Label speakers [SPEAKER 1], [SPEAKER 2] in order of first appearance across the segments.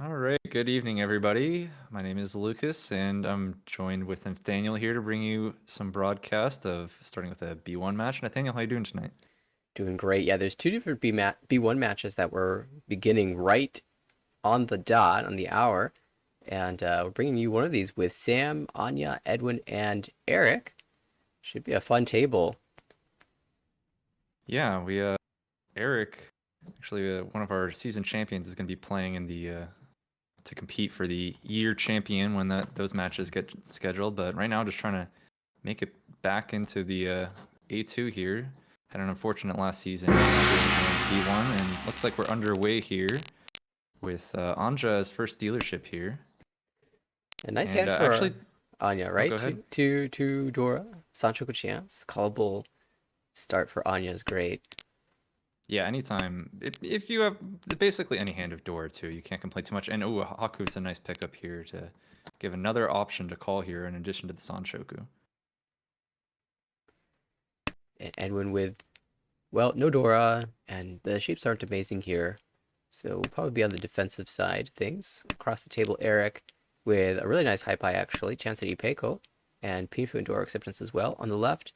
[SPEAKER 1] All right, good evening, everybody. My name is Lucas, and I'm joined with Nathaniel here to bring you some broadcast of starting with a B1 match. Nathaniel, how you doing tonight?
[SPEAKER 2] Doing great. Yeah, there's two different B1 matches that were beginning right on the dot, on the hour. And we're bringing you one of these with Sam, Anya, Edwin, and Eric. Should be a fun table.
[SPEAKER 1] Yeah, we Eric, actually one of our season champions, is going to be playing in the to compete for the year champion when those matches get scheduled. But right now, just trying to make it back into the A2 here. Had an unfortunate last season in B1, and looks like we're underway here with Anja as first dealership here.
[SPEAKER 2] A nice
[SPEAKER 1] And
[SPEAKER 2] hand
[SPEAKER 1] actually,
[SPEAKER 2] for Anya,
[SPEAKER 1] oh, go
[SPEAKER 2] right?
[SPEAKER 1] ahead.
[SPEAKER 2] To Dora. Sancho chance. Callable start for Anya is great.
[SPEAKER 1] Yeah, anytime. If you have basically any hand of Dora too, you can't complain too much. And oh, Haku's a nice pickup here to give another option to call here in addition to the Sanshoku.
[SPEAKER 2] And Edwin with, well, no Dora, and the shapes aren't amazing here. So we'll probably be on the defensive side of things. Across the table, Eric with a really nice high pie, actually. Chance at Ipeco and Pinfu and Dora acceptance as well. On the left,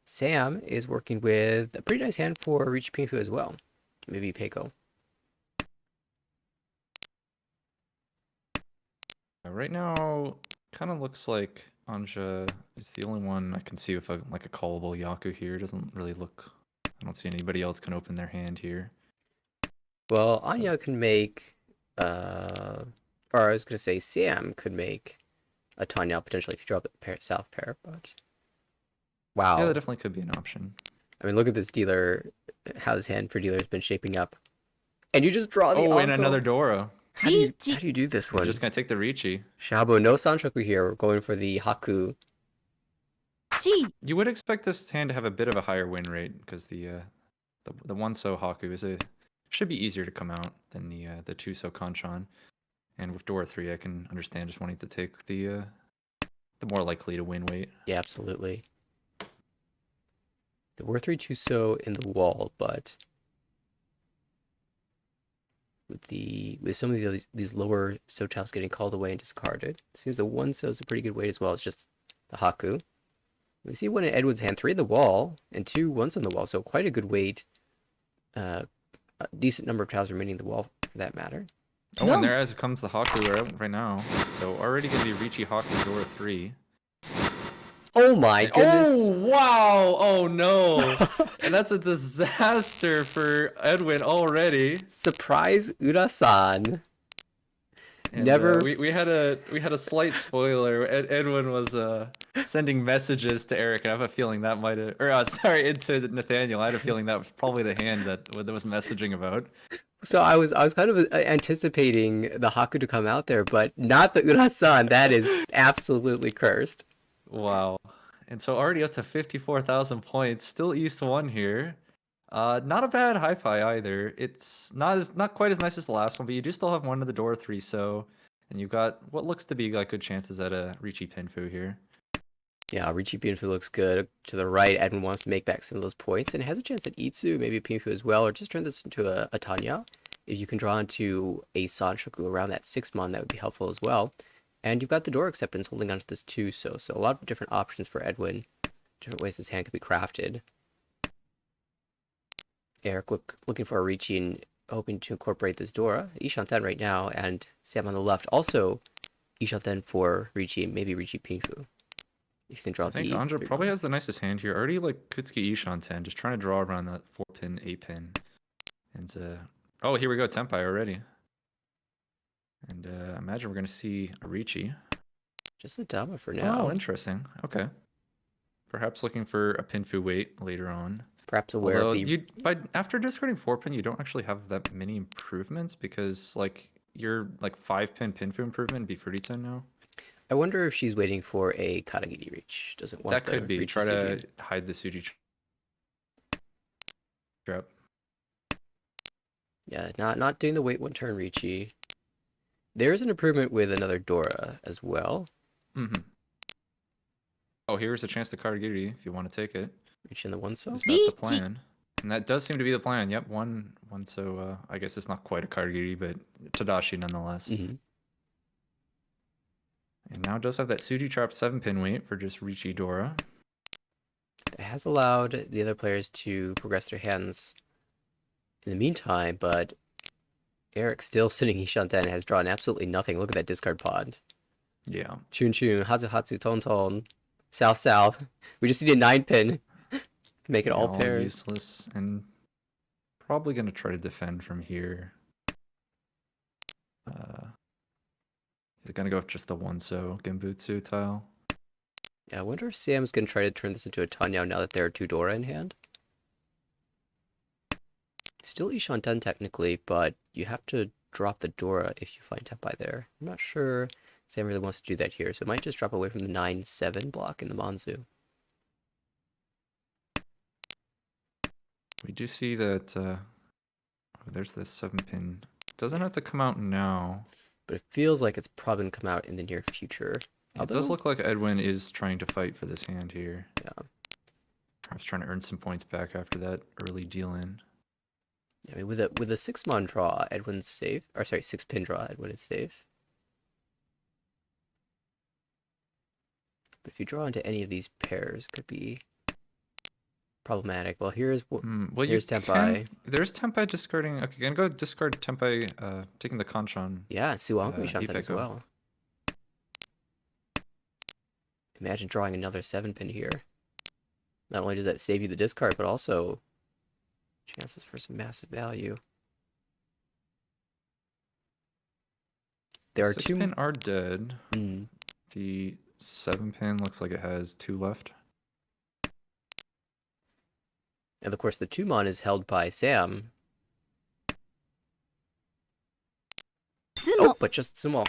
[SPEAKER 2] Sam is working with a pretty nice hand for Reach Pinfu as well. Maybe Ipeco.
[SPEAKER 1] Right now, kind of looks like Anja is the only one I can see with like a callable Yaku here. Doesn't really look. I don't see anybody else can open their hand here.
[SPEAKER 2] Well,
[SPEAKER 1] So
[SPEAKER 2] Anya can make, or I was going to say Sam could make a Tanya potentially if you drop the pair, south pair, but
[SPEAKER 1] yeah, that
[SPEAKER 2] wow.
[SPEAKER 1] definitely could be an option.
[SPEAKER 2] I mean, look at this dealer, how his hand for dealer has been shaping up. And you just draw the
[SPEAKER 1] Oh, and another
[SPEAKER 2] Anko.
[SPEAKER 1] Dora.
[SPEAKER 2] How do you do this
[SPEAKER 1] You're just
[SPEAKER 2] one?
[SPEAKER 1] gonna take the Ricci.
[SPEAKER 2] Shabo, no Sanchoku here. We're going for the Haku.
[SPEAKER 1] You would expect this hand to have a bit of a higher win rate because the one so Haku is a should be easier to come out than the two so Kanchan. And with Dora 3, I can understand just wanting to take the more likely to win weight.
[SPEAKER 2] Yeah, absolutely. There were 3 2 so in the wall, but with some of these lower so tiles getting called away and discarded, it seems the one so is a pretty good weight as well. It's just the Haku. We see one in Edward's hand, 3 in the wall, and 2 ones on the wall, so quite a good weight. A decent number of tiles remaining in the wall for that matter.
[SPEAKER 1] Oh, and there as comes the Haku right now. So already going to be Ricci Haku Dora 3.
[SPEAKER 2] Oh my goodness!
[SPEAKER 1] Oh, wow! Oh, no! And that's a disaster for Edwin already.
[SPEAKER 2] Surprise Ura-san.
[SPEAKER 1] And
[SPEAKER 2] Never.
[SPEAKER 1] we had a slight spoiler. Edwin was sending messages to Eric, and I have a feeling that might have, or sorry, into Nathaniel. I had a feeling that was probably the hand that was messaging about.
[SPEAKER 2] So I was kind of anticipating the Haku to come out there, but not the Ura-san. That is absolutely cursed.
[SPEAKER 1] Wow. And so already up to 54,000 points. Still East 1 here. Not a bad hi-fi either. It's not quite as nice as the last one, but you do still have one to the door 3 so, and you've got what looks to be like good chances at a Ricci Pinfu here.
[SPEAKER 2] Yeah, Richie Pinfu looks good. To the right, Edwin wants to make back some of those points and has a chance at Itsu, maybe Pinfu as well, or just turn this into a Tanya. If you can draw into a Sanshoku around that 6-mon, that would be helpful as well. And you've got the door acceptance holding onto this too, so a lot of different options for Edwin, different ways this hand could be crafted. Eric looking for a Ricci and hoping to incorporate this Dora. Ishanten right now, and Sam on the left. Also, Ishanten for Ricci, maybe Ricci Pinfu. If you can draw
[SPEAKER 1] I think
[SPEAKER 2] the
[SPEAKER 1] Anja
[SPEAKER 2] big
[SPEAKER 1] probably
[SPEAKER 2] one.
[SPEAKER 1] has the nicest hand here. Already like Kutsuki Ishan 10, just trying to draw around that 4-pin, 8-pin. And oh, here we go, Tempai already. And I imagine we're going to see a Ricci.
[SPEAKER 2] Just a Dama for now.
[SPEAKER 1] Oh, interesting. Okay. Perhaps looking for a Pinfu weight later on.
[SPEAKER 2] Perhaps aware of
[SPEAKER 1] Although
[SPEAKER 2] the.
[SPEAKER 1] after discarding 4-pin, you don't actually have that many improvements because like your like 5-pin Pinfu improvement would be 3010 now.
[SPEAKER 2] I wonder if she's waiting for a Katagiri reach. Doesn't want
[SPEAKER 1] That
[SPEAKER 2] the
[SPEAKER 1] could be.
[SPEAKER 2] reach
[SPEAKER 1] Try
[SPEAKER 2] Suji.
[SPEAKER 1] to hide the Suji trap.
[SPEAKER 2] Yeah, not doing the wait 1 turn Ricci. There's an improvement with another Dora as well.
[SPEAKER 1] Mm-hmm. Oh, here's a chance to Karagiri if you want to take it.
[SPEAKER 2] Reach in the one so.
[SPEAKER 1] Is that the plan? And that does seem to be the plan. Yep, one. So I guess it's not quite a Karigiri, but Tadashi nonetheless.
[SPEAKER 2] Mm-hmm.
[SPEAKER 1] And now it does have that Suji Trap 7-pin weight for just Richi Dora.
[SPEAKER 2] That has allowed the other players to progress their hands in the meantime, but Eric still sitting Ishanten has drawn absolutely nothing. Look at that discard pod.
[SPEAKER 1] Yeah.
[SPEAKER 2] Chun Chun, Hazu Hatsu, Ton Ton, South South. We just need a 9-pin. Make it all pairs.
[SPEAKER 1] Useless, and probably going to try to defend from here. He's going to go with just the one so Genbutsu tile.
[SPEAKER 2] Yeah, I wonder if Sam's going to try to turn this into a Tanyao now that there are 2 Dora in hand. Still Ishanten technically, but you have to drop the Dora if you find Tenpai there. I'm not sure Sam really wants to do that here, so it might just drop away from the 9-7 block in the Manzu.
[SPEAKER 1] We do see that there's the 7-pin. Doesn't have to come out now.
[SPEAKER 2] But it feels like it's probably going to come out in the near future.
[SPEAKER 1] It does look like Edwin is trying to fight for this hand here.
[SPEAKER 2] Yeah.
[SPEAKER 1] Perhaps trying to earn some points back after that early deal in.
[SPEAKER 2] I mean, with a 6-mon draw, Edwin's safe. Or sorry, 6-pin draw, Edwin is safe. But if you draw into any of these pairs, it could be problematic. Well, here's here's Tenpai.
[SPEAKER 1] There's Tenpai discarding. Okay, gonna go discard Tenpai, taking the Kanchan.
[SPEAKER 2] Yeah, Suwangu Ishanten as
[SPEAKER 1] Ipeko.
[SPEAKER 2] well. Imagine drawing another 7-pin here. Not only does that save you the discard, but also chances for some massive value. There are
[SPEAKER 1] 6-pin are dead.
[SPEAKER 2] Mm.
[SPEAKER 1] The 7-pin looks like it has 2 left.
[SPEAKER 2] And of course, the 2-mon is held by Sam. Oh, but just Sumo.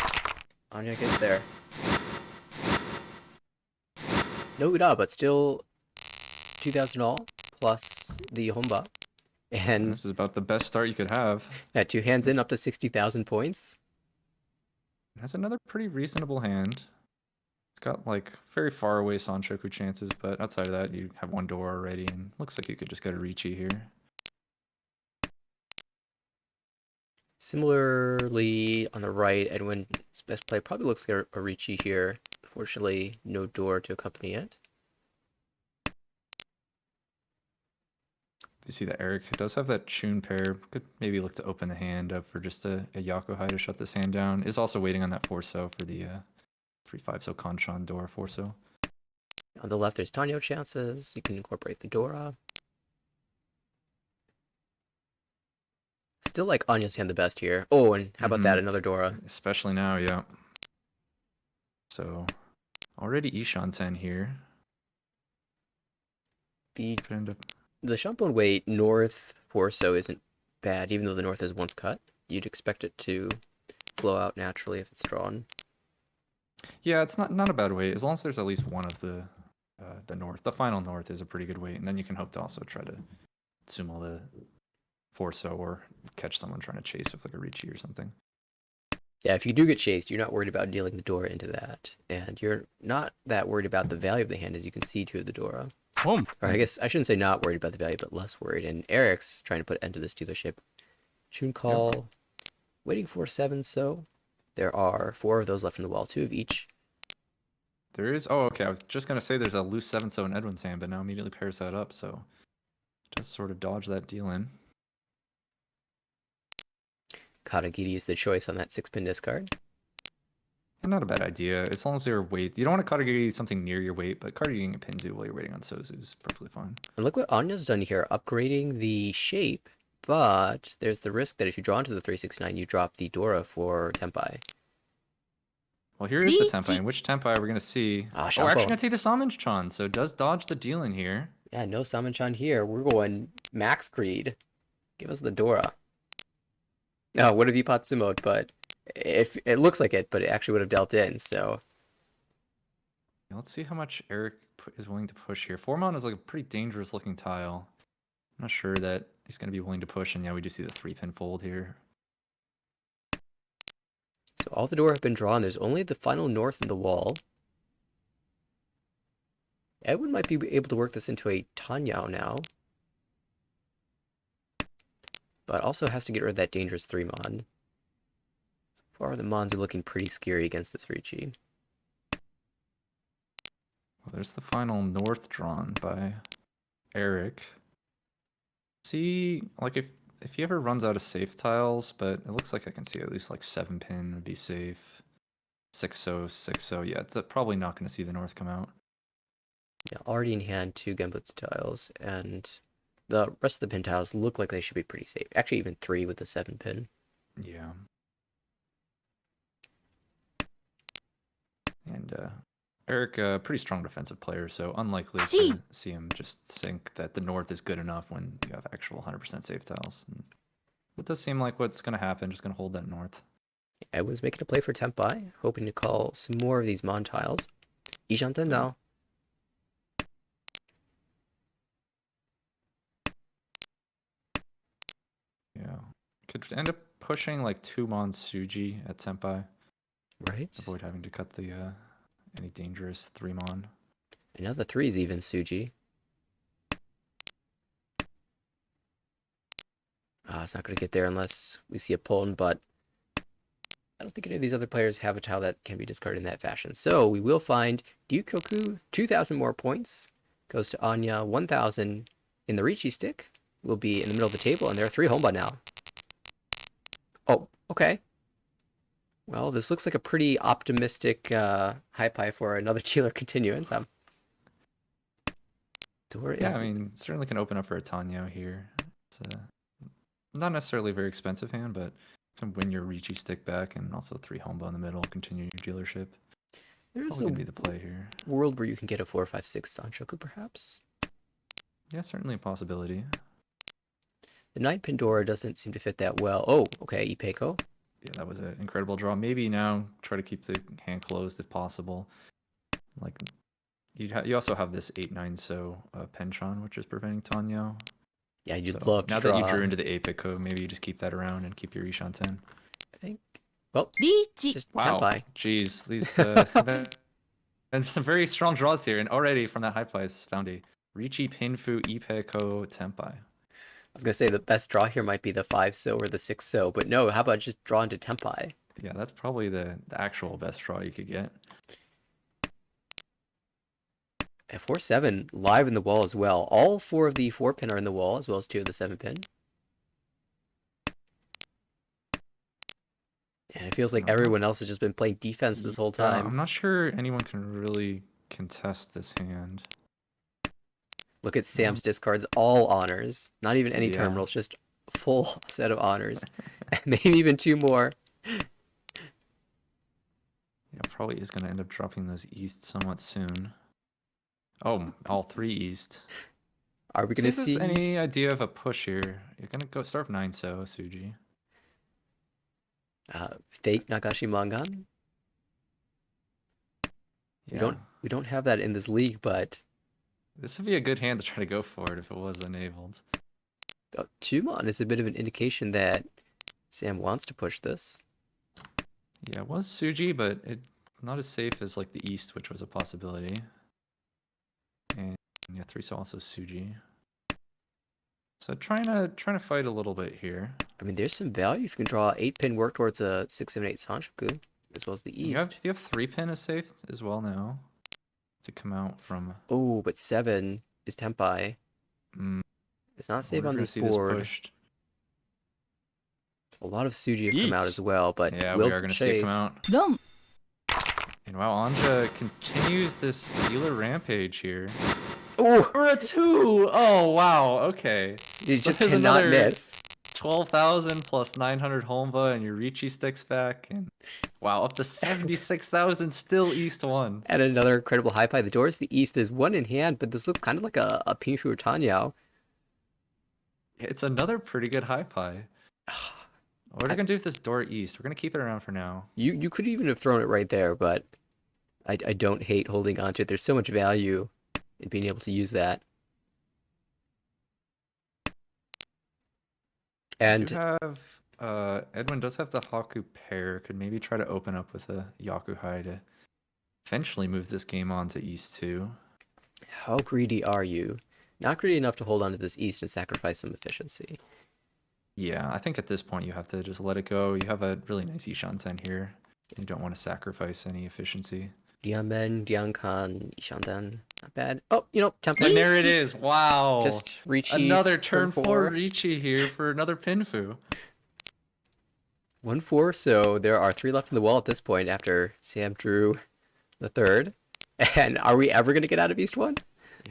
[SPEAKER 2] Anya gets there. No Ura, but still 2,000 all plus the Honba. And
[SPEAKER 1] this is about the best start you could have.
[SPEAKER 2] Yeah, 2 hands in up to 60,000 points.
[SPEAKER 1] That's another pretty reasonable hand. It's got like very far away Sanshoku chances, but outside of that, you have 1 door already, and looks like you could just get a Richi here.
[SPEAKER 2] Similarly, on the right, Edwin's best play probably looks like a Richi here. Unfortunately, no door to accompany it.
[SPEAKER 1] You see that Eric does have that Chun pair. Could maybe look to open the hand up for just a Yakuhai to shut this hand down. Is also waiting on that 4-so for the 3-5 so Kanchan door 4-so.
[SPEAKER 2] On the left, there's Tanyo chances. You can incorporate the Dora. Still like Anya's hand the best here. Oh, and how about that? Another Dora.
[SPEAKER 1] Especially now, yeah. So, already Ishanten here.
[SPEAKER 2] The Shampoo weight north 4-so isn't bad, even though the north is once cut. You'd expect it to flow out naturally if it's drawn.
[SPEAKER 1] Yeah, it's not a bad weight as long as there's at least one of the north. The final north is a pretty good weight, and then you can hope to also try to sumo the 4-so or catch someone trying to chase with like a Richi or something.
[SPEAKER 2] Yeah, if you do get chased, you're not worried about dealing the Dora into that, and you're not that worried about the value of the hand as you can see to the Dora. Or I guess I shouldn't say not worried about the value, but less worried. And Eric's trying to put end to this dealership. Chun call, waiting for 7-so. There are 4 of those left in the wall, 2 of each.
[SPEAKER 1] There is. Oh, okay. I was just gonna say there's a loose 7-so in Edwin's hand, but now immediately pairs that up, so just sort of dodge that deal in.
[SPEAKER 2] Katagiri is the choice on that 6-pin discard.
[SPEAKER 1] And not a bad idea, as long as your weight. You don't want to Katagiri something near your weight, but Katagiri a Pinzu while you're waiting on Sozu is perfectly fine.
[SPEAKER 2] And look what Anya's done here, upgrading the shape, but there's the risk that if you draw into the 369, you drop the Dora for Tenpai.
[SPEAKER 1] Well, here is the Tenpai. And which Tenpai are we going to see?
[SPEAKER 2] Ah,
[SPEAKER 1] we're actually going to take the Samenchan, so it does dodge the deal in here.
[SPEAKER 2] Yeah, no Samenchan here. We're going Max Creed. Give us the Dora. No, would have Ipatsumoed, but if it looks like it, but it actually would have dealt in, so.
[SPEAKER 1] Let's see how much Eric is willing to push here. 4-mon is like a pretty dangerous looking tile. I'm not sure that he's going to be willing to push, and yeah, we do see the 3-pin fold here.
[SPEAKER 2] So all the Dora have been drawn. There's only the final north in the wall. Edwin might be able to work this into a Tanyao now. but also has to get rid of that dangerous 3 mon. So far, the mons are looking pretty scary against this Ricci.
[SPEAKER 1] Well, there's the final north drawn by Eric. See, like if he ever runs out of safe tiles, but it looks like I can see at least like 7 pin would be safe. 6-0, 6-0. Yeah, it's probably not going to see the north come out.
[SPEAKER 2] Yeah, already in hand 2 Gambits tiles, and the rest of the pin tiles look like they should be pretty safe. Actually, even 3 with the 7 pin.
[SPEAKER 1] Yeah. And Eric, pretty strong defensive player, so unlikely to see him just think that the north is good enough when you have actual 100% safe tiles. And it does seem like what's going to happen, just going to hold that north.
[SPEAKER 2] I was making a play for Tempai, hoping to call some more of these mon tiles. Ijanten now.
[SPEAKER 1] Yeah. Could end up pushing like 2 mon Suji at Senpai.
[SPEAKER 2] Right.
[SPEAKER 1] Avoid having to cut the any dangerous 3 mon.
[SPEAKER 2] And now the 3's even Suji. It's not going to get there unless we see a Pon, but I don't think any of these other players have a tile that can be discarded in that fashion. So we will find Ryukoku 2,000 more points. Goes to Anya 1,000 in the Ricci stick. Will be in the middle of the table, and there are 3 Homba now. Oh, okay. Well, this looks like a pretty optimistic high pie for another Cheeler continuance.
[SPEAKER 1] Yeah, I mean, certainly can open up for a Tanyo here. It's not necessarily a very expensive hand, but can win your Ricci stick back and also 3 Homba in the middle, continue your dealership.
[SPEAKER 2] There's
[SPEAKER 1] probably gonna be the play here.
[SPEAKER 2] World where you can get a 4-5-6 Sanchoku, perhaps.
[SPEAKER 1] Yeah, certainly a possibility.
[SPEAKER 2] The 9 Pandora doesn't seem to fit that well. Oh, okay, Ipeko.
[SPEAKER 1] Yeah, that was an incredible draw. Maybe now try to keep the hand closed if possible. Like, you also have this 8-9 so Penchon, which is preventing Tanyo.
[SPEAKER 2] Yeah, you'd love to
[SPEAKER 1] now
[SPEAKER 2] draw.
[SPEAKER 1] that you drew into the Apeko, maybe you just keep that around and keep your Ishan 10.
[SPEAKER 2] I think. Well, just
[SPEAKER 1] wow.
[SPEAKER 2] Tempai.
[SPEAKER 1] Jeez, these and some very strong draws here, and already from that high price found a Ricci Pinfu Ipeko Tempai.
[SPEAKER 2] I was gonna say the best draw here might be the 5-so or the 6-so, but no, how about just draw into Tempai?
[SPEAKER 1] Yeah, that's probably the actual best draw you could get.
[SPEAKER 2] At 4-7, live in the wall as well. All 4 of the 4 pin are in the wall, as well as 2 of the 7 pin. And it feels like everyone else has just been playing defense this whole time.
[SPEAKER 1] I'm not sure anyone can really contest this hand.
[SPEAKER 2] Look at Sam's discards, all honors. Not even any terminals, just a full set of honors. Maybe even 2 more.
[SPEAKER 1] Yeah, probably is going to end up dropping those east somewhat soon. Oh, all 3 east.
[SPEAKER 2] Are we going to see
[SPEAKER 1] any idea of a push here? You're going to go start 9-so, Suji.
[SPEAKER 2] Fake Nagashi Mangan?
[SPEAKER 1] Yeah.
[SPEAKER 2] We don't have that in this league, but
[SPEAKER 1] this would be a good hand to try to go for it if it was enabled.
[SPEAKER 2] 2-mon is a bit of an indication that Sam wants to push this.
[SPEAKER 1] Yeah, it was Suji, but not as safe as like the east, which was a possibility. And yeah, 3-so also Suji. So trying to fight a little bit here.
[SPEAKER 2] I mean, there's some value if you can draw 8 pin, work towards a 6-7-8 Sanchoku, as well as the east.
[SPEAKER 1] You have 3 pin is safe as well now to come out from.
[SPEAKER 2] Oh, but 7 is Tempai. It's not safe on this board. A lot of Suji have come out as well, but
[SPEAKER 1] yeah, we are going to see it come out. And wow, Anja continues this healer rampage here.
[SPEAKER 2] Oh,
[SPEAKER 1] or a 2! Oh wow, okay.
[SPEAKER 2] You just cannot miss.
[SPEAKER 1] 12,000 plus 900 Homba and your Ricci sticks back, and wow, up to 76,000 still east 1.
[SPEAKER 2] And another incredible high pie. The door is the east. There's 1 in hand, but this looks kind of like a Pinfu or Tanyao.
[SPEAKER 1] It's another pretty good high pie. What are we gonna do with this door east? We're gonna keep it around for now.
[SPEAKER 2] You could even have thrown it right there, but I don't hate holding on to it. There's so much value in being able to use that. And
[SPEAKER 1] Edwin does have the Haku pair. Could maybe try to open up with a Yakuhai to eventually move this game on to East 2.
[SPEAKER 2] How greedy are you? Not greedy enough to hold on to this East and sacrifice some efficiency.
[SPEAKER 1] Yeah, I think at this point you have to just let it go. You have a really nice Ishan-ten here. You don't want to sacrifice any efficiency.
[SPEAKER 2] Dianben, Diankan, Ishandan. Not bad. Oh,
[SPEAKER 1] And
[SPEAKER 2] Tempai.
[SPEAKER 1] there it is. Wow.
[SPEAKER 2] Just Ricci,
[SPEAKER 1] Another
[SPEAKER 2] turn
[SPEAKER 1] turn 4
[SPEAKER 2] 4.
[SPEAKER 1] Ricci here for another Pinfu.
[SPEAKER 2] 1-4, so there are 3 left in the wall at this point after Sam drew the third. And are we ever going to get out of East 1?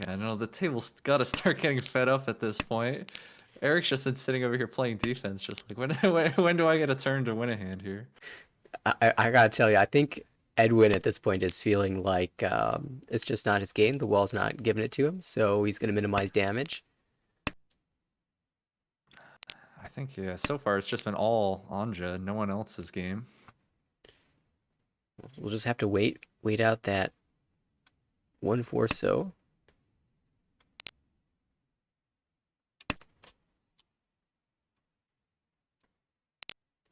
[SPEAKER 1] Yeah, no, the table's got to start getting fed up at this point. Eric's just been sitting over here playing defense, just like, when do I get a turn to win a hand here?
[SPEAKER 2] I gotta tell you, I think Edwin at this point is feeling like it's just not his game. The wall's not giving it to him, so he's going to minimize damage.
[SPEAKER 1] I think, yeah, so far it's just been all Anja, no one else's game.
[SPEAKER 2] We'll just have to wait out that 1-4 so.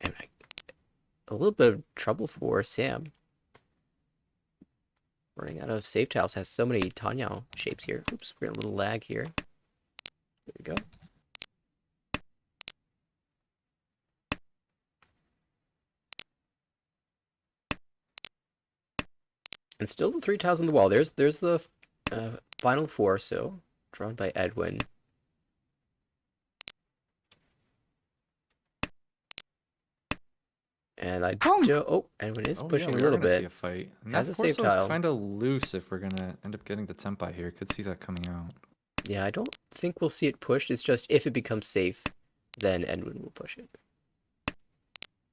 [SPEAKER 2] And a little bit of trouble for Sam. Running out of save tiles, has so many Tanya shapes here. Oops, we're in a little lag here. There we go. And still the 3 tiles on the wall. There's the final 4 so, drawn by Edwin. And Edwin is pushing a little bit.
[SPEAKER 1] See a fight. And
[SPEAKER 2] Has
[SPEAKER 1] that
[SPEAKER 2] a save
[SPEAKER 1] Forso is
[SPEAKER 2] tile.
[SPEAKER 1] kind of loose if we're gonna end up getting the Tempai here. Could see that coming out.
[SPEAKER 2] Yeah, I don't think we'll see it pushed. It's just if it becomes safe, then Edwin will push it.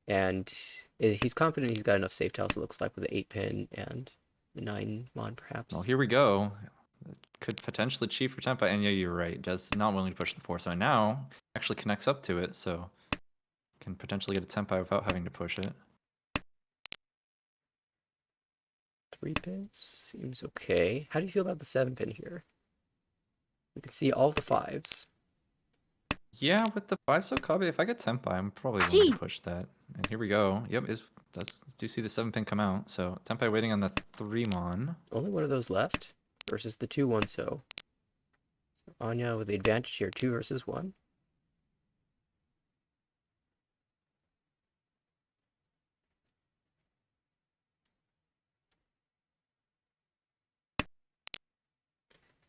[SPEAKER 2] And he's confident he's got enough save tiles, it looks like, with the 8-pin and the 9-mon, perhaps.
[SPEAKER 1] Well, here we go. Could potentially cheat for Tempai. And yeah, you're right. Does not willing to push the 4. So now actually connects up to it. So can potentially get a Tempai without having to push it.
[SPEAKER 2] 3 pins seems okay. How do you feel about the 7-pin here? We can see all the 5s.
[SPEAKER 1] Yeah, with the 5 so Kabe, if I get Tempai, I'm probably willing to push that. And here we go. Yep, do see the 7-pin come out. So Tempai waiting on the 3-mon.
[SPEAKER 2] Only one of those left versus the 2-1 so. Anya with the advantage here, 2 versus 1.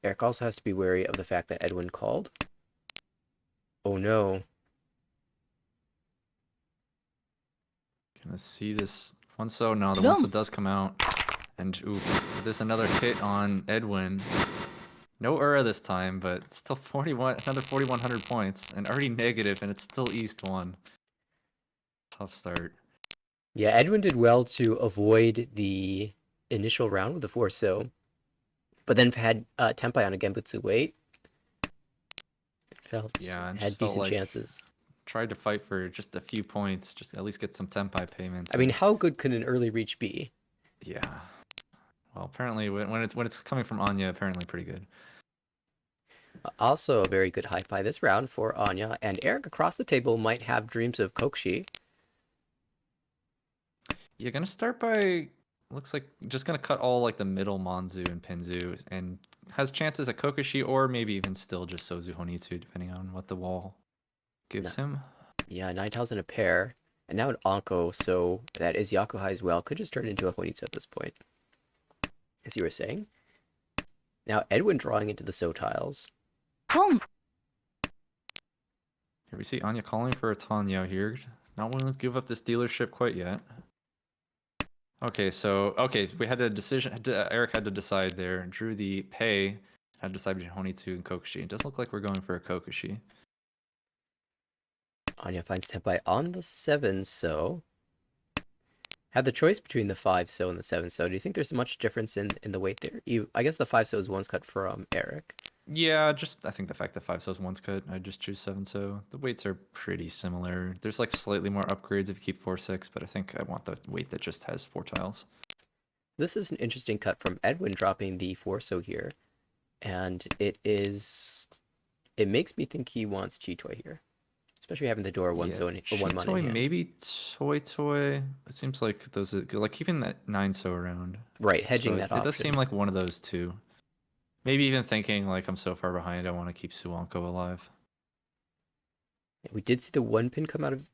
[SPEAKER 2] Eric also has to be wary of the fact that Edwin called. Oh no.
[SPEAKER 1] Gonna see this 1 so. No, the 1 so does come out. And oof, this another hit on Edwin. No Ura this time, but still 41, another 4,100 points, and already negative, and it's still East 1. Tough start.
[SPEAKER 2] Yeah, Edwin did well to avoid the initial round with the 4 so, but then had Tempai on a Genbutsu wait. Had decent
[SPEAKER 1] like
[SPEAKER 2] chances.
[SPEAKER 1] Tried to fight for just a few points, just at least get some Tempai payments.
[SPEAKER 2] I mean, how good could an early reach be?
[SPEAKER 1] Yeah. Well, apparently when it's coming from Anya, apparently pretty good.
[SPEAKER 2] Also a very good high pie this round for Anya, and Eric across the table might have dreams of Kokshi.
[SPEAKER 1] You're gonna start by, looks like just gonna cut all like the middle Monzu and Pinzu, and has chances at Kokoshi or maybe even still just Sozu Honitsu, depending on what the wall gives him.
[SPEAKER 2] Yeah, 9 tiles in a pair, and now an Anko, so that is Yakuhai as well. Could just turn into a Honitsu at this point, as you were saying. Now Edwin drawing into the So tiles.
[SPEAKER 1] Here we see Anya calling for a Tanya here. Not willing to give up this dealership quite yet. Okay, so we had a decision. Eric had to decide there. Drew the pay. Had to decide between Honitsu and Kokoshi. It does look like we're going for a Kokoshi.
[SPEAKER 2] Anya finds Tempai on the 7 so. Had the choice between the 5 so and the 7 so. Do you think there's much difference in the weight there? I guess the 5 so is one's cut from Eric.
[SPEAKER 1] Yeah, I think the fact that 5 so is one's cut, I'd just choose 7 so. The weights are pretty similar. There's like slightly more upgrades if you keep 4-6, but I think I want the weight that just has 4 tiles.
[SPEAKER 2] This is an interesting cut from Edwin dropping the 4 so here. And it makes me think he wants Chitoy here. Especially having the door 1 so and 1 mon in hand.
[SPEAKER 1] Maybe Toy. It seems like those are like keeping that 9 so around.
[SPEAKER 2] Right, hedging that option.
[SPEAKER 1] It does seem like one of those two. Maybe even thinking like I'm so far behind, I want to keep Suwanko alive.
[SPEAKER 2] We did see the one pin come out of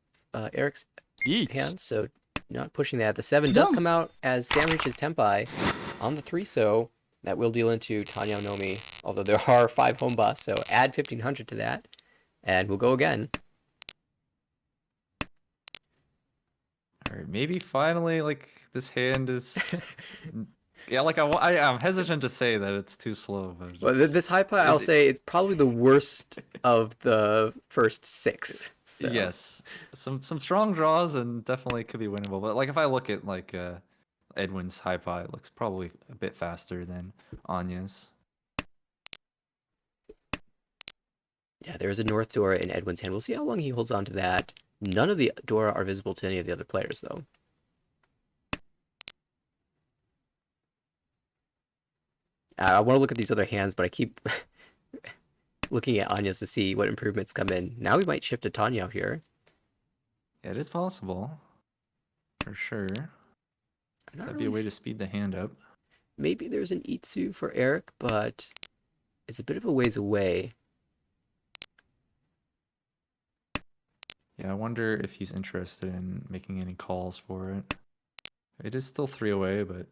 [SPEAKER 2] Eric's
[SPEAKER 3] Eat.
[SPEAKER 2] hand, so not pushing that. The 7 does come out as Sam reaches Tenpai on the 3, so that will deal into Tanya Nomi, although there are 5 home boss, so add 1500 to that, and we'll go again.
[SPEAKER 1] All right, maybe finally, like this hand is, yeah, like I'm hesitant to say that it's too slow, but
[SPEAKER 2] Well, this high pie, I'll say it's probably the worst of the first 6. So
[SPEAKER 1] yes, some strong draws and definitely could be winnable. But like if I look at like Edwin's high pie, it looks probably a bit faster than Anya's.
[SPEAKER 2] yeah, there is a North Dora in Edwin's hand. We'll see how long he holds on to that. None of the Dora are visible to any of the other players, though. I want to look at these other hands, but I keep looking at Anya's to see what improvements come in. Now we might shift to Tanya here.
[SPEAKER 1] Yeah, it is possible, for sure. That'd be a
[SPEAKER 2] Really
[SPEAKER 1] way to speed the hand up.
[SPEAKER 2] maybe there's an Itsu for Eric, but it's a bit of a ways away.
[SPEAKER 1] Yeah, I wonder if he's interested in making any calls for it. It is still 3 away, but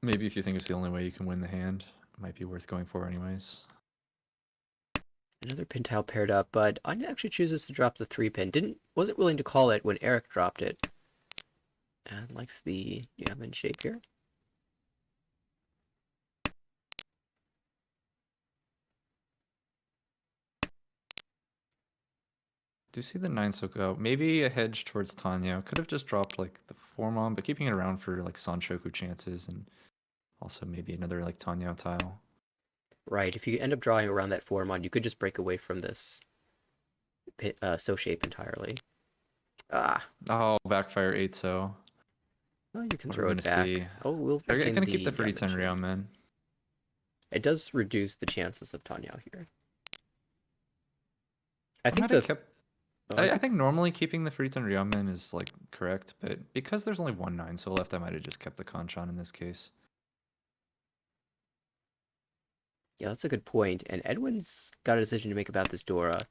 [SPEAKER 1] maybe if you think it's the only way you can win the hand, it might be worth going for anyways.
[SPEAKER 2] Another pin tile paired up, but Anya actually chooses to drop the 3 pin. Wasn't willing to call it when Eric dropped it. And likes the diamond shape here.
[SPEAKER 1] Do you see the 9 soak out? Maybe a hedge towards Tanya. Could have just dropped like the 4-mon, but keeping it around for like Sanchoku chances and also maybe another like Tanya tile.
[SPEAKER 2] Right, if you end up drawing around that 4-mon, you could just break away from this so shape entirely. Ah,
[SPEAKER 1] Oh, backfire 8 so.
[SPEAKER 2] well, you can
[SPEAKER 1] What are
[SPEAKER 2] throw
[SPEAKER 1] we
[SPEAKER 2] it
[SPEAKER 1] gonna
[SPEAKER 2] back.
[SPEAKER 1] see?
[SPEAKER 2] Oh, we'll
[SPEAKER 1] They're
[SPEAKER 2] retain
[SPEAKER 1] gonna
[SPEAKER 2] the
[SPEAKER 1] keep the
[SPEAKER 2] diamond
[SPEAKER 1] 30-10
[SPEAKER 2] shape.
[SPEAKER 1] Ryao, man.
[SPEAKER 2] It does reduce the chances of Tanya here. I
[SPEAKER 1] I
[SPEAKER 2] think
[SPEAKER 1] might have
[SPEAKER 2] the
[SPEAKER 1] kept.
[SPEAKER 2] oh,
[SPEAKER 1] I think normally keeping the Fritan Ryamen is like correct, but because there's only 1 9 so left, I might have just kept the Kanchan in this case.
[SPEAKER 2] yeah, that's a good point. And Edwin's got a decision to make about this Dora,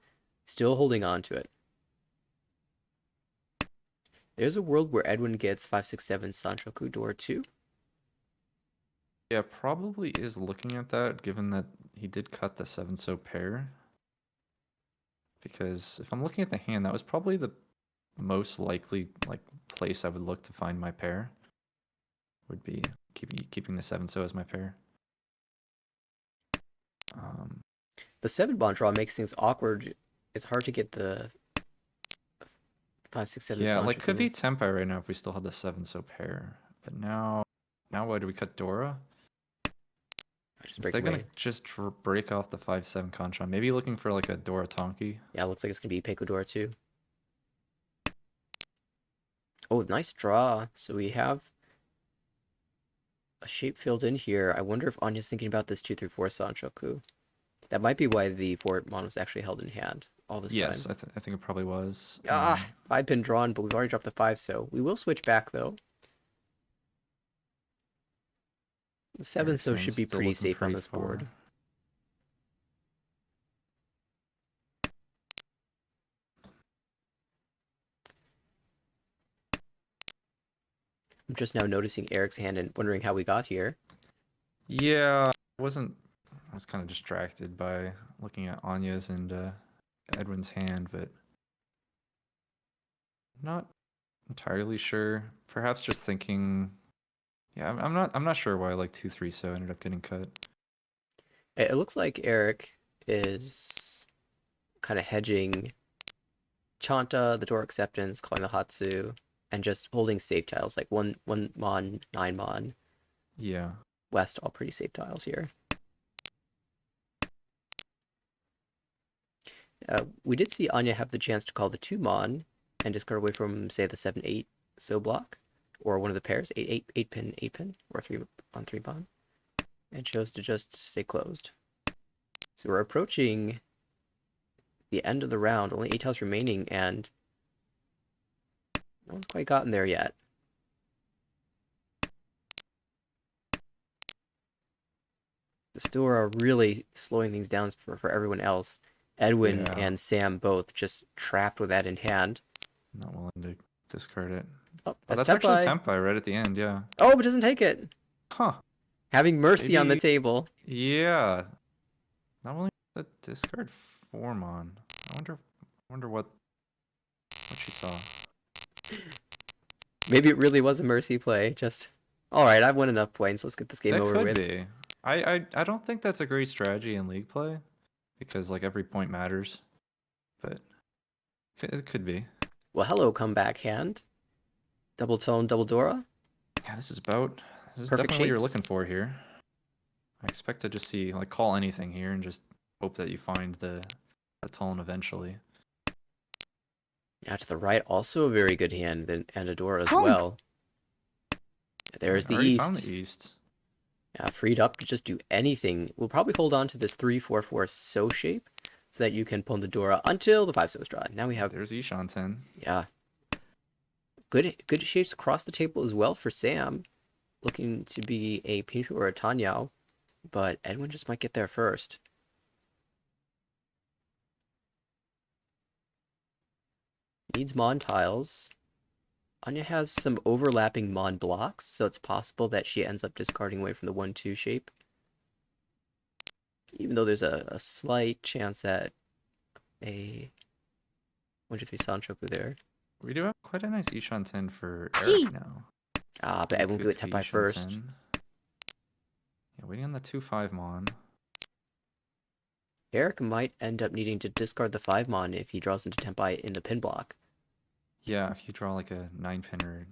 [SPEAKER 2] still holding on to it. There's a world where Edwin gets 567 Sanchoku Dora 2.
[SPEAKER 1] Yeah, probably is looking at that, given that he did cut the 7 so pair. Because if I'm looking at the hand, that was probably the most likely like place I would look to find my pair. Would be keeping the 7 so as my pair.
[SPEAKER 2] The 7-bond draw makes things awkward. It's hard to get the 567
[SPEAKER 1] Yeah, like could
[SPEAKER 2] Sanchoku.
[SPEAKER 1] be Tempai right now if we still had the 7 so pair. But now why do we cut Dora?
[SPEAKER 2] Just
[SPEAKER 1] Is
[SPEAKER 2] break
[SPEAKER 1] they
[SPEAKER 2] away.
[SPEAKER 1] gonna just break off the 5-7 Kanchan? Maybe looking for like a Dora Tonki.
[SPEAKER 2] Yeah, looks like it's gonna be Peiko Dora 2. Oh, nice draw. So we have a shape filled in here. I wonder if Anya's thinking about this 2 through 4 Sanchoku. That might be why the 4-mon was actually held in hand all this
[SPEAKER 1] Yes,
[SPEAKER 2] time.
[SPEAKER 1] I think it probably was.
[SPEAKER 2] Ah, 5 pin drawn, but we've already dropped the 5, so we will switch back though. The 7 so should be
[SPEAKER 1] still
[SPEAKER 2] pretty
[SPEAKER 1] looking
[SPEAKER 2] safe on
[SPEAKER 1] pretty
[SPEAKER 2] this
[SPEAKER 1] far.
[SPEAKER 2] board. I'm just now noticing Eric's hand and wondering how we got here.
[SPEAKER 1] Yeah, I was kind of distracted by looking at Anya's and Edwin's hand, but not entirely sure. Perhaps just thinking. Yeah, I'm not sure why like 2-3 so ended up getting cut.
[SPEAKER 2] It looks like Eric is kind of hedging Chanta, the door acceptance, calling the Hatsu, and just holding safe tiles like one mon, 9-mon,
[SPEAKER 1] Yeah.
[SPEAKER 2] west, all pretty safe tiles here. We did see Anya have the chance to call the 2-mon and discard away from, say, the 7-8 so block, or one of the pairs, 8 pin, or 3 on 3-mon, and chose to just stay closed. So we're approaching the end of the round, only 8 tiles remaining, and no one's quite gotten there yet. The store are really slowing things down for everyone else. Edwin
[SPEAKER 1] Yeah,
[SPEAKER 2] and Sam both just trapped with that in hand.
[SPEAKER 1] not willing to discard it.
[SPEAKER 2] Oh,
[SPEAKER 1] Oh,
[SPEAKER 2] that's
[SPEAKER 1] that's actually
[SPEAKER 2] Tempai.
[SPEAKER 1] Tempai right at the end, yeah.
[SPEAKER 2] Oh, but doesn't take it.
[SPEAKER 1] Huh.
[SPEAKER 2] Having mercy on the
[SPEAKER 1] Maybe,
[SPEAKER 2] table.
[SPEAKER 1] yeah. Not willing to discard Formon. I wonder what she saw.
[SPEAKER 2] Maybe it really was a mercy play. Just, all right, I've won enough points. Let's get this game
[SPEAKER 1] That
[SPEAKER 2] over
[SPEAKER 1] could
[SPEAKER 2] with.
[SPEAKER 1] be. I don't think that's a great strategy in league play because like every point matters, but it could be.
[SPEAKER 2] Well, hello, comeback hand. Double tone, double Dora.
[SPEAKER 1] Yeah, this is
[SPEAKER 2] Perfect
[SPEAKER 1] definitely what you're
[SPEAKER 2] shapes.
[SPEAKER 1] looking for here. I expect to just see like call anything here and just hope that you find the tone eventually.
[SPEAKER 2] Now to the right, also a very good hand, then and a Dora as
[SPEAKER 3] Home.
[SPEAKER 2] well. There's the
[SPEAKER 1] Already
[SPEAKER 2] east.
[SPEAKER 1] found the east.
[SPEAKER 2] Freed up to just do anything. We'll probably hold on to this 3-4-4 so shape so that you can pawn the Dora until the 5 so is drawn. Now we have,
[SPEAKER 1] There's Ishan 10.
[SPEAKER 2] yeah, good shapes across the table as well for Sam, looking to be a Pinshu or a Tanyao, but Edwin just might get there first. Needs Mon tiles. Anya has some overlapping Mon blocks, so it's possible that she ends up discarding away from the 1-2 shape. Even though there's a slight chance at a 1-2-3 Sanchoku there.
[SPEAKER 1] We do have quite a nice Ishan 10 for
[SPEAKER 3] Gee.
[SPEAKER 1] Eric now.
[SPEAKER 2] But Edwin will do it
[SPEAKER 1] Could
[SPEAKER 2] Tempai
[SPEAKER 1] Ishan
[SPEAKER 2] first.
[SPEAKER 1] 10. Yeah, waiting on the 2-5 Mon.
[SPEAKER 2] Eric might end up needing to discard the 5 Mon if he draws into Tempai in the pin block.
[SPEAKER 1] Yeah, if you draw like a 9-pin or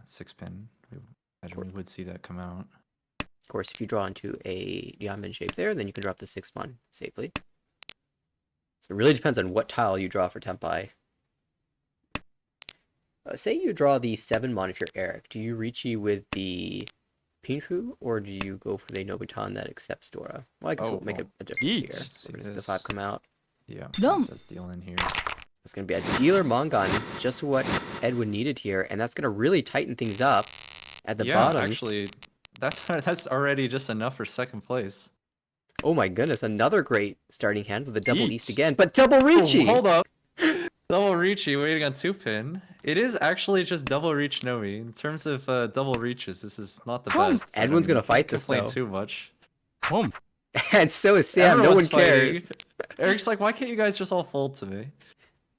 [SPEAKER 1] 6-pin, we would see that come out.
[SPEAKER 2] Of course, if you draw into a diamond shape there, then you can drop the 6 Mon safely. So it really depends on what tile you draw for Tempai. Say you draw the 7 Mon if you're Eric. Do you Richi with the Pinshu, or do you go for the Nobutan that accepts Dora? Well, I guess it won't make a difference here.
[SPEAKER 1] Let's
[SPEAKER 2] We're gonna
[SPEAKER 1] see
[SPEAKER 2] see the
[SPEAKER 1] this.
[SPEAKER 2] 5 come out.
[SPEAKER 1] Yeah,
[SPEAKER 3] Boom.
[SPEAKER 1] does deal in here.
[SPEAKER 2] It's going to be a dealer Mongon, just what Edwin needed here, and that's going to really tighten things up at the bottom.
[SPEAKER 1] Actually, that's already just enough for second place.
[SPEAKER 2] Oh my goodness, another great starting hand with a double
[SPEAKER 1] Yeet.
[SPEAKER 2] east again, but double Richi!
[SPEAKER 1] Oh, hold up. Double Reachy waiting on 2-pin. It is actually just double reach Noe. In terms of double reaches, this is not the
[SPEAKER 3] Home.
[SPEAKER 1] best. but,
[SPEAKER 2] Edwin's gonna
[SPEAKER 1] you
[SPEAKER 2] fight
[SPEAKER 1] can't
[SPEAKER 2] this,
[SPEAKER 1] complain
[SPEAKER 2] though.
[SPEAKER 1] too much.
[SPEAKER 3] Home.
[SPEAKER 2] And so is Sam, no one
[SPEAKER 1] Everyone's
[SPEAKER 2] cares.
[SPEAKER 1] fighting. Eric's like, why can't you guys just all fold to me?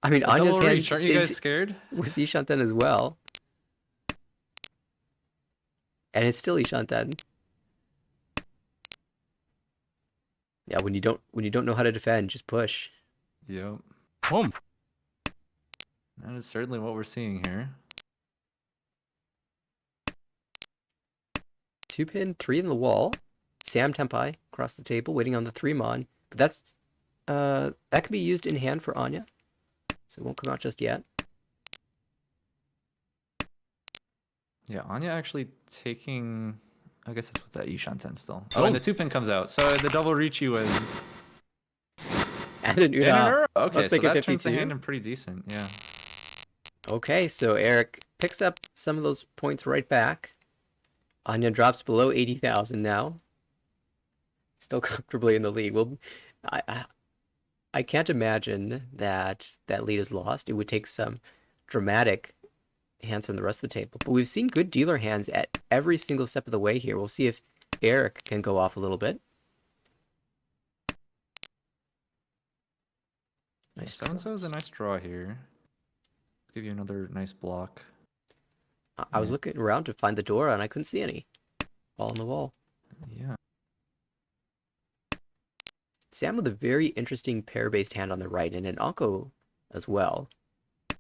[SPEAKER 2] I mean,
[SPEAKER 1] A
[SPEAKER 2] Anya's
[SPEAKER 1] double
[SPEAKER 2] hand
[SPEAKER 1] reach, aren't you guys
[SPEAKER 2] is
[SPEAKER 1] scared?
[SPEAKER 2] with Ishanten as well. And it's still Ishanten. Yeah, when you don't know how to defend, just push.
[SPEAKER 1] Yep.
[SPEAKER 3] Home.
[SPEAKER 1] That is certainly what we're seeing here.
[SPEAKER 2] 2-pin, 3 in the wall. Sam Tempai across the table, waiting on the 3 Mon. But that's that can be used in hand for Anya, so it won't come out just yet.
[SPEAKER 1] Yeah, Anya actually taking. I guess that's what's that Ishan 10 still. Oh, and the 2-pin comes out, so the double Reachy wins.
[SPEAKER 2] And an Ura.
[SPEAKER 1] Okay,
[SPEAKER 2] Let's
[SPEAKER 1] so
[SPEAKER 2] make it
[SPEAKER 1] that turns the
[SPEAKER 2] 52.
[SPEAKER 1] hand in pretty decent. Yeah.
[SPEAKER 2] Okay, so Eric picks up some of those points right back. Anya drops below 80,000 now. Still comfortably in the lead. Well, I can't imagine that that lead is lost. It would take some dramatic hands from the rest of the table. But we've seen good dealer hands at every single step of the way here. We'll see if Eric can go off a little bit. Nice.
[SPEAKER 1] So is a nice draw here. Let's give you another nice block.
[SPEAKER 2] I was looking around to find the Dora and I couldn't see any. All on the wall.
[SPEAKER 1] Yeah.
[SPEAKER 2] Sam with a very interesting pair-based hand on the right and an Anko as well. I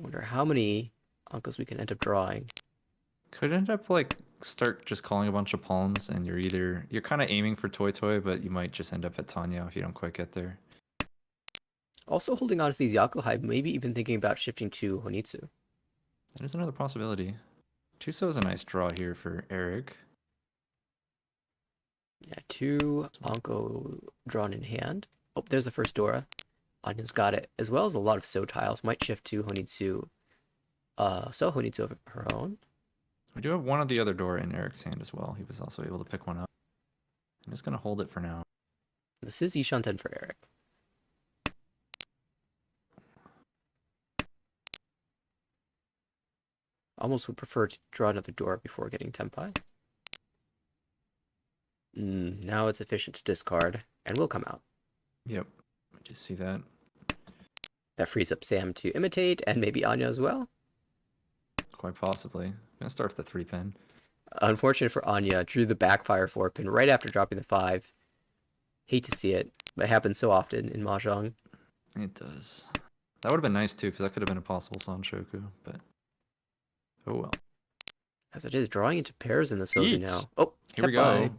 [SPEAKER 2] wonder how many Ankos we can end up drawing.
[SPEAKER 1] Could end up like start just calling a bunch of pawns, and you're kind of aiming for Toy Toy, but you might just end up at Tanya if you don't quite get there.
[SPEAKER 2] Also holding on to these Yakuhai, maybe even thinking about shifting to Honitsu.
[SPEAKER 1] That is another possibility. Chuso is a nice draw here for Eric.
[SPEAKER 2] Yeah, 2 Anko drawn in hand. Oh, there's the first Dora. Anya's got it, as well as a lot of So tiles. Might shift to Honitsu. So Honitsu of her own.
[SPEAKER 1] We do have one of the other Dora in Eric's hand as well. He was also able to pick one up. I'm just going to hold it for now.
[SPEAKER 2] This is Ishanten for Eric. Almost would prefer to draw another door before getting Tempai. Now it's efficient to discard, and will come out.
[SPEAKER 1] Yep. Just see that.
[SPEAKER 2] That frees up Sam to imitate, and maybe Anya as well.
[SPEAKER 1] Quite possibly. I'm gonna start with the 3-pin.
[SPEAKER 2] Unfortunate for Anya, drew the backfire 4-pin right after dropping the 5. Hate to see it, but it happens so often in Mahjong.
[SPEAKER 1] It does. That would have been nice too, because that could have been a possible Sanshoku, but oh well.
[SPEAKER 2] As it is, drawing into pairs in the Sozu now. Oh,
[SPEAKER 1] Here we
[SPEAKER 2] Tempai.
[SPEAKER 1] go.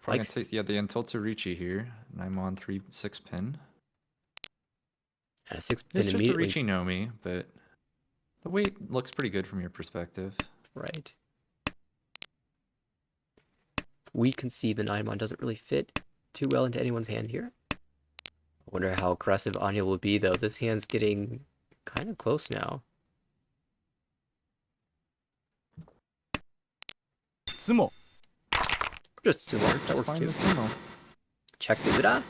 [SPEAKER 1] Probably gonna take, yeah, the Intotsu Richi here. Naimon 3-6-pin.
[SPEAKER 2] And a 6-pin
[SPEAKER 1] It's just a
[SPEAKER 2] immediately.
[SPEAKER 1] Richi Nomi, but the weight looks pretty good from your perspective.
[SPEAKER 2] Right. We can see the Naimon doesn't really fit too well into anyone's hand here. I wonder how aggressive Anya will be, though. This hand's getting kind of close now.
[SPEAKER 3] Sumo.
[SPEAKER 2] Just Sumo. That works too. Check the Ura.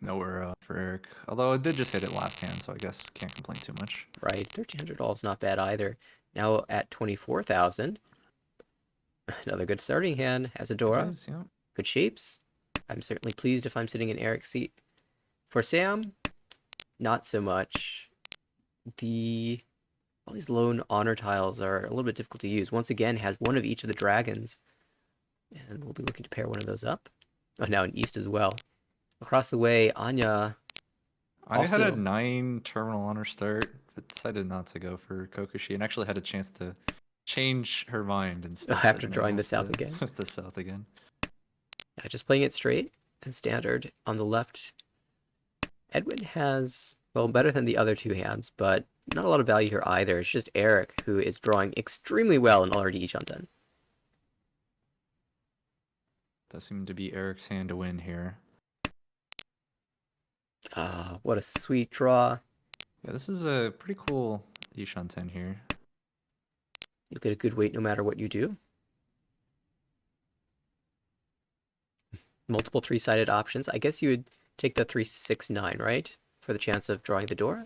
[SPEAKER 1] Nowhere for Eric. Although it did just hit it last hand, so I guess can't complain too much.
[SPEAKER 2] Right. 1,300 all is not bad either. Now at 24,000. Another good starting hand. Has a Dora.
[SPEAKER 1] Nice, yeah.
[SPEAKER 2] Good shapes. I'm certainly pleased if I'm sitting in Eric's seat. For Sam, not so much. All these lone honor tiles are a little bit difficult to use. Once again, has one of each of the dragons. And we'll be looking to pair one of those up. Oh, now in East as well. Across the way, Anya.
[SPEAKER 1] I
[SPEAKER 2] Also-
[SPEAKER 1] had a 9 terminal honor start, but decided not to go for Kokushi and actually had a chance to change her mind and still
[SPEAKER 2] After
[SPEAKER 1] said no
[SPEAKER 2] drawing the
[SPEAKER 1] with
[SPEAKER 2] south again?
[SPEAKER 1] With the south again.
[SPEAKER 2] Yeah, just playing it straight and standard. On the left, Edwin has, well, better than the other two hands, but not a lot of value here either. It's just Eric who is drawing extremely well in already Ishanten.
[SPEAKER 1] Does seem to be Eric's hand to win here.
[SPEAKER 2] Ah, what a sweet draw.
[SPEAKER 1] Yeah, this is a pretty cool Ishanten here.
[SPEAKER 2] You'll get a good weight no matter what you do. Multiple 3-sided options. I guess you would take the 3-6-9, right? For the chance of drawing the Dora?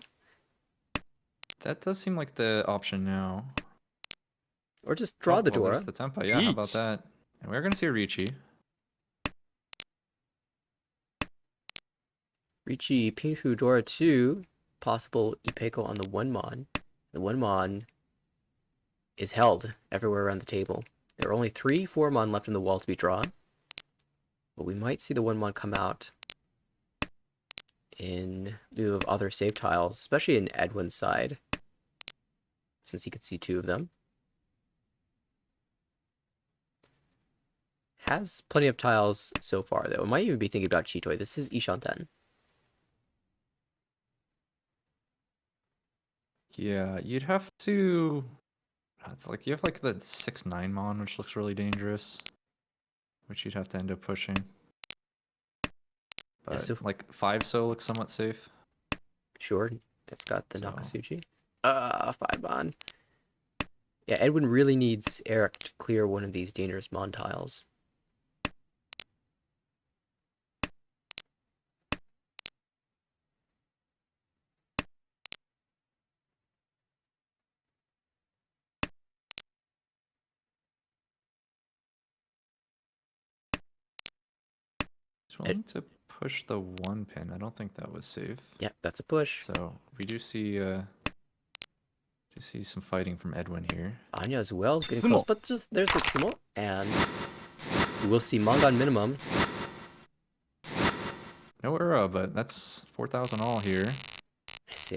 [SPEAKER 1] That does seem like the option now.
[SPEAKER 2] Or just draw the
[SPEAKER 1] well,
[SPEAKER 2] Dora.
[SPEAKER 1] there's the Tempa. Yeah, how about
[SPEAKER 3] Yeet.
[SPEAKER 1] that? And we're going to see a Richi.
[SPEAKER 2] Richi, Pinfu, Dora 2. Possible Ipeko on the 1-mon. The 1-mon is held everywhere around the table. There are only 3 4-mon left in the wall to be drawn. But we might see the 1-mon come out in lieu of other save tiles, especially in Edwin's side, since he could see 2 of them. Has plenty of tiles so far, though. Might even be thinking about Chitoi. This is Ishanten.
[SPEAKER 1] Yeah, you'd have to... Like, you have like the 6-9 mon, which looks really dangerous. Which you'd have to end up pushing. But
[SPEAKER 2] so-
[SPEAKER 1] like 5-so looks somewhat safe.
[SPEAKER 2] Sure, it's got the
[SPEAKER 1] So-
[SPEAKER 2] Nakasuchi. 5-mon. Yeah, Edwin really needs Eric to clear one of these dangerous mon tiles.
[SPEAKER 1] He's willing to push the 1-pin. I don't think that was safe.
[SPEAKER 2] Yep, that's a push.
[SPEAKER 1] So we do see some fighting from Edwin here.
[SPEAKER 2] Anya as well is getting
[SPEAKER 3] Sumo.
[SPEAKER 2] close, but just, there's the Sumo, and we'll see Mangan minimum.
[SPEAKER 1] No Ura, but that's 4,000 all here.
[SPEAKER 2] It's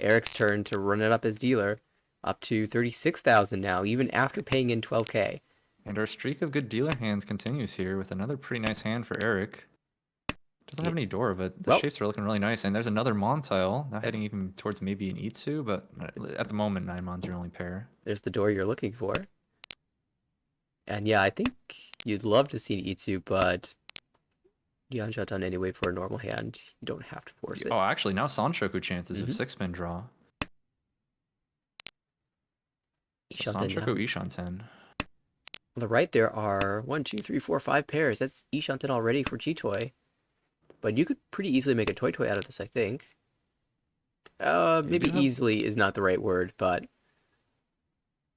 [SPEAKER 2] Eric's turn to run it up as dealer, up to 36,000 now, even after paying in 12k.
[SPEAKER 1] And our streak of good dealer hands continues here with another pretty nice hand for Eric. Doesn't have any Dora, but the
[SPEAKER 2] Well-
[SPEAKER 1] shapes are looking really nice. And there's another Mon tile, now heading even towards maybe an Itsu, but at the moment, 9 Mon's your only pair.
[SPEAKER 2] There's the door you're looking for. And yeah, I think you'd love to see an Itsu, but Yanjatan anyway for a normal hand. You don't have to force it.
[SPEAKER 1] Oh, actually, now Sanshoku chances of
[SPEAKER 2] Mhm.
[SPEAKER 1] 6-pin draw. So
[SPEAKER 2] Ishanten now.
[SPEAKER 1] Sanshoku Ishanten.
[SPEAKER 2] On the right, there are 1, 2, 3, 4, 5 pairs. That's Ishanten already for Chitoi. But you could pretty easily make a Toy Toy out of this, I think. Maybe
[SPEAKER 1] do have-
[SPEAKER 2] easily is not the right word, but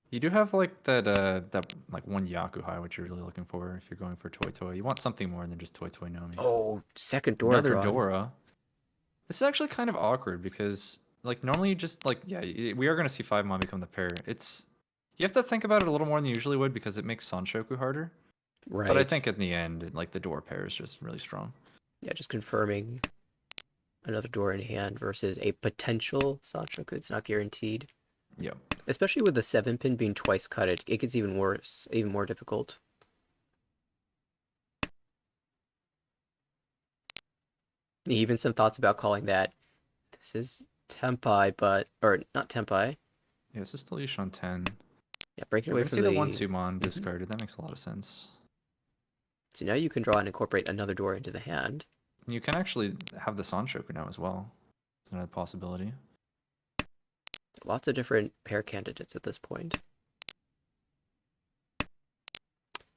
[SPEAKER 1] You do have like that like one Yakuhai, which you're really looking for if you're going for Toy Toy. You want something more than just Toy Toy Nomi.
[SPEAKER 2] Oh, second Dora
[SPEAKER 1] Another
[SPEAKER 2] drawn.
[SPEAKER 1] Dora. This is actually kind of awkward because like normally you just like yeah, we are gonna see 5-mon become the pair. It's you have to think about it a little more than you usually would because it makes Sanshoku harder. But I
[SPEAKER 2] Right.
[SPEAKER 1] think in the end, like the Dora pair is just really strong.
[SPEAKER 2] Yeah, just confirming another Dora in hand versus a potential Sanchoku. It's not guaranteed.
[SPEAKER 1] Yeah.
[SPEAKER 2] Especially with the 7-pin being twice cut, it gets even worse, even more difficult. Even some thoughts about calling that. This is Tempai, but or not Tempai.
[SPEAKER 1] Yeah, this is still Yushan 10.
[SPEAKER 2] Yeah, breaking
[SPEAKER 1] We're
[SPEAKER 2] away
[SPEAKER 1] gonna
[SPEAKER 2] from
[SPEAKER 1] see the
[SPEAKER 2] the.
[SPEAKER 1] 1-2-mon discarded. That makes a lot of sense.
[SPEAKER 2] So now you can draw and incorporate another Dora into the hand.
[SPEAKER 1] And you can actually have the Sanshoku now as well. It's another possibility.
[SPEAKER 2] Lots of different pair candidates at this point.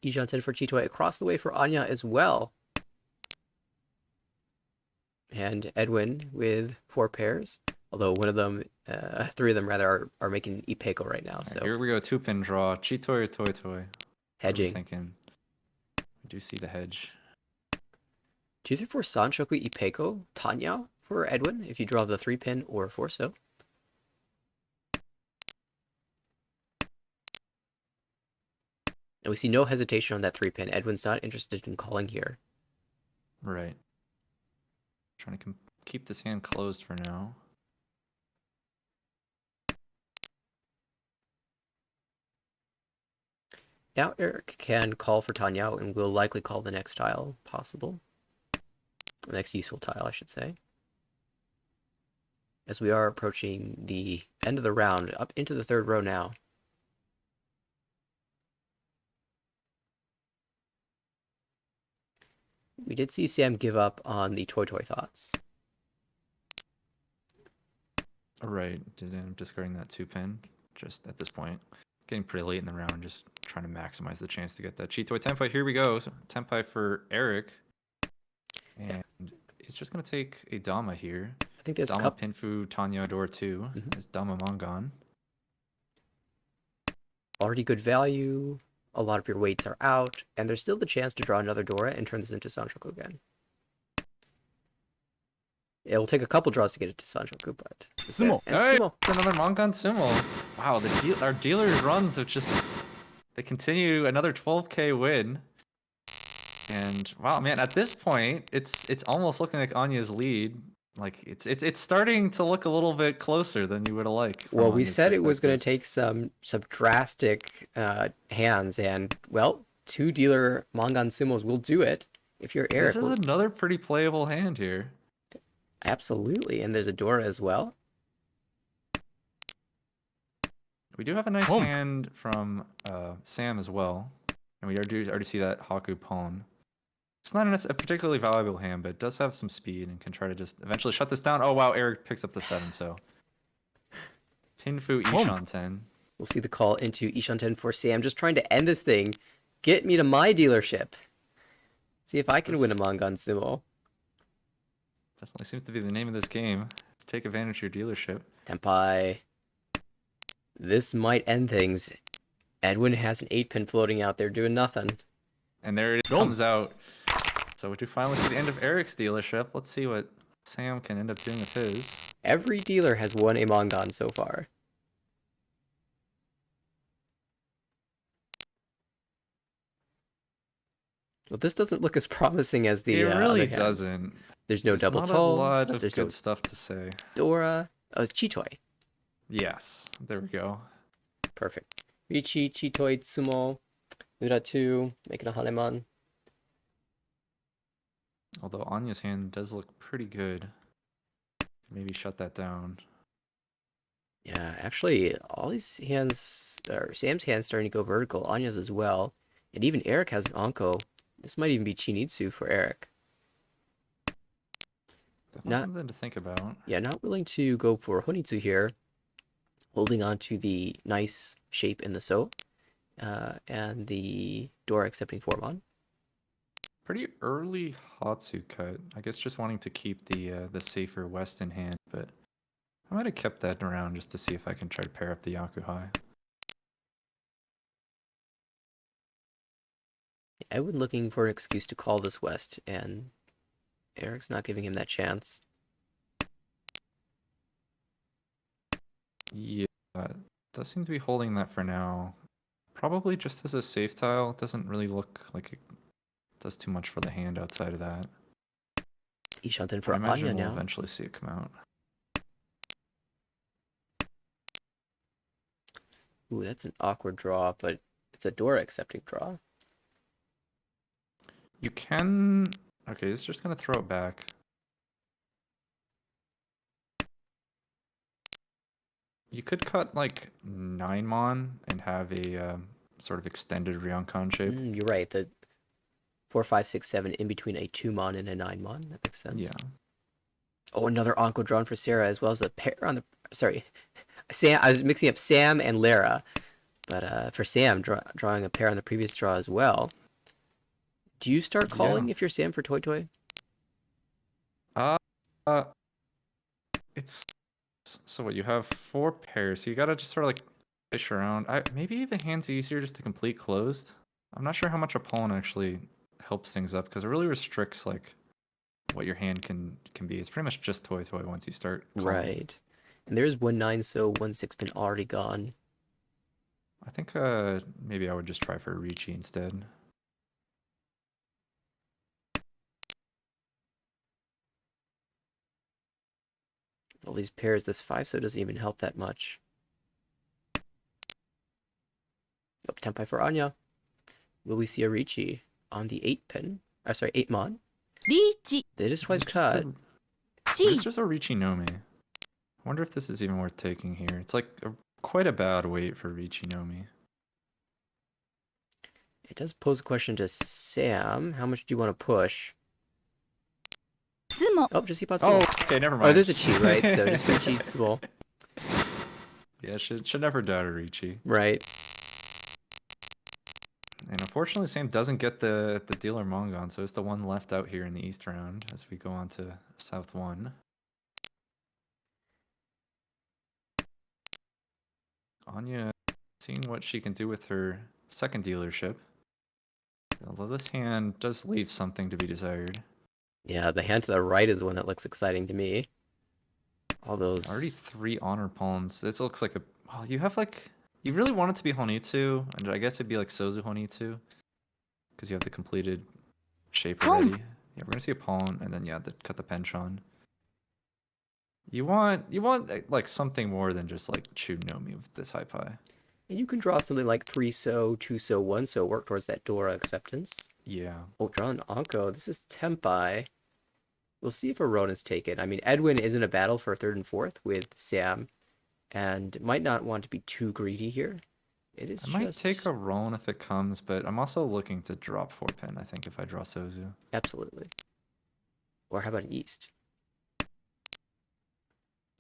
[SPEAKER 2] Ijan 10 for Chitoy across the way for Anya as well. And Edwin with 4 pairs. Although one of them, 3 of them rather, are making Ipeko right now. So
[SPEAKER 1] Here we go, 2-pin draw. Chitoy or Toy Toy? What are we
[SPEAKER 2] hedging.
[SPEAKER 1] thinking? We do see the hedge.
[SPEAKER 2] 2, 3, 4 Sanshoku Ipeko Tanya for Edwin if you draw the 3-pin or Forso. And we see no hesitation on that 3-pin. Edwin's not interested in calling here.
[SPEAKER 1] Right. Trying to keep this hand closed for now.
[SPEAKER 2] Now Eric can call for Tanya and will likely call the next tile possible. The next useful tile, I should say. As we are approaching the end of the round, up into the 3rd row now. We did see Sam give up on the Toy Toy Thoughts.
[SPEAKER 1] Right, did end up discarding that 2-pin just at this point. Getting pretty late in the round, just trying to maximize the chance to get that Chitoy Tenpai. Here we go. Tenpai for Eric. And he's just going to take a Dama here.
[SPEAKER 2] I think there's
[SPEAKER 1] Dama
[SPEAKER 2] a couple.
[SPEAKER 1] Pinfu Tanya Door 2 is Dama Mongon.
[SPEAKER 2] Already good value. A lot of your weights are out, and there's still the chance to draw another Dora and turn this into Sanshoku again. It will take a couple draws to get it to Sanshoku, but
[SPEAKER 1] Sumo.
[SPEAKER 2] and
[SPEAKER 1] Hey,
[SPEAKER 2] Sumo.
[SPEAKER 1] another Mongon Sumo. Wow, our dealer's runs have just they continue another 12k win. And wow, man, at this point, it's almost looking like Anya's lead. Like it's starting to look a little bit closer than you would have liked.
[SPEAKER 2] Well, we
[SPEAKER 1] Anya's
[SPEAKER 2] said it was going
[SPEAKER 1] perspective.
[SPEAKER 2] to take some drastic hands, and well, 2 dealer Mongon Sumos will do it. If you're
[SPEAKER 1] This
[SPEAKER 2] Eric,
[SPEAKER 1] is another pretty playable hand here.
[SPEAKER 2] absolutely, and there's a Dora as well.
[SPEAKER 1] We do have a nice hand from Sam as well, and we already see that Haku pawn. It's not a particularly valuable hand, but it does have some speed and can try to just eventually shut this down. Oh wow, Eric picks up the 7, so Pinfu Ishan 10.
[SPEAKER 2] We'll see the call into Ishanten for Sam, just trying to end this thing. Get me to my dealership. See if I can win a Mongon Sumo.
[SPEAKER 1] Definitely seems to be the name of this game. Take advantage of your dealership.
[SPEAKER 2] Tenpai. This might end things. Edwin has an 8-pin floating out there doing nothing.
[SPEAKER 1] And there it comes out. So we do finally see the end of Eric's dealership. Let's see what Sam can end up doing with his.
[SPEAKER 2] Every dealer has won a Mongon so far. Well, this doesn't look as promising as the
[SPEAKER 1] It really
[SPEAKER 2] other hands.
[SPEAKER 1] doesn't.
[SPEAKER 2] There's no double
[SPEAKER 1] not
[SPEAKER 2] toe.
[SPEAKER 1] a lot of
[SPEAKER 2] There's
[SPEAKER 1] good
[SPEAKER 2] no
[SPEAKER 1] stuff to say.
[SPEAKER 2] Dora. Oh, it's Chitoy.
[SPEAKER 1] Yes, there we go.
[SPEAKER 2] Perfect. Richi, Chitoy, Tsumo, Mura 2, making a Haneman.
[SPEAKER 1] Although Anya's hand does look pretty good. Maybe shut that down.
[SPEAKER 2] Yeah, actually, all these hands, or Sam's hands starting to go vertical. Anya's as well. And even Eric has an Anko. This might even be Chinitsu for Eric.
[SPEAKER 1] Definitely something to think about.
[SPEAKER 2] Yeah, not willing to go for Honitsu here. Holding on to the nice shape in the So. And the Dora accepting Formon.
[SPEAKER 1] Pretty early Hatsu cut. I guess just wanting to keep the safer West in hand, but I might have kept that around just to see if I can try to pair up the Yakuhai.
[SPEAKER 2] Edwin looking for an excuse to call this West, and Eric's not giving him that chance.
[SPEAKER 1] Yeah, does seem to be holding that for now. Probably just as a safe tile. It doesn't really look like it does too much for the hand outside of that.
[SPEAKER 2] He's shunting
[SPEAKER 1] I
[SPEAKER 2] for
[SPEAKER 1] imagine
[SPEAKER 2] Anya
[SPEAKER 1] we'll
[SPEAKER 2] now.
[SPEAKER 1] eventually see it come out.
[SPEAKER 2] Ooh, that's an awkward draw, but it's a Dora accepting draw.
[SPEAKER 1] You can... Okay, it's just going to throw it back. You could cut like 9 Mon and have a sort of extended Ryokan shape.
[SPEAKER 2] You're right. The 4, 5, 6, 7 in between a 2-mon and a 9-mon. That makes sense.
[SPEAKER 1] Yeah.
[SPEAKER 2] Oh, another Onko drawn for Sarah, as well as a pair on the... Sorry. Sam. I was mixing up Sam and Lara. But for Sam, drawing a pair on the previous draw as well. Do you start calling if you're Sam for Toy Toy?
[SPEAKER 1] Uh, it's... So what, you have 4 pairs, so you gotta just sort of like fish around. Maybe the hand's easier just to complete closed. I'm not sure how much a pawn actually helps things up, because it really restricts like what your hand can be. It's pretty much just Toy Toy once you start calling.
[SPEAKER 2] Right. And there's 1-9, so 1-6 pin already gone.
[SPEAKER 1] I think maybe I would just try for a Ricci instead.
[SPEAKER 2] All these pairs, this 5 so doesn't even help that much. Oh, Tempai for Anya. Will we see a Ricci on the 8 pin? Sorry, 8 mon.
[SPEAKER 3] Ricci.
[SPEAKER 2] It is twice cut.
[SPEAKER 1] It's just a Ricci Nomi. I wonder if this is even worth taking here. It's like quite a bad weight for Ricci Nomi.
[SPEAKER 2] It does pose a question to Sam. How much do you want to push? Oh, just keep on
[SPEAKER 1] Oh, okay, never mind.
[SPEAKER 2] Oh, there's a chi, right? So just Ricci small.
[SPEAKER 1] Yeah, should never doubt a Ricci.
[SPEAKER 2] Right.
[SPEAKER 1] And unfortunately, Sam doesn't get the dealer Mongon, so it's the one left out here in the East round as we go on to South 1. Anya seeing what she can do with her second dealership. Although this hand does leave something to be desired.
[SPEAKER 2] Yeah, the hand to the right is the one that looks exciting to me. All those...
[SPEAKER 1] Already 3 honor pawns. This looks like a... Oh, you have like... You really want it to be Honitsu, and I guess it'd be like Sozu Honitsu. Because you have the completed shape already. Yeah, we're gonna see a pawn, and then yeah, cut the penchon. You want like something more than just like Chunomi with this high pie.
[SPEAKER 2] And you can draw something like 3 so, 2 so, 1 so, work towards that Dora acceptance.
[SPEAKER 1] Yeah.
[SPEAKER 2] Oh, draw an Anko. This is Tempai. We'll see if a Ronin's taken. I mean, Edwin is in a battle for 3rd and 4th with Sam, and might not want to be too greedy here. It is
[SPEAKER 1] I might take a Roan if it comes, but I'm also looking to drop 4 pin, I think, if I draw Sozu.
[SPEAKER 2] Absolutely. Or how about an East?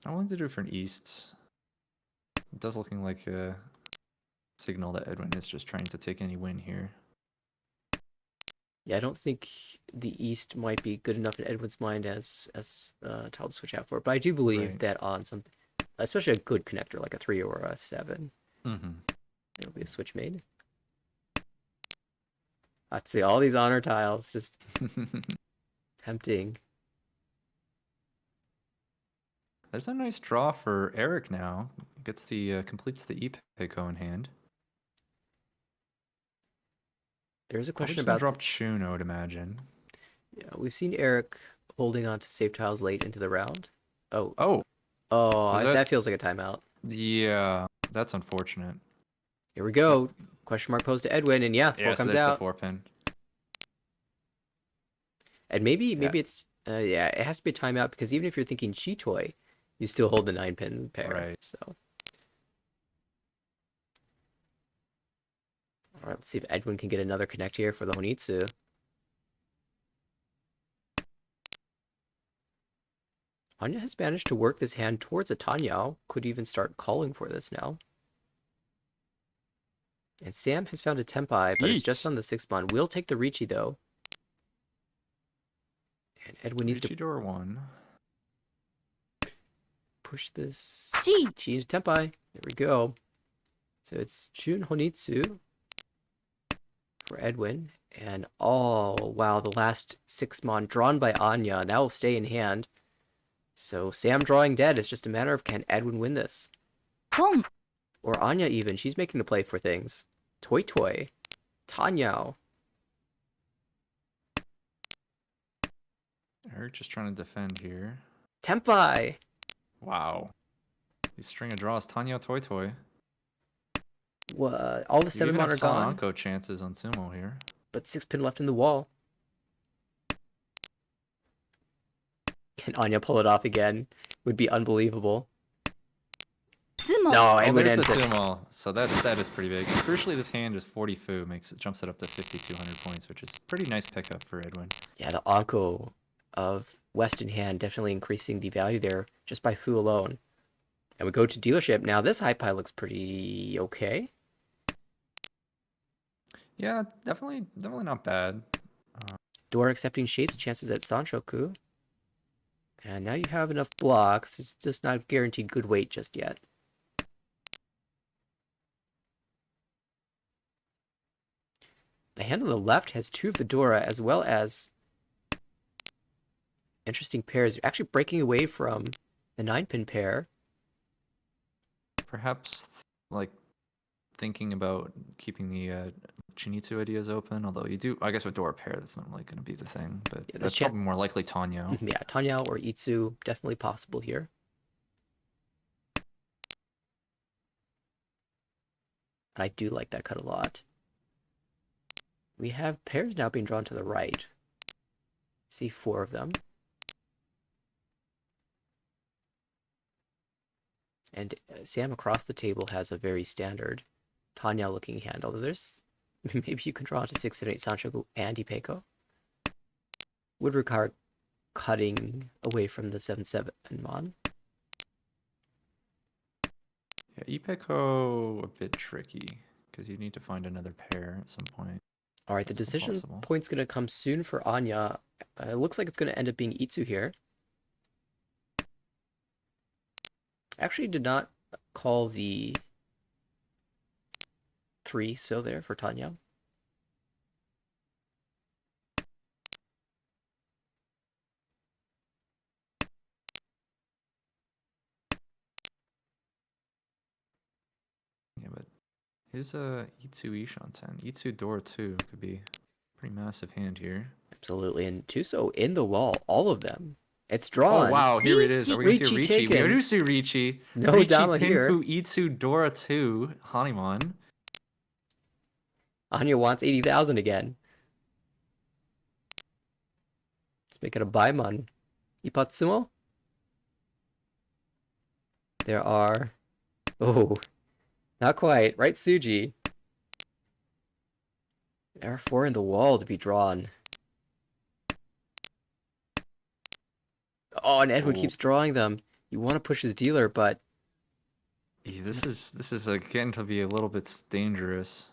[SPEAKER 1] I'm willing to do it for an East. It does looking like a signal that Edwin is just trying to take any win here.
[SPEAKER 2] Yeah, I don't think the East might be good enough in Edwin's mind as tile to switch out for. But I do believe that on some, especially a good connector like a 3 or a 7, it'll be a switch made. Let's see all these honor tiles, just tempting.
[SPEAKER 1] There's a nice draw for Eric now. Gets the completes the Ipeko in hand.
[SPEAKER 2] There's a question
[SPEAKER 1] about
[SPEAKER 2] about
[SPEAKER 1] drop Chun, I would imagine.
[SPEAKER 2] Yeah, we've seen Eric holding on to save tiles late into the round.
[SPEAKER 1] Oh,
[SPEAKER 2] that feels like a timeout.
[SPEAKER 1] Yeah, that's unfortunate.
[SPEAKER 2] Here we go. Question mark posed to Edwin, and yeah, 4 comes out.
[SPEAKER 1] The 4 pin.
[SPEAKER 2] And maybe it's it has to be a timeout because even if you're thinking Chitoy, you still hold the 9 pin pair.
[SPEAKER 1] Right.
[SPEAKER 2] So. All right, let's see if Edwin can get another connect here for the Honitsu. Anya has managed to work this hand towards a Tanyao. Could even start calling for this now. And Sam has found a Tempai, but it's just on the 6 mon. We'll take the Ricci, though. And Edwin needs to...
[SPEAKER 1] door 1.
[SPEAKER 2] Push this... Chi into Tempai. There we go. So it's Chun Honitsu. for Edwin. And oh, wow, the last 6 mon drawn by Anya. That will stay in hand. So Sam drawing dead. It's just a matter of can Edwin win this?
[SPEAKER 3] Home.
[SPEAKER 2] Or Anya even. She's making the play for things. Toy Toy. Tanyao.
[SPEAKER 1] Eric just trying to defend here.
[SPEAKER 2] Tempai.
[SPEAKER 1] Wow. These string of draws. Tanya Toy Toy.
[SPEAKER 2] What? All the
[SPEAKER 1] You
[SPEAKER 2] 7
[SPEAKER 1] even
[SPEAKER 2] mon
[SPEAKER 1] have
[SPEAKER 2] are gone.
[SPEAKER 1] Sananko chances on Sumo here.
[SPEAKER 2] But 6 pin left in the wall. Can Anya pull it off again? Would be unbelievable.
[SPEAKER 3] Sumo.
[SPEAKER 2] No,
[SPEAKER 1] Oh,
[SPEAKER 2] Edwin
[SPEAKER 1] there's the
[SPEAKER 2] ends it.
[SPEAKER 1] Sumo. So that is pretty big. And crucially, this hand is 40 fu, jumps it up to 5,200 points, which is pretty nice pickup for Edwin.
[SPEAKER 2] Yeah, the Anko of West in hand definitely increasing the value there just by Fu alone. And we go to dealership. Now this high pie looks pretty okay.
[SPEAKER 1] Yeah, definitely not bad.
[SPEAKER 2] Door accepting shapes, chances at Sanshoku. And now you have enough blocks. It's just not guaranteed good weight just yet. The hand on the left has 2 of the Dora as well as interesting pairs. You're actually breaking away from the 9-pin pair.
[SPEAKER 1] Perhaps like thinking about keeping the Chinitsu ideas open, although you do, I guess with Dora pair, that's not really going to be the thing, but
[SPEAKER 2] Yeah,
[SPEAKER 1] that's probably more likely Tanyo.
[SPEAKER 2] Yeah, Tanyao or Itsu, definitely possible here. I do like that cut a lot. We have pairs now being drawn to the right. See 4 of them. And Sam across the table has a very standard Tanya looking hand, although there's maybe you can draw into 6 and 8 Sanchoku and Ipeko. Would require cutting away from the 7-7 mon.
[SPEAKER 1] Yeah, Ipeko a bit tricky because you need to find another pair at some point.
[SPEAKER 2] All right, the
[SPEAKER 1] That's
[SPEAKER 2] decision
[SPEAKER 1] impossible.
[SPEAKER 2] point's going to come soon for Anya. It looks like it's going to end up being Itsu here. Actually did not call the 3 so there for Tanya.
[SPEAKER 1] Yeah, but his Itsu Ishanten, Itsu Dora 2 could be a pretty massive hand here.
[SPEAKER 2] Absolutely, and Tuso in the wall, all of them. It's drawn.
[SPEAKER 1] Oh wow, here it is. Are we gonna see a
[SPEAKER 2] Ricci
[SPEAKER 1] Ricci? We
[SPEAKER 2] taken.
[SPEAKER 1] do see Ricci.
[SPEAKER 2] No
[SPEAKER 1] Ricci,
[SPEAKER 2] drama here.
[SPEAKER 1] Pinfu, Itsu, Dora 2, Hanimon.
[SPEAKER 2] Anya wants 80,000 again. Let's make it a Baimon. Ipatsumo? There are... Oh, not quite. Right, Suji? There are 4 in the wall to be drawn. Oh, and Edwin keeps drawing them. You want to push his dealer, but...
[SPEAKER 1] Yeah, this is getting to be a little bit dangerous.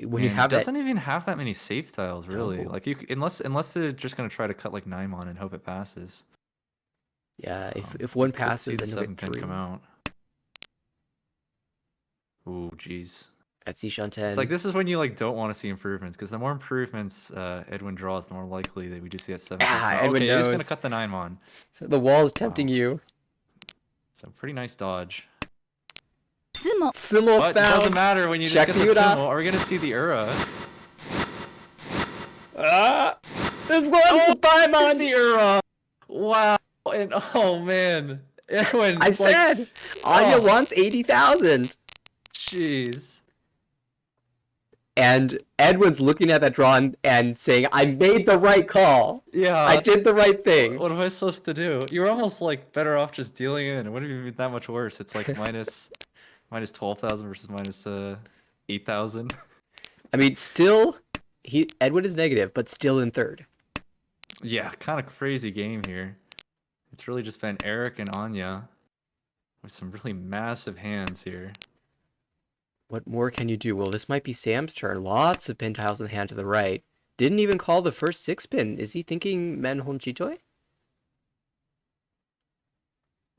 [SPEAKER 2] When you have
[SPEAKER 1] it
[SPEAKER 2] that...
[SPEAKER 1] doesn't even have that many safe tiles, really.
[SPEAKER 2] No.
[SPEAKER 1] Like unless they're just gonna try to cut like Naimon and hope it passes.
[SPEAKER 2] Yeah, if one
[SPEAKER 1] You could see
[SPEAKER 2] passes,
[SPEAKER 1] the
[SPEAKER 2] then you'll
[SPEAKER 1] 7
[SPEAKER 2] get
[SPEAKER 1] pin
[SPEAKER 2] 3.
[SPEAKER 1] come out. Ooh, jeez.
[SPEAKER 2] At Sishanten.
[SPEAKER 1] It's like this is when you like don't want to see improvements because the more improvements Edwin draws, the more likely that we do see that 7 pin come out.
[SPEAKER 2] Edwin
[SPEAKER 1] Okay,
[SPEAKER 2] knows.
[SPEAKER 1] he's gonna cut the Naimon.
[SPEAKER 2] So the wall is tempting you.
[SPEAKER 1] So pretty nice dodge.
[SPEAKER 3] Sumo.
[SPEAKER 2] Sumo
[SPEAKER 1] But it
[SPEAKER 2] found.
[SPEAKER 1] doesn't matter when you just
[SPEAKER 2] Check
[SPEAKER 1] get the
[SPEAKER 2] Miura.
[SPEAKER 1] Sumo. Are we gonna see the Ura?
[SPEAKER 2] There's one for Baimon.
[SPEAKER 1] The Ura! Wow! And oh man, Edwin.
[SPEAKER 2] I said Anya
[SPEAKER 1] oh.
[SPEAKER 2] wants 80,000.
[SPEAKER 1] Jeez.
[SPEAKER 2] And Edwin's looking at that draw and saying, I made the right call.
[SPEAKER 1] Yeah.
[SPEAKER 2] I did the right thing.
[SPEAKER 1] What am I supposed to do? You're almost like better off just dealing in. It wouldn't even be that much worse. It's like minus 12,000 versus minus 8,000.
[SPEAKER 2] I mean, still, Edwin is negative, but still in third.
[SPEAKER 1] Yeah, kind of crazy game here. It's really just been Eric and Anya with some really massive hands here.
[SPEAKER 2] What more can you do? Well, this might be Sam's turn. Lots of pin tiles in the hand to the right. Didn't even call the first 6 pin. Is he thinking Men Honchitoi?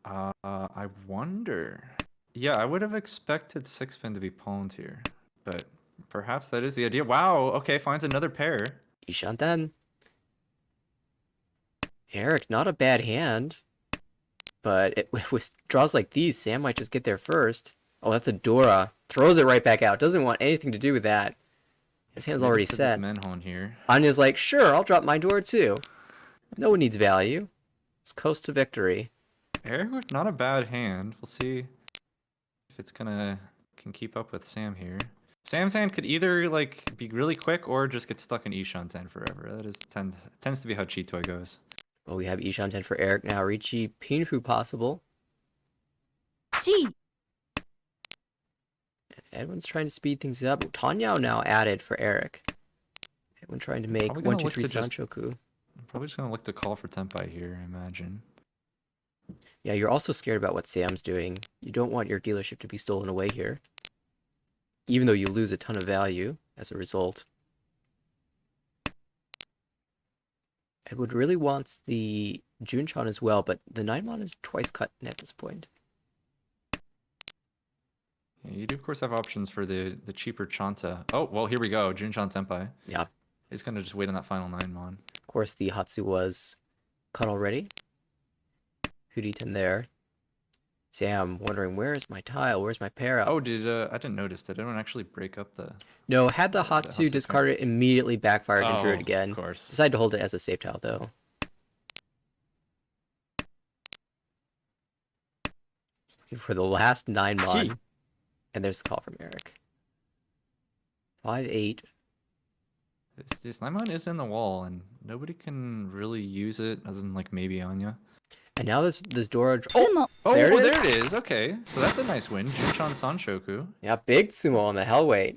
[SPEAKER 1] I wonder. Yeah, I would have expected 6 pin to be pawned here, but perhaps that is the idea. Wow, okay, finds another pair.
[SPEAKER 2] Ishanten. Eric, not a bad hand. But with draws like these, Sam might just get there first. Oh, that's a Dora. Throws it right back out. Doesn't want anything to do with that. His hand's
[SPEAKER 1] Committed
[SPEAKER 2] already
[SPEAKER 1] to this
[SPEAKER 2] set.
[SPEAKER 1] Menhon here.
[SPEAKER 2] Anya's like, sure, I'll drop my Dora too. No one needs value. Let's coast to victory.
[SPEAKER 1] Eric with not a bad hand. We'll see if it's can keep up with Sam here. Sam's hand could either like be really quick or just get stuck in Ishan's hand forever. That is tends to be how Chitoy goes.
[SPEAKER 2] Well, we have Ishanten for Eric now. Richi Pinfu possible.
[SPEAKER 3] 1
[SPEAKER 2] Edwin's trying to speed things up. Tanyao now added for Eric. Edwin trying to make
[SPEAKER 1] Probably
[SPEAKER 2] 1,
[SPEAKER 1] gonna
[SPEAKER 2] 2,
[SPEAKER 1] look
[SPEAKER 2] 3
[SPEAKER 1] to just-
[SPEAKER 2] Sanchoku.
[SPEAKER 1] I'm probably just gonna look to call for Tenpai here, I imagine.
[SPEAKER 2] Yeah, you're also scared about what Sam's doing. You don't want your dealership to be stolen away here. Even though you lose a ton of value as a result. Edward really wants the Junchan as well, but the 9-mon is twice cut at this point.
[SPEAKER 1] Yeah, you do of course have options for the cheaper Chanta. Oh, well here we go. Junchan Senpai.
[SPEAKER 2] Yeah.
[SPEAKER 1] He's gonna just wait on that final 9-mon.
[SPEAKER 2] Of course, the Hatsu was cut already. Huriten there. Sam wondering, where's my tile? Where's my pair up?
[SPEAKER 1] Oh, I didn't notice. Did anyone actually break up the?
[SPEAKER 2] No, had the Hatsu
[SPEAKER 1] Hatsu
[SPEAKER 2] discarded, immediately backfired and drew it again.
[SPEAKER 1] Of course.
[SPEAKER 2] Decided to hold it as a safe tile, though. Looking for the last 9-mon. And there's the call from Eric. 5-8.
[SPEAKER 1] This 9-mon is in the wall, and nobody can really use it other than like maybe Anya.
[SPEAKER 2] And now this Dora... Oh!
[SPEAKER 3] つも
[SPEAKER 2] There it
[SPEAKER 1] there
[SPEAKER 2] is.
[SPEAKER 1] it is. Okay, so that's a nice win. Junchan Sanshoku.
[SPEAKER 2] Yeah, big sumo on the Hellweight.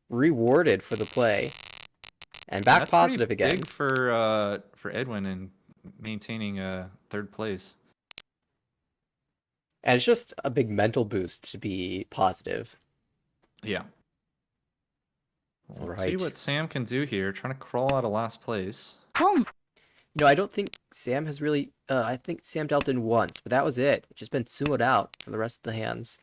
[SPEAKER 2] Rewarded for the play. And back
[SPEAKER 1] That's
[SPEAKER 2] positive
[SPEAKER 1] pretty
[SPEAKER 2] again.
[SPEAKER 1] Big for Edwin and maintaining third place.
[SPEAKER 2] And it's just a big mental boost to be positive.
[SPEAKER 1] Yeah.
[SPEAKER 2] All
[SPEAKER 1] Let's see
[SPEAKER 2] right.
[SPEAKER 1] what Sam can do here. Trying to crawl out of last place.
[SPEAKER 3] ポン
[SPEAKER 2] You know, I don't think Sam has really... I think Sam dealt in once, but that was it. Just been sumoed out for the rest of the hands.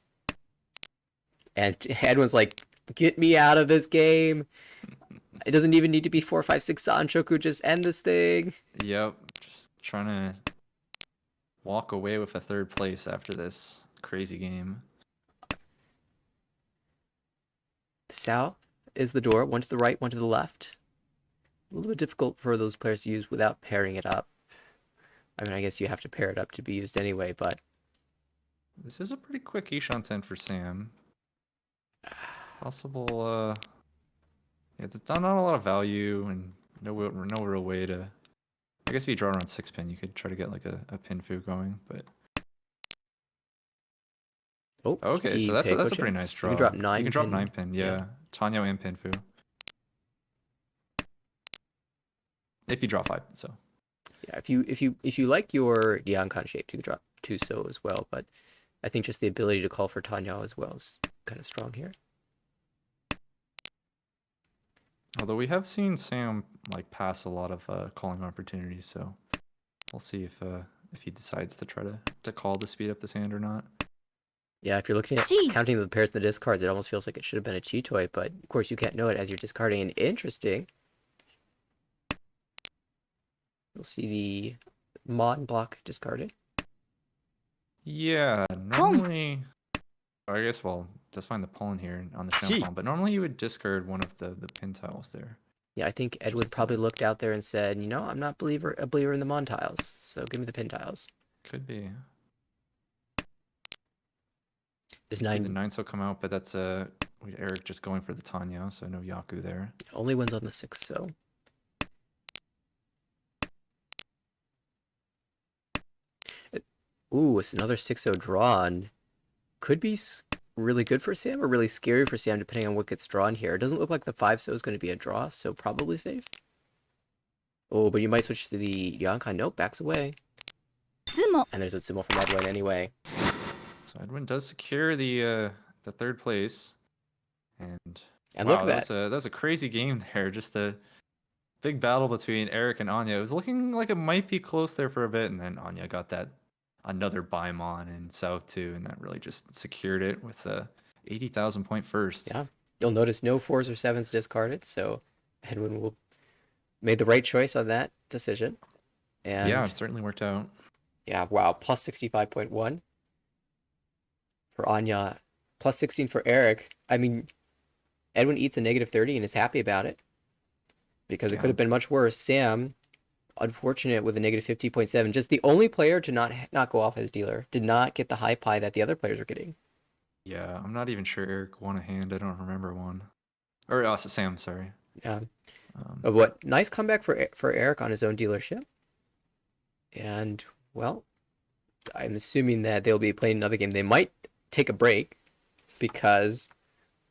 [SPEAKER 2] And Edwin's like, get me out of this game. It doesn't even need to be 4, 5, 6 Sanchoku. Just end this thing.
[SPEAKER 1] Yep. Just trying to walk away with a third place after this crazy game.
[SPEAKER 2] South is the door. One to the right, one to the left. A little bit difficult for those players to use without pairing it up. I mean, I guess you have to pair it up to be used anyway, but...
[SPEAKER 1] This is a pretty quick Ishanten for Sam. Possible, yeah, it's not a lot of value and no real way to... I guess if you draw around 6 pin, you could try to get like a pin fu going, but...
[SPEAKER 2] Oh,
[SPEAKER 1] Okay,
[SPEAKER 2] cheeky
[SPEAKER 1] so that's a
[SPEAKER 2] Peiko
[SPEAKER 1] pretty
[SPEAKER 2] chance.
[SPEAKER 1] nice draw.
[SPEAKER 2] You can drop 9
[SPEAKER 1] You can drop
[SPEAKER 2] pin.
[SPEAKER 1] 9 pin, yeah. Tanyo and pin fu. If you draw 5, so...
[SPEAKER 2] Yeah, if you like your Yankan shape, you can drop 2 so as well, but I think just the ability to call for Tanyao as well is kind of strong here.
[SPEAKER 1] Although we have seen Sam like pass a lot of calling opportunities, so we'll see if he decides to try to call to speed up this hand or not.
[SPEAKER 2] Yeah, if you're looking at
[SPEAKER 3] Gee.
[SPEAKER 2] counting the pairs in the discards, it almost feels like it should have been a Chitoy, but of course you can't know it as you're discarding. And interesting. You'll see the Mon block discarded.
[SPEAKER 1] Yeah, normally, I guess, well, just find the pawn here on the
[SPEAKER 2] Gee.
[SPEAKER 1] pawn, but normally you would discard one of the pin tiles there.
[SPEAKER 2] Yeah, I think Edward probably looked out there and said, you know, I'm not a believer in the Mon tiles, so give me the pin tiles.
[SPEAKER 1] Could be.
[SPEAKER 2] Is
[SPEAKER 1] See
[SPEAKER 2] 9
[SPEAKER 1] the 9 so come out, but that's Eric just going for the Tanya, so no Yaku there.
[SPEAKER 2] only wins on the 6 so. Ooh, it's another 6-0 drawn. Could be really good for Sam or really scary for Sam depending on what gets drawn here. It doesn't look like the 5-so is going to be a draw, so probably safe. Oh, but you might switch to the Yankai. Nope, backs away.
[SPEAKER 3] つも
[SPEAKER 2] And there's a sumo from Edwin anyway.
[SPEAKER 1] So Edwin does secure the third place, and
[SPEAKER 2] And
[SPEAKER 1] wow,
[SPEAKER 2] look at that.
[SPEAKER 1] That's a crazy game there. Just a big battle between Eric and Anya. It was looking like it might be close there for a bit, and then Anya got that another Baimon in South too, and that really just secured it with a 80,000 point first.
[SPEAKER 2] Yeah. You'll notice no 4s or 7s discarded, so Edwin will made the right choice on that decision. And
[SPEAKER 1] Yeah, it certainly worked out.
[SPEAKER 2] yeah, wow, plus 65.1 for Anya, plus 16 for Eric. I mean, Edwin eats a negative 30 and is happy about it because it
[SPEAKER 1] Yeah.
[SPEAKER 2] could have been much worse. Sam, unfortunate with a negative 50.7, just the only player to not go off as dealer, did not get the high pie that the other players were getting.
[SPEAKER 1] Yeah, I'm not even sure Eric won a hand. I don't remember one. Or Sam, sorry.
[SPEAKER 2] Yeah.
[SPEAKER 1] Um,
[SPEAKER 2] What nice comeback for Eric on his own dealership. And well, I'm assuming that they'll be playing another game. They might take a break because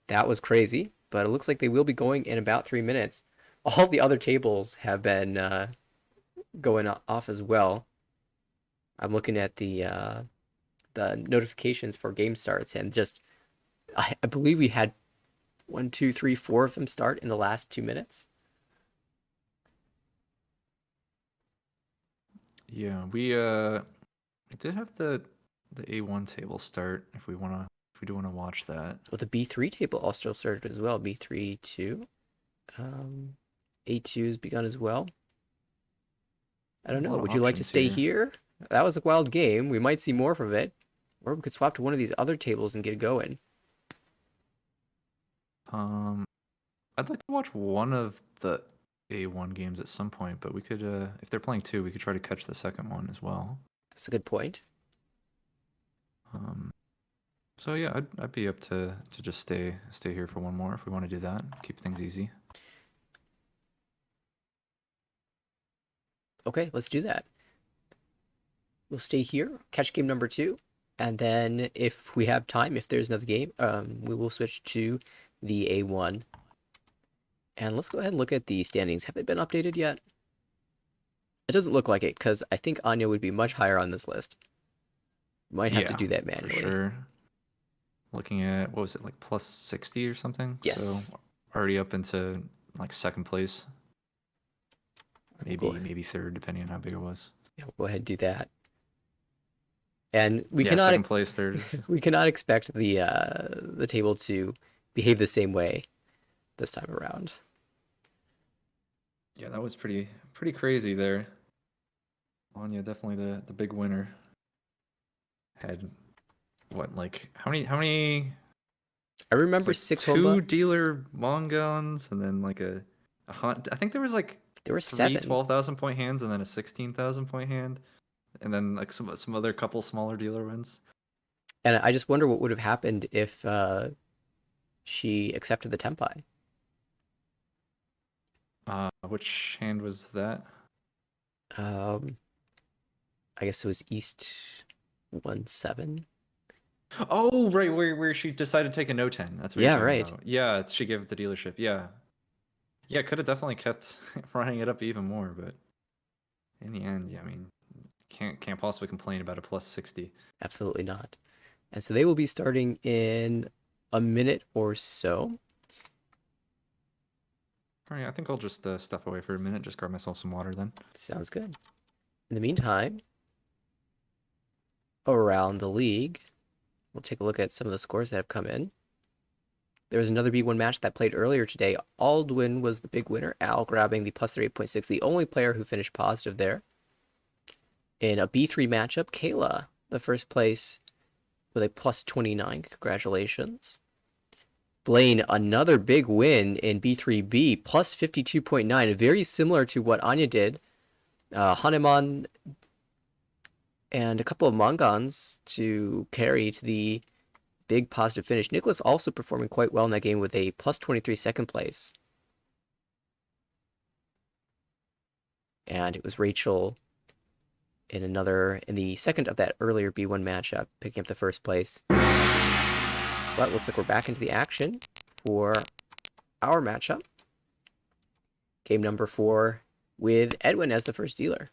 [SPEAKER 2] that was crazy, but it looks like they will be going in about 3 minutes. All the other tables have been going off as well. I'm looking at the notifications for game starts, and just I believe we had 1, 2, 3, 4 of them start in the last 2 minutes.
[SPEAKER 1] yeah, we did have the A1 table start if we do wanna watch that.
[SPEAKER 2] Well, the B3 table also started as well. B3 2. A2 has begun as well. I don't
[SPEAKER 1] A
[SPEAKER 2] know.
[SPEAKER 1] lot of
[SPEAKER 2] Would you like to
[SPEAKER 1] options
[SPEAKER 2] stay
[SPEAKER 1] here.
[SPEAKER 2] here? That was a wild game. We might see more from it. Or we could swap to one of these other tables and get going.
[SPEAKER 1] I'd like to watch one of the A1 games at some point, but we could if they're playing two, we could try to catch the second one as well.
[SPEAKER 2] That's a good point.
[SPEAKER 1] So yeah, I'd be up to just stay here for one more if we want to do that. Keep things easy.
[SPEAKER 2] Okay, let's do that. We'll stay here, catch game number 2, and then if we have time, if there's another game, we will switch to the A1. And let's go ahead and look at the standings. Have they been updated yet? It doesn't look like it, because I think Anya would be much higher on this list. Might have to
[SPEAKER 1] Yeah,
[SPEAKER 2] do that
[SPEAKER 1] For
[SPEAKER 2] manually.
[SPEAKER 1] sure. Looking at what was it, like plus 60 or something?
[SPEAKER 2] Yes.
[SPEAKER 1] So already up into like second place. Maybe third, depending on how big it was.
[SPEAKER 2] Yeah, we'll go ahead and do that. And we
[SPEAKER 1] Yeah,
[SPEAKER 2] cannot
[SPEAKER 1] second place, third.
[SPEAKER 2] we cannot expect the table to behave the same way this time around.
[SPEAKER 1] Yeah, that was pretty crazy there. Anya, definitely the big winner. Had what, like how many
[SPEAKER 2] I remember
[SPEAKER 1] like
[SPEAKER 2] 6
[SPEAKER 1] two
[SPEAKER 2] home bucks.
[SPEAKER 1] dealer Mongons and then like a hunt. I think there was like
[SPEAKER 2] There were
[SPEAKER 1] 3
[SPEAKER 2] 7.
[SPEAKER 1] 12,000 point hands and then a 16,000 point hand, and then like some other couple smaller dealer wins.
[SPEAKER 2] And I just wonder what would have happened if she accepted the tempai.
[SPEAKER 1] Which hand was that?
[SPEAKER 2] I guess it was East 1-7.
[SPEAKER 1] Oh, right, where she decided to take a no 10. That's what
[SPEAKER 2] Yeah,
[SPEAKER 1] you're talking
[SPEAKER 2] right.
[SPEAKER 1] about. Yeah, she gave it the dealership. Yeah. Yeah, could have definitely kept running it up even more, but in the end, yeah, I mean, can't possibly complain about a plus 60.
[SPEAKER 2] Absolutely not. And so they will be starting in a minute or so.
[SPEAKER 1] All right, I think I'll just step away for a minute, just grab myself some water then.
[SPEAKER 2] Sounds good. In the meantime, around the league, we'll take a look at some of the scores that have come in. There was another B1 match that played earlier today. Aldwin was the big winner, Al grabbing the plus 38.6, the only player who finished positive there. In a B3 matchup, Kayla, the first place with a plus 29. Congratulations. Blaine, another big win in B3B, plus 52.9, very similar to what Anya did. Hanuman and a couple of Mongons to carry to the big positive finish. Nicholas also performing quite well in that game with a plus 23 second place. And it was Rachel in the second of that earlier B1 matchup, picking up the first place. But it looks like we're back into the action for our matchup. Game number 4 with Edwin as the first dealer.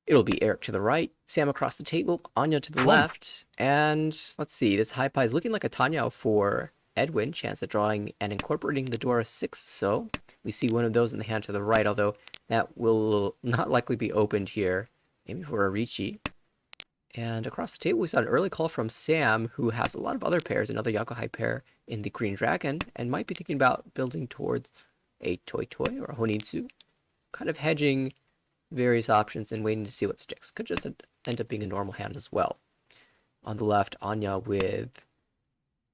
[SPEAKER 2] It'll be Eric to the right, Sam across the table, Anya to the left, and let's see, this high pie is looking like a Tanya for Edwin, chance at drawing and incorporating the Dora 6, so we see one of those in the hand to the right, although that will not likely be opened here. Maybe for a Ricci. And across the table, we saw an early call from Sam, who has a lot of other pairs, another Yakuhai pair in the Green Dragon, and might be thinking about building towards a Toy Toy or a Honitsu, kind of hedging various options and waiting to see what sticks. Could just end up being a normal hand as well. On the left, Anya with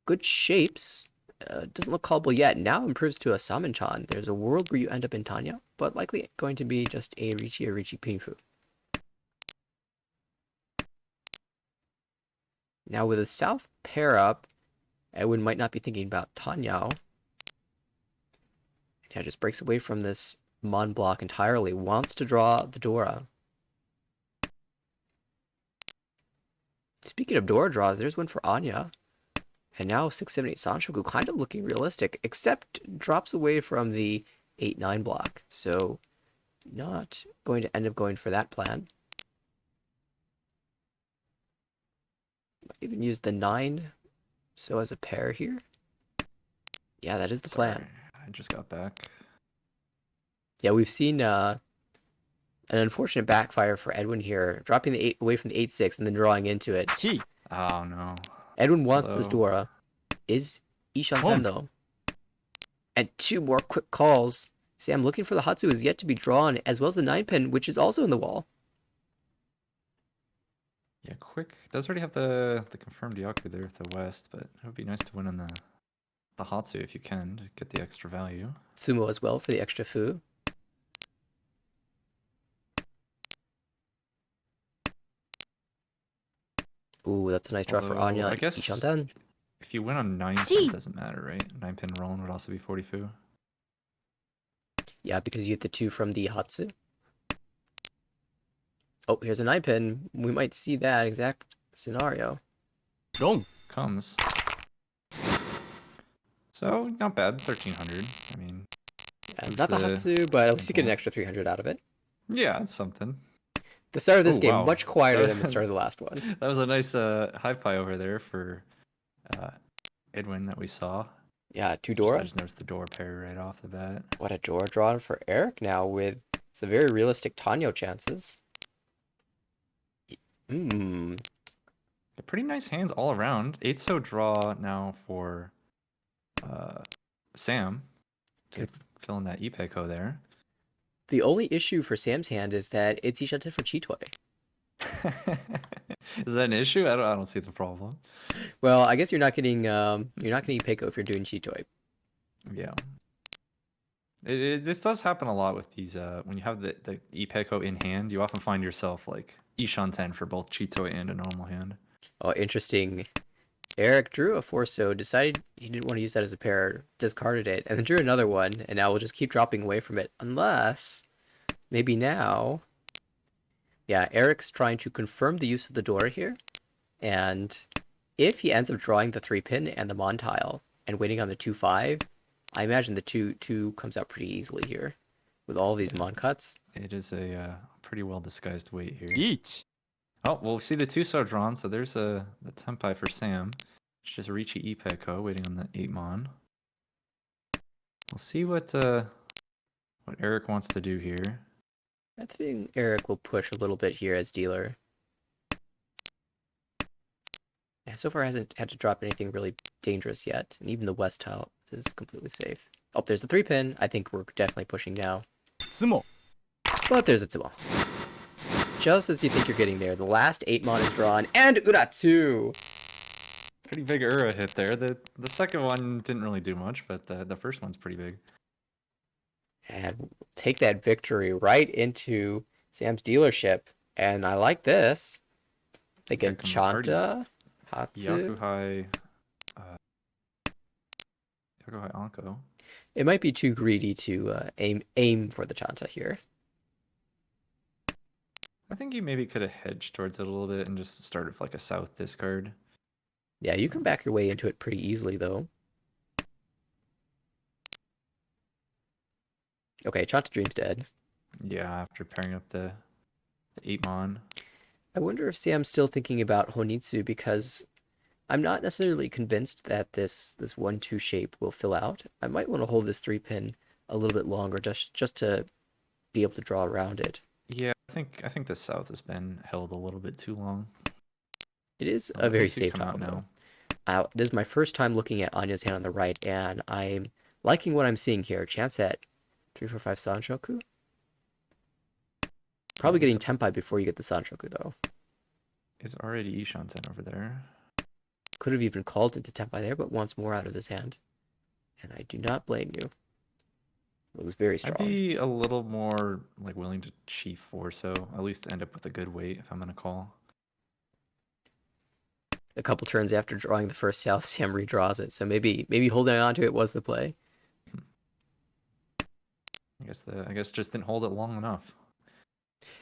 [SPEAKER 2] good shapes. Doesn't look callable yet. Now improves to a Samenchan. There's a world where you end up in Tanya, but likely going to be just a Richi or Richi Pinfu. Now with a south pair up, Edwin might not be thinking about Tanyao. Yeah, just breaks away from this Mon block entirely. Wants to draw the Dora. Speaking of Dora draws, there's one for Anya. And now 678 Sanshoku kind of looking realistic, except drops away from the 8-9 block. So not going to end up going for that plan. Might even use the 9 so as a pair here. Yeah, that is the plan.
[SPEAKER 1] I just got back.
[SPEAKER 2] Yeah, we've seen an unfortunate backfire for Edwin here, dropping the 8 away from the 8-6 and then drawing into it.
[SPEAKER 1] Oh no.
[SPEAKER 2] Edwin wants this
[SPEAKER 1] Hello.
[SPEAKER 2] Dora. Is Ishanten though. And 2 more quick calls. Sam looking for the Hatsu is yet to be drawn, as well as the 9-pin, which is also in the wall.
[SPEAKER 1] Yeah, quick. Does already have the confirmed Yaku there with the West, but it would be nice to win on the Hatsu if you can to get the extra value.
[SPEAKER 2] Sumo as well for the extra fu. Ooh, that's a nice draw for
[SPEAKER 1] Although,
[SPEAKER 2] Anya.
[SPEAKER 1] I guess
[SPEAKER 2] Ishanten.
[SPEAKER 1] if you win on 9 pin, it doesn't matter, right? 9 pin rolling would also be 40 fu.
[SPEAKER 2] Yeah, because you get the 2 from the Hatsu. Oh, here's a 9-pin. We might see that exact scenario.
[SPEAKER 1] Comes. So, not bad. 1300. I mean,
[SPEAKER 2] Yeah, not the Hatsu, but at least you get an
[SPEAKER 1] simple.
[SPEAKER 2] extra 300 out of it.
[SPEAKER 1] yeah, it's something.
[SPEAKER 2] The start of this
[SPEAKER 1] Ooh,
[SPEAKER 2] game,
[SPEAKER 1] wow.
[SPEAKER 2] much quieter than the start of the last one.
[SPEAKER 1] That was a nice high pie over there for Edwin that we saw.
[SPEAKER 2] Yeah, 2
[SPEAKER 1] I
[SPEAKER 2] Dora.
[SPEAKER 1] just noticed the door pair right off the bat.
[SPEAKER 2] What a Dora draw for Eric now with some very realistic Tanyo chances. Hmm.
[SPEAKER 1] Pretty nice hands all around. 8-so draw now for Sam to
[SPEAKER 2] Good.
[SPEAKER 1] fill in that Ipeko there.
[SPEAKER 2] The only issue for Sam's hand is that it's Ishanten for Chitoy.
[SPEAKER 1] Is that an issue? I don't see the problem.
[SPEAKER 2] Well, I guess you're not getting Ipeko if you're doing Chitoy.
[SPEAKER 1] Yeah. This does happen a lot with these. When you have the Ipeko in hand, you often find yourself like Ishanten for both Chitoy and a normal hand.
[SPEAKER 2] Oh, interesting. Eric drew a 4-so, decided he didn't want to use that as a pair, discarded it, and then drew another one, and now we'll just keep dropping away from it. Unless, maybe now... Yeah, Eric's trying to confirm the use of the Dora here, and if he ends up drawing the 3-pin and the Mon tile, and waiting on the 2-5, I imagine the 2-2 comes out pretty easily here, with all these Mon cuts.
[SPEAKER 1] It is a pretty well disguised weight here. Oh, well, we see the 2-so drawn, so there's the Tenpai for Sam. It's just Richi Ipeko waiting on the 8-mon. We'll see what Eric wants to do here.
[SPEAKER 2] I think Eric will push a little bit here as dealer. Yeah, so far hasn't had to drop anything really dangerous yet, and even the West tile is completely safe. Oh, there's the 3-pin. I think we're definitely pushing now. But there's a Tsumo. Just as you think you're getting there, the last 8-mon is drawn, and Uratsu!
[SPEAKER 1] Pretty big Ura hit there. The second one didn't really do much, but the first one's pretty big.
[SPEAKER 2] And take that victory right into Sam's dealership. And I like this. They
[SPEAKER 1] Here
[SPEAKER 2] get
[SPEAKER 1] comes the party.
[SPEAKER 2] Chanta, Hatsu.
[SPEAKER 1] Yakuhai Anko.
[SPEAKER 2] It might be too greedy to aim for the Chanta here.
[SPEAKER 1] I think you maybe could have hedged towards it a little bit and just started with like a south discard.
[SPEAKER 2] Yeah, you can back your way into it pretty easily, though. Okay, Chanta Dream's dead.
[SPEAKER 1] Yeah, after pairing up the 8-mon.
[SPEAKER 2] I wonder if Sam's still thinking about Honitsu, because I'm not necessarily convinced that this 1-2 shape will fill out. I might want to hold this 3-pin a little bit longer just to be able to draw around it.
[SPEAKER 1] Yeah, I think the south has been held a little bit too long.
[SPEAKER 2] It is
[SPEAKER 1] Oh,
[SPEAKER 2] a
[SPEAKER 1] what
[SPEAKER 2] very
[SPEAKER 1] does he
[SPEAKER 2] safe
[SPEAKER 1] come out
[SPEAKER 2] tile,
[SPEAKER 1] now?
[SPEAKER 2] though. This is my first time looking at Anya's hand on the right, and I'm liking what I'm seeing here. Chance at 345 Sanshoku. Probably
[SPEAKER 1] Yeah,
[SPEAKER 2] getting Tenpai before you get the Sanshoku, though.
[SPEAKER 1] is already Ishanten over there.
[SPEAKER 2] Could have even called into Tenpai there, but wants more out of this hand. And I do not blame you. It looks very strong.
[SPEAKER 1] I'd be a little more like willing to chief 4, so at least end up with a good weight if I'm gonna call.
[SPEAKER 2] A couple turns after drawing the first South, Sam redraws it. So maybe holding on to it was the play.
[SPEAKER 1] I guess just didn't hold it long enough.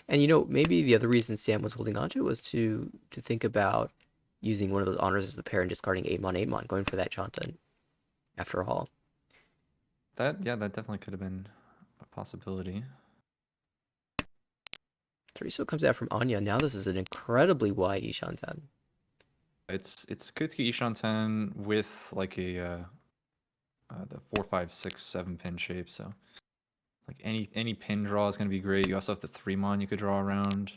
[SPEAKER 2] And maybe the other reason Sam was holding on to it was to think about using one of those honors as the pair and discarding 8-mon, going for that Chanten. After all.
[SPEAKER 1] That definitely could have been a possibility.
[SPEAKER 2] 3-so comes out from Anya. Now this is an incredibly wide Ishanten.
[SPEAKER 1] It's Kutsuki Ishanten with like a the 4, 5, 6, 7 pin shape. So like any pin draw is gonna be great. You also have the 3-mon you could draw around.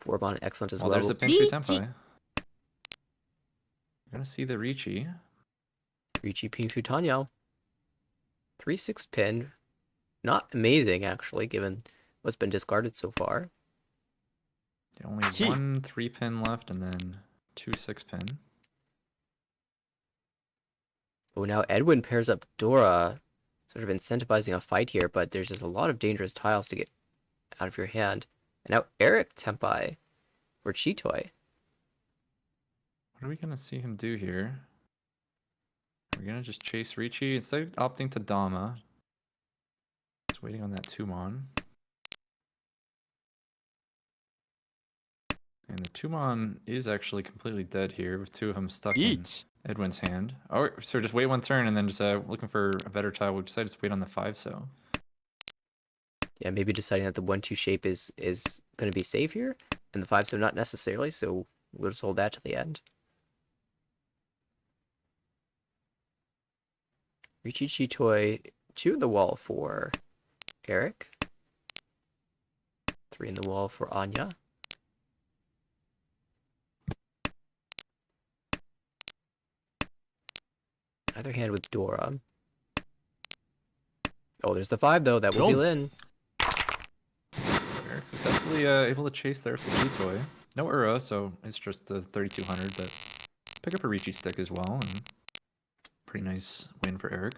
[SPEAKER 2] 4-mon excellent as
[SPEAKER 1] Oh,
[SPEAKER 2] well.
[SPEAKER 1] there's a pin for
[SPEAKER 3] Riichi.
[SPEAKER 1] Tenpai. You're gonna see the Riichi.
[SPEAKER 2] Riichi Pin Futanyao. 3-6 pin. Not amazing, actually, given what's been discarded so far.
[SPEAKER 1] Only one 3-pin left and then 2 6-pin.
[SPEAKER 2] Oh, now Edwin pairs up Dora, sort of incentivizing a fight here, but there's just a lot of dangerous tiles to get out of your hand. And now Eric Tenpai for Chitoi.
[SPEAKER 1] What are we gonna see him do here? We're gonna just chase Riichi instead of opting to Dama. Just waiting on that 2-mon. And the 2-mon is actually completely dead here with 2 of them stuck in Edwin's hand. Oh, so just wait 1 turn and then just looking for a better tile. We decided to wait on the 5-so.
[SPEAKER 2] Yeah, maybe deciding that the 1-2 shape is going to be safe here, and the 5-so not necessarily, so we'll just hold that to the end. Riichi Chitoi, 2 in the wall for Eric. 3 in the wall for Anya. Other hand with Dora. Oh, there's the 5 though. That will deal in.
[SPEAKER 1] Eric successfully able to chase there with the Chitoi. No Ura, so it's just the 3200, but pick up a Riichi stick as well. And pretty nice win for Eric.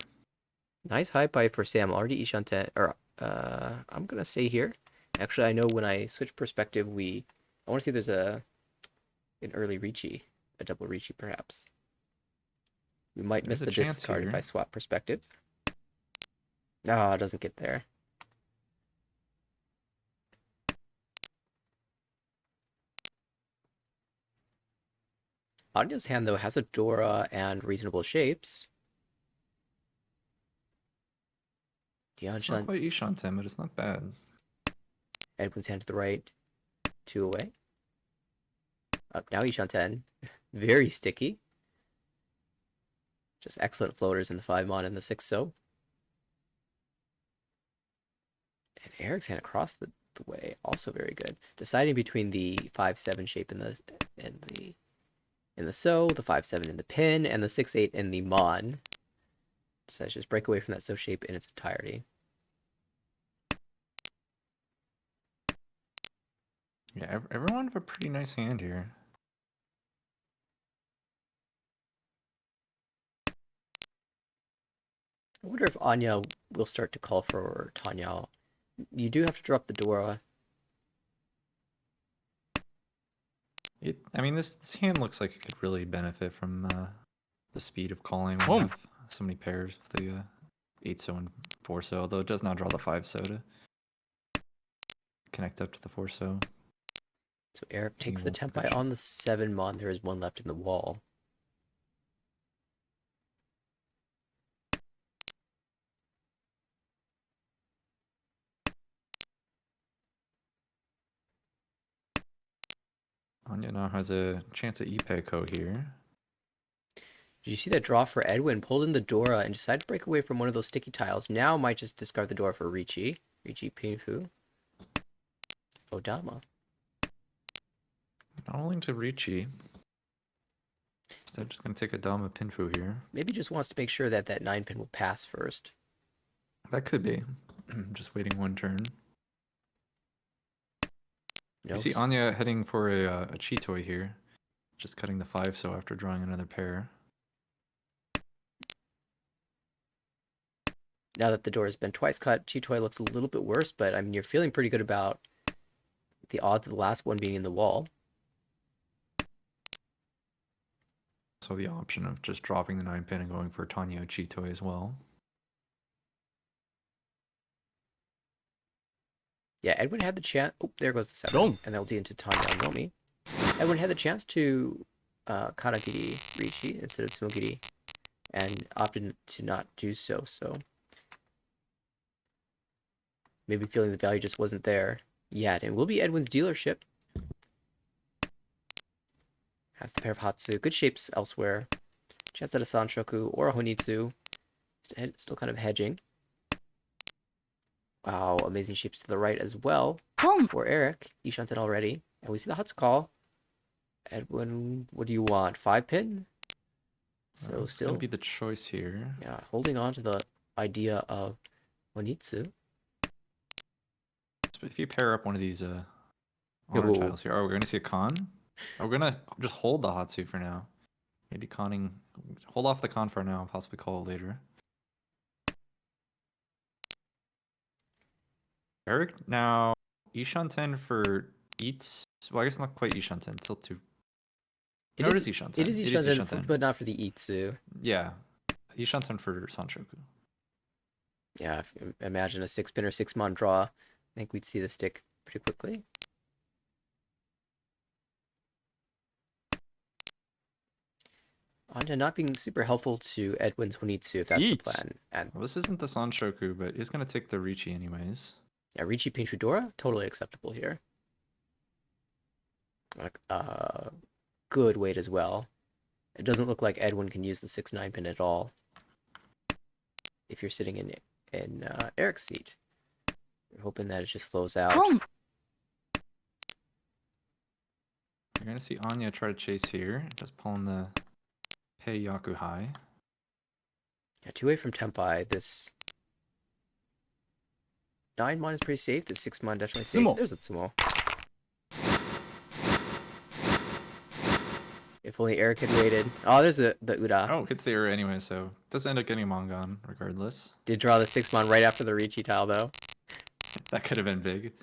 [SPEAKER 2] Nice high pipe for Sam. Already Ishanten, or I'm gonna say here. Actually, I know when I switch perspective, I want to see if there's an early Riichi, a double Riichi perhaps. We might miss
[SPEAKER 1] There's a
[SPEAKER 2] the
[SPEAKER 1] chance
[SPEAKER 2] discard if
[SPEAKER 1] here.
[SPEAKER 2] I swap perspective. No, it doesn't get there. Anya's hand, though, has a Dora and reasonable shapes.
[SPEAKER 1] It's not quite Ishanten, but it's not bad.
[SPEAKER 2] Edwin's hand to the right. 2 away. Up now Ishanten. Very sticky. Just excellent floaters in the 5-mon and the 6-so. And Eric's hand across the way, also very good. Deciding between the 5-7 shape in the so, the 5-7 in the pin, and the 6-8 in the mon. So just break away from that so shape in its entirety.
[SPEAKER 1] Yeah, everyone have a pretty nice hand here.
[SPEAKER 2] I wonder if Anya will start to call for Tanya. You do have to drop the Dora.
[SPEAKER 1] I mean, this hand looks like it could really benefit from the speed of calling. We have so many pairs with the 8-so and 4-so, although it does not draw the 5-so to connect up to the 4-so.
[SPEAKER 2] So Eric takes the Tenpai on the 7-mon. There is 1 left in the wall.
[SPEAKER 1] Anya now has a chance at Ipeko here.
[SPEAKER 2] Did you see that draw for Edwin? Pulled in the Dora and decided to break away from one of those sticky tiles. Now might just discard the Dora for Riichi. Riichi Pinfu. Odama.
[SPEAKER 1] Not only to Riichi. Instead, just gonna take a Dama Pinfu here.
[SPEAKER 2] Maybe just wants to make sure that that 9-pin will pass first.
[SPEAKER 1] That could be. Just waiting one turn.
[SPEAKER 2] No,
[SPEAKER 1] You see Anya heading for a Chitoi here. Just cutting the 5 so after drawing another pair.
[SPEAKER 2] now that the door has been twice cut, Chitoi looks a little bit worse, but I mean, you're feeling pretty good about the odds of the last one being in the wall.
[SPEAKER 1] So the option of just dropping the 9-pin and going for Tanya Chitoi as well.
[SPEAKER 2] Yeah, Edwin had the chance. Oh, there goes the 7. And that'll D into Tanya Nomi. Edwin had the chance to Kanagiri Ricci instead of Tsumogiri and opted to not do so. So maybe feeling the value just wasn't there yet. And will be Edwin's dealership. Has the pair of Hatsu. Good shapes elsewhere. Chance at a Sanshoku or a Honitsu. Still kind of hedging. Wow, amazing shapes to the right as well.
[SPEAKER 3] Home.
[SPEAKER 2] For Eric. He shunted already. And we see the Hatsu call. Edwin, what do you want? 5-pin? So
[SPEAKER 1] It's
[SPEAKER 2] still
[SPEAKER 1] gonna be the choice here.
[SPEAKER 2] yeah, holding on to the idea of Honitsu.
[SPEAKER 1] So if you pair up one of these honor
[SPEAKER 2] Yo.
[SPEAKER 1] tiles here, oh, we're gonna see a con. Oh, we're gonna just hold the Hatsu for now. Maybe conning. Hold off the con for now. Possibly call it later. Eric now Ishanten for eats. Well, I guess not quite Ishanten. Still two. No, it is Ishanten.
[SPEAKER 2] It is Ishanten, but not for the Itsu.
[SPEAKER 1] Yeah, Ishanten for Sanshoku.
[SPEAKER 2] Yeah, imagine a 6-pin or 6-mon draw. I think we'd see the stick pretty quickly. Anya not being super helpful to Edwin's Honitsu if that's the plan. And
[SPEAKER 1] Well, this isn't the Sanshoku, but he's gonna take the Ricci anyways.
[SPEAKER 2] yeah, Ricci Pinchudora, totally acceptable here. Good weight as well. It doesn't look like Edwin can use the 6-9 pin at all. If you're sitting in Eric's seat, you're hoping that it just flows out.
[SPEAKER 3] Home.
[SPEAKER 1] You're gonna see Anya try to chase here, just pulling the Pei Yaku high.
[SPEAKER 2] Yeah, 2-way from Tempai. This 9-mon is pretty safe. The 6-mon definitely safe.
[SPEAKER 3] Sumo.
[SPEAKER 2] There's a Tsumo. If only Eric had waited. Oh, there's the Uda.
[SPEAKER 1] Oh, hits the error anyway, so doesn't end up getting Mongon regardless.
[SPEAKER 2] Did draw the 6-mon right after the Ricci tile, though.
[SPEAKER 1] That could have been big.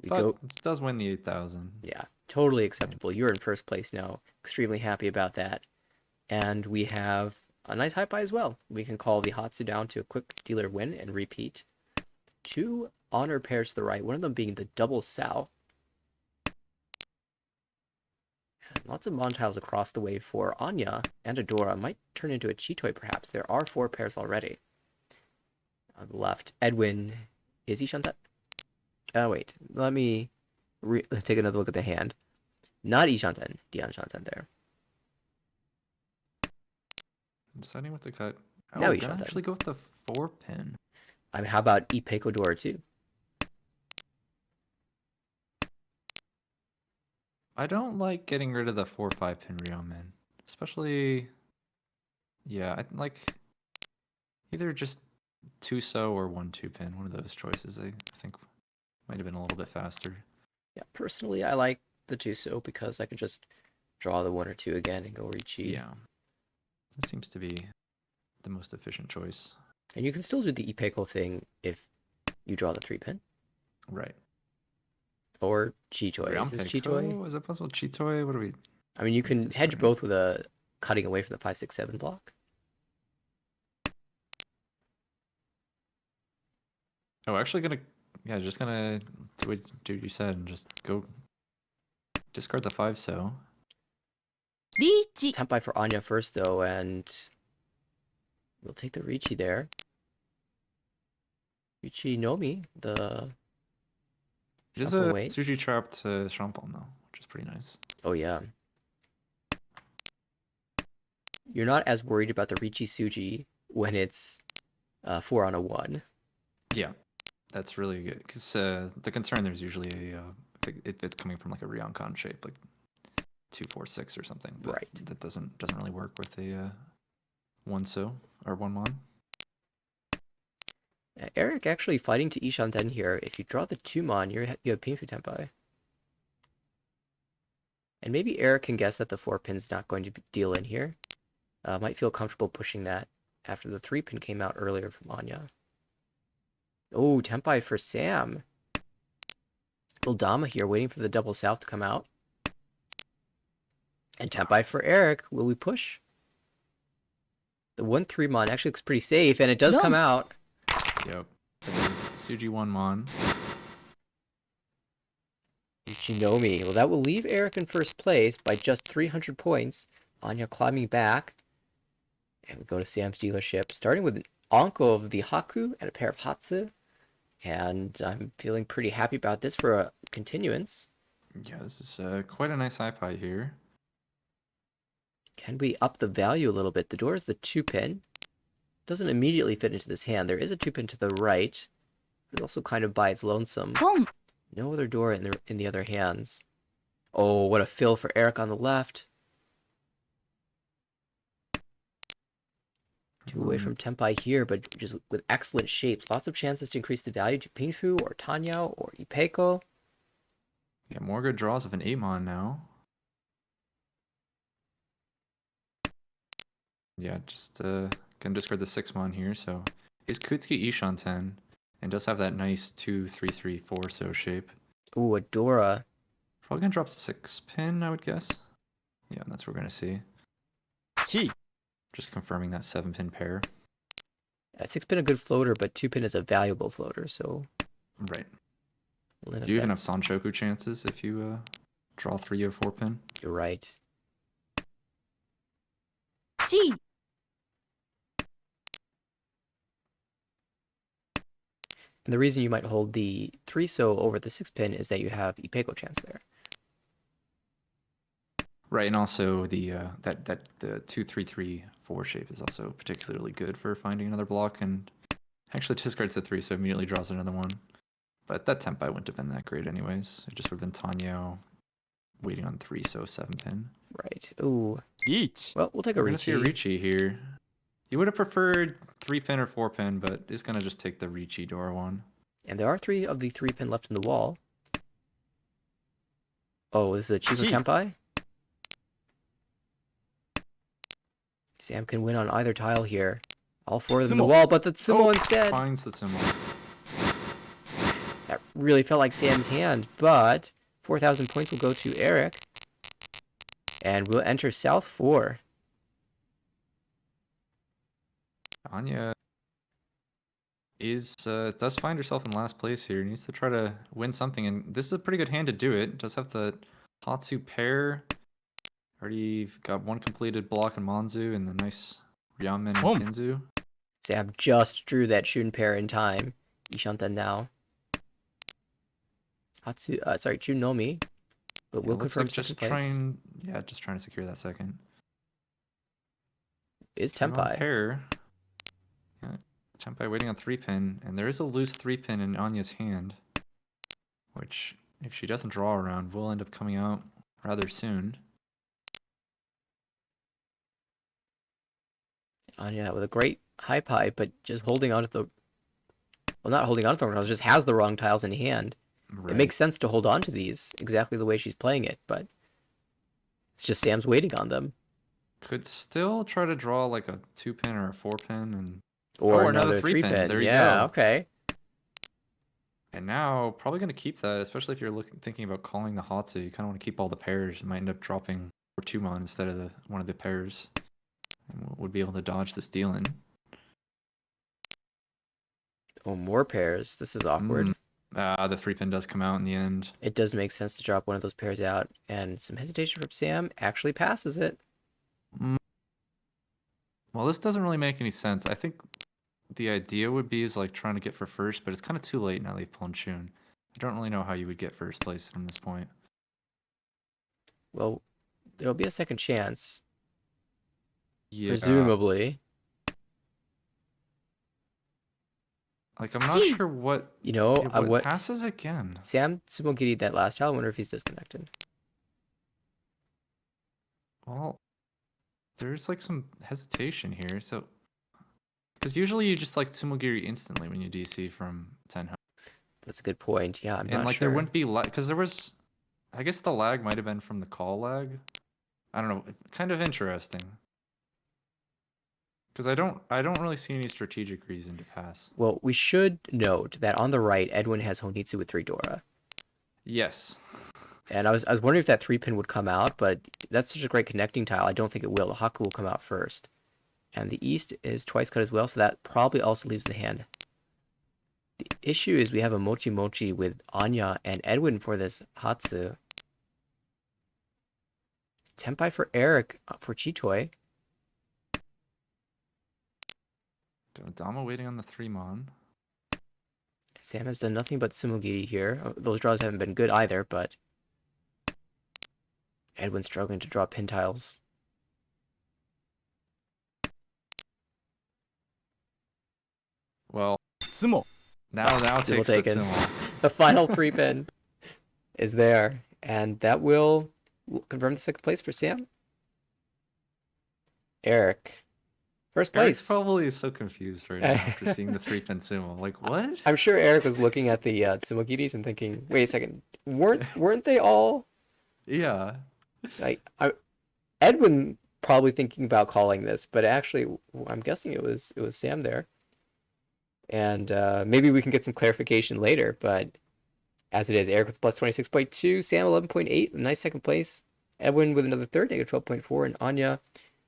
[SPEAKER 2] We
[SPEAKER 1] But
[SPEAKER 2] go.
[SPEAKER 1] it does win the 8,000.
[SPEAKER 2] Yeah, totally acceptable. You're in first place now. Extremely happy about that. And we have a nice high pie as well. We can call the Hatsu down to a quick dealer win and repeat. 2 honor pairs to the right, one of them being the double Sao. And lots of Mon tiles across the way for Anya and Adora. Might turn into a Chitoi perhaps. There are 4 pairs already. On the left, Edwin. Is he Shantet? Oh, wait. Let me take another look at the hand. Not Ishanten. Dion Shanten there.
[SPEAKER 1] I'm deciding what to cut. Oh,
[SPEAKER 2] Now
[SPEAKER 1] we're
[SPEAKER 2] you
[SPEAKER 1] gonna
[SPEAKER 2] shot that.
[SPEAKER 1] actually go with the 4-pin.
[SPEAKER 2] I mean, how about Ipeiko Dora too?
[SPEAKER 1] I don't like getting rid of the 4-5-pin Ryomen. Especially, yeah, I like either just 2-so or 1-2-pin. One of those choices I think might have been a little bit faster.
[SPEAKER 2] Yeah, personally, I like the 2-so because I can just draw the 1 or 2 again and go Ricci.
[SPEAKER 1] Yeah. This seems to be the most efficient choice.
[SPEAKER 2] And you can still do the Ipeiko thing if you draw the 3-pin.
[SPEAKER 1] Right.
[SPEAKER 2] Or Chitoi. Is this Chitoi?
[SPEAKER 1] Is it possible Chitoi? What do we...
[SPEAKER 2] I mean, you can
[SPEAKER 1] This
[SPEAKER 2] hedge
[SPEAKER 1] turn.
[SPEAKER 2] both with a cutting away from the 5, 6, 7 block.
[SPEAKER 1] Oh, actually gonna... Yeah, just gonna do what you said and just go... Discard the 5-so.
[SPEAKER 3] リーチ
[SPEAKER 2] Tempai for Anya first, though, and we'll take the Ricci there. Ricci Nomi, the...
[SPEAKER 1] It is
[SPEAKER 2] Shuffle
[SPEAKER 1] a
[SPEAKER 2] weight.
[SPEAKER 1] sushi trapped Shampoo though, which is pretty nice.
[SPEAKER 2] Oh, yeah. You're not as worried about the Ricci Suji when it's 4 on a 1.
[SPEAKER 1] Yeah, that's really good because the concern there's usually a if it's coming from like a Ryoncon shape, like 2-4-6 or something. But
[SPEAKER 2] Right.
[SPEAKER 1] that doesn't really work with a 1-so or 1-mon.
[SPEAKER 2] Eric actually fighting to Ishanten here. If you draw the 2-mon, you have Pinfu Tenpai. And maybe Eric can guess that the 4-pin's not going to deal in here. Might feel comfortable pushing that after the 3-pin came out earlier from Anya. Oh, Tenpai for Sam. Little Dama here waiting for the double south to come out. And Tenpai for Eric. Will we push? The 1-3-mon actually looks pretty safe, and it does come out.
[SPEAKER 1] Yep. Suji 1-mon.
[SPEAKER 2] Uchinomi. Well, that will leave Eric in first place by just 300 points. Anya climbing back. And we go to Sam's dealership, starting with an Anko of the Haku and a pair of Hatsu. And I'm feeling pretty happy about this for a continuance.
[SPEAKER 1] Yeah, this is quite a nice high pie here.
[SPEAKER 2] Can we up the value a little bit? The door is the 2-pin. Doesn't immediately fit into this hand. There is a 2-pin to the right. But also kind of by its lonesome. No other door in the other hands. Oh, what a fill for Eric on the left. 2 away from Tenpai here, but just with excellent shapes. Lots of chances to increase the value to Pinfu or Tanyao or Ipeiko.
[SPEAKER 1] Yeah, more good draws of an 8-mon now. Yeah, just gonna discard the 6-mon here. So is Kutsuki Ishanten and does have that nice 2-3-3-4 so shape.
[SPEAKER 2] Ooh, a Dora.
[SPEAKER 1] Probably gonna drop 6-pin, I would guess. Yeah, that's what we're gonna see. Just confirming that 7-pin pair.
[SPEAKER 2] 6-pin a good floater, but 2-pin is a valuable floater, so...
[SPEAKER 1] Right.
[SPEAKER 2] We'll
[SPEAKER 1] Do you even have Sanchoku chances if you draw 3 or 4-pin?
[SPEAKER 2] You're right. And the reason you might hold the 3-so over the 6-pin is that you have Ipeiko chance there.
[SPEAKER 1] Right, and also the the 2-3-3-4 shape is also particularly good for finding another block, and actually discards the 3, so immediately draws another one. But that Tenpai wouldn't have been that great anyways. It just would have been Tanyao waiting on 3, so 7-pin.
[SPEAKER 2] Right. Ooh. Well, we'll take a
[SPEAKER 1] We're gonna see a
[SPEAKER 2] Ricci.
[SPEAKER 1] Ricci here. You would have preferred 3-pin or 4-pin, but it's gonna just take the Ricci Dora one.
[SPEAKER 2] And there are 3 of the 3-pin left in the wall. Oh, this is a Chico Tenpai? Sam can win on either tile here. All 4 of them in the wall, but the Sumo instead.
[SPEAKER 1] Finds the Sumo.
[SPEAKER 2] That really felt like Sam's hand, but 4,000 points will go to Eric. And we'll enter South 4.
[SPEAKER 1] Anya does find herself in last place here. Needs to try to win something, and this is a pretty good hand to do it. Does have the Hatsu pair. Already got one completed block in Monzu and the nice Ryamen and Kinzu.
[SPEAKER 2] Sam just drew that Shun pair in time. Ishanten now. Chunomi. But we'll confirm second place.
[SPEAKER 1] Just trying to secure that second.
[SPEAKER 2] Is
[SPEAKER 1] Two on
[SPEAKER 2] Tenpai.
[SPEAKER 1] Pair. Yeah, Tenpai waiting on 3-pin, and there is a loose 3-pin in Anya's hand, which, if she doesn't draw around, will end up coming out rather soon.
[SPEAKER 2] Anya with a great high pie, but just holding on to the... Well, not holding on to the wrong tiles, just has the wrong tiles in hand.
[SPEAKER 1] Right.
[SPEAKER 2] It makes sense to hold on to these exactly the way she's playing it, but it's just Sam's waiting on them.
[SPEAKER 1] Could still try to draw like a 2-pin or a 4-pin and
[SPEAKER 2] or another 3-pin.
[SPEAKER 1] There you
[SPEAKER 2] yeah,
[SPEAKER 1] go.
[SPEAKER 2] Okay.
[SPEAKER 1] And now probably going to keep that, especially if you're thinking about calling the Hatsu. You kind of want to keep all the pairs. You might end up dropping 2-mon instead of one of the pairs, and would be able to dodge the stealing.
[SPEAKER 2] Oh, more pairs. This is awkward.
[SPEAKER 1] The 3-pin does come out in the end.
[SPEAKER 2] It does make sense to drop one of those pairs out, and some hesitation from Sam actually passes it.
[SPEAKER 1] Well, this doesn't really make any sense. I think the idea would be is like trying to get for first, but it's kind of too late now they've pulled Shun. I don't really know how you would get first place from this point.
[SPEAKER 2] Well, there'll be a second chance.
[SPEAKER 1] Yeah.
[SPEAKER 2] Presumably.
[SPEAKER 1] Like, I'm not sure what...
[SPEAKER 2] You know,
[SPEAKER 1] what passes again?
[SPEAKER 2] Sam Sumogiri that last tile. I wonder if he's disconnected.
[SPEAKER 1] Well, there's like some hesitation here. So, because usually you just like Tsumogiri instantly when you DC from Tenho.
[SPEAKER 2] That's a good point. Yeah, I'm
[SPEAKER 1] And
[SPEAKER 2] not
[SPEAKER 1] like
[SPEAKER 2] sure.
[SPEAKER 1] there wouldn't be lag, because there was, I guess the lag might have been from the call lag. I don't know, kind of interesting. Because I don't really see any strategic reason to pass.
[SPEAKER 2] Well, we should note that on the right, Edwin has Honitsu with 3 Dora.
[SPEAKER 1] Yes.
[SPEAKER 2] And I was wondering if that 3-pin would come out, but that's such a great connecting tile. I don't think it will. The Haku will come out first. And the East is twice cut as well, so that probably also leaves the hand. The issue is we have a Mochi Mochi with Anya and Edwin for this Hatsu. Tenpai for Eric for Chitoi.
[SPEAKER 1] Dama waiting on the 3-mon.
[SPEAKER 2] Sam has done nothing but Sumogiri here. Those draws haven't been good either, but Edwin's struggling to draw pin tiles.
[SPEAKER 1] Well,
[SPEAKER 4] Sumo.
[SPEAKER 1] now
[SPEAKER 2] Sumo
[SPEAKER 1] takes
[SPEAKER 2] taken.
[SPEAKER 1] the Sumo.
[SPEAKER 2] The final 3-pin is there, and that will confirm the second place for Sam. Eric, first
[SPEAKER 1] Eric's
[SPEAKER 2] place.
[SPEAKER 1] probably so confused right now after seeing the 3-pin Sumo. Like, what?
[SPEAKER 2] I'm sure Eric was looking at the Tsumogiris and thinking, "Wait a second, weren't they all
[SPEAKER 1] Yeah.
[SPEAKER 2] like?" Edwin probably thinking about calling this, but actually, I'm guessing it was Sam there. And maybe we can get some clarification later. But as it is, Eric with plus 26.2, Sam 11.8, nice second place. Edwin with another third, negative 12.4, and Anya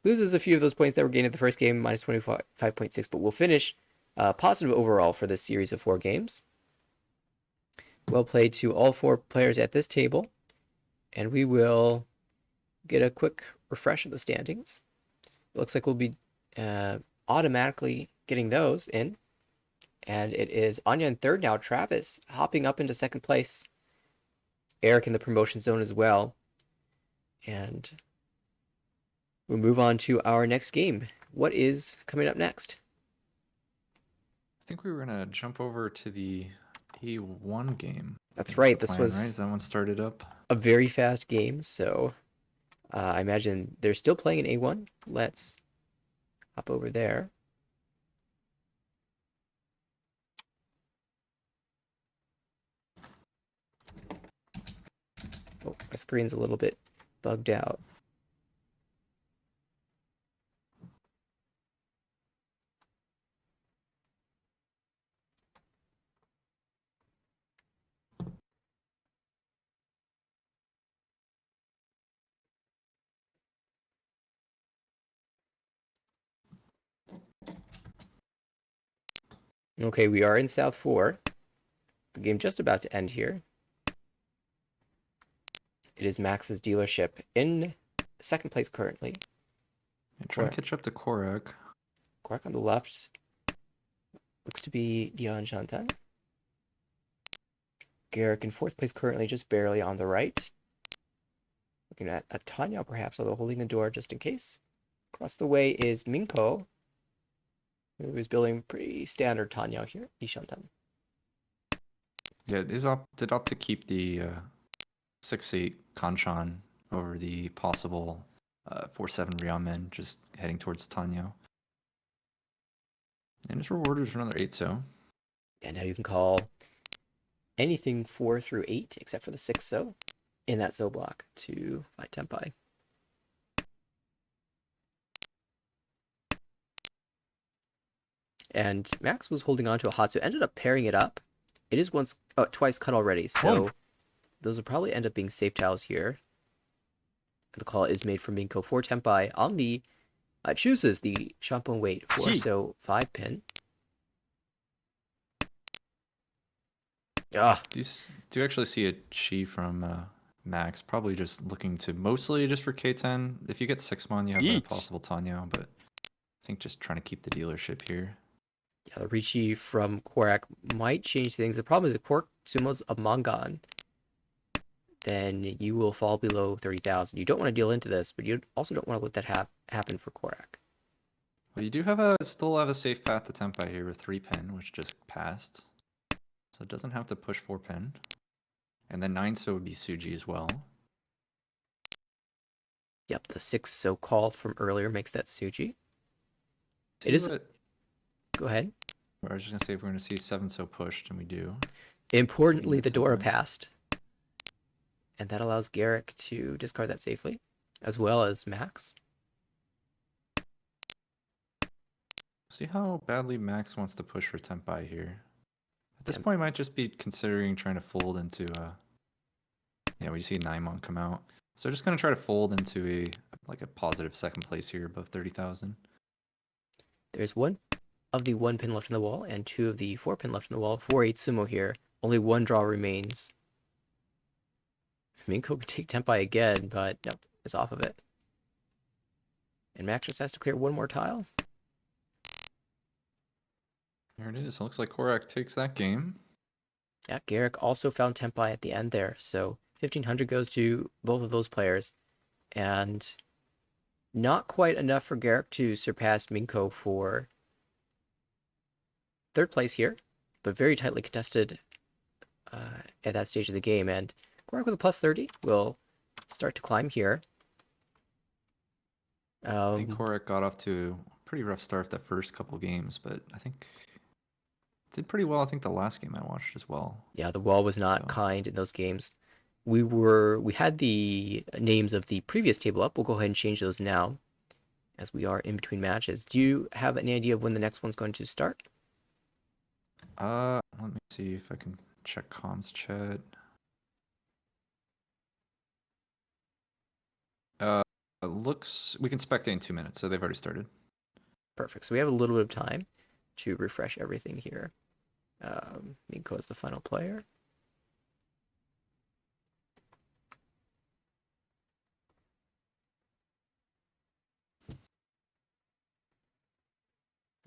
[SPEAKER 2] loses a few of those points that were gained in the first game, minus 25.6. But we'll finish positive overall for this series of 4 games. Well played to all 4 players at this table, and we will get a quick refresh of the standings. It looks like we'll be automatically getting those in. And it is Anya in third now. Travis hopping up into second place. Eric in the promotion zone as well. And we'll move on to our next game. What is coming up next?
[SPEAKER 1] I think we were going to jump over to the A1 game.
[SPEAKER 2] That's right. This
[SPEAKER 1] Plan,
[SPEAKER 2] was
[SPEAKER 1] right? Is that one started up?
[SPEAKER 2] a very fast game. So I imagine they're still playing in A1. Let's hop over there. Oh, my screen's a little bit bugged out. Okay, we are in South 4. The game just about to end here. It is Max's dealership in second place currently.
[SPEAKER 1] And trying to catch up to Korak.
[SPEAKER 2] Quark on the left. Looks to be Dion Shantan. Garrick in fourth place currently, just barely on the right. Looking at a Tanya perhaps, although holding the door just in case. Across the way is Minko, who is building pretty standard Tanya here. Ishantan.
[SPEAKER 1] Yeah, it is did opt to keep the 6-8 Kanchan over the possible 4-7 Ryamen, just heading towards Tanyo. And is rewarded for another 8-so.
[SPEAKER 2] And now you can call anything 4 through 8 except for the 6 so in that so block to fight Tenpai. And Max was holding on to a Hatsu, ended up pairing it up. It is twice cut already, so those will probably end up being safe tiles here. The call is made for Minko for Tenpai on the chooses the Shampoo weight 4 so 5 pin. Ah,
[SPEAKER 1] Do you actually see a chi from Max? Probably just looking to mostly just for K10. If you get 6-mon, you have a possible Tanyo, but I think just trying to keep the dealership here.
[SPEAKER 2] yeah, the Richi from Korak might change things. The problem is if Quark Sumo's a Mangan, then you will fall below 30,000. You don't want to deal into this, but you also don't want to let that happen for Korak.
[SPEAKER 1] Well, you do still have a safe path to Tenpai here with 3-pin, which just passed. So it doesn't have to push 4-pin. And then 9-so would be Suji as well.
[SPEAKER 2] Yep, the 6 so called from earlier makes that Suji.
[SPEAKER 1] See
[SPEAKER 2] It is.
[SPEAKER 1] what-
[SPEAKER 2] Go ahead.
[SPEAKER 1] I was just gonna say if we're gonna see 7 so pushed, and we do.
[SPEAKER 2] Importantly, the
[SPEAKER 1] That's
[SPEAKER 2] Dora
[SPEAKER 1] okay.
[SPEAKER 2] passed. And that allows Garrick to discard that safely, as well as Max.
[SPEAKER 1] See how badly Max wants to push for Tempai here. At this
[SPEAKER 2] Yeah.
[SPEAKER 1] point, might just be considering trying to fold into. Yeah, we see Naimon come out. So just gonna try to fold into a positive second place here above 30,000.
[SPEAKER 2] There's 1 of the 1 pin left in the wall and 2 of the 4 pin left in the wall for 8 sumo here. Only 1 draw remains. Minko could take Tempai again, but nope, it's off of it. And Max just has to clear 1 more tile.
[SPEAKER 1] There it is. Looks like Korak takes that game.
[SPEAKER 2] Yeah, Garrick also found Tempai at the end there, so 1500 goes to both of those players. And not quite enough for Garrick to surpass Minko for 3rd place here, but very tightly contested at that stage of the game. And Korak with a plus 30 will start to climb here.
[SPEAKER 1] I think Korak got off to a pretty rough start the first couple games, but I think did pretty well. I think the last game I watched as well.
[SPEAKER 2] Yeah, the wall was not kind in those games. We had the names of the previous table up. We'll go ahead and change those now, as we are in between matches. Do you have any idea of when the next one's going to start?
[SPEAKER 1] Let me see if I can check comms chat. Looks we can spectate in 2 minutes, so they've already started.
[SPEAKER 2] Perfect. So we have a little bit of time to refresh everything here. Minko is the final player.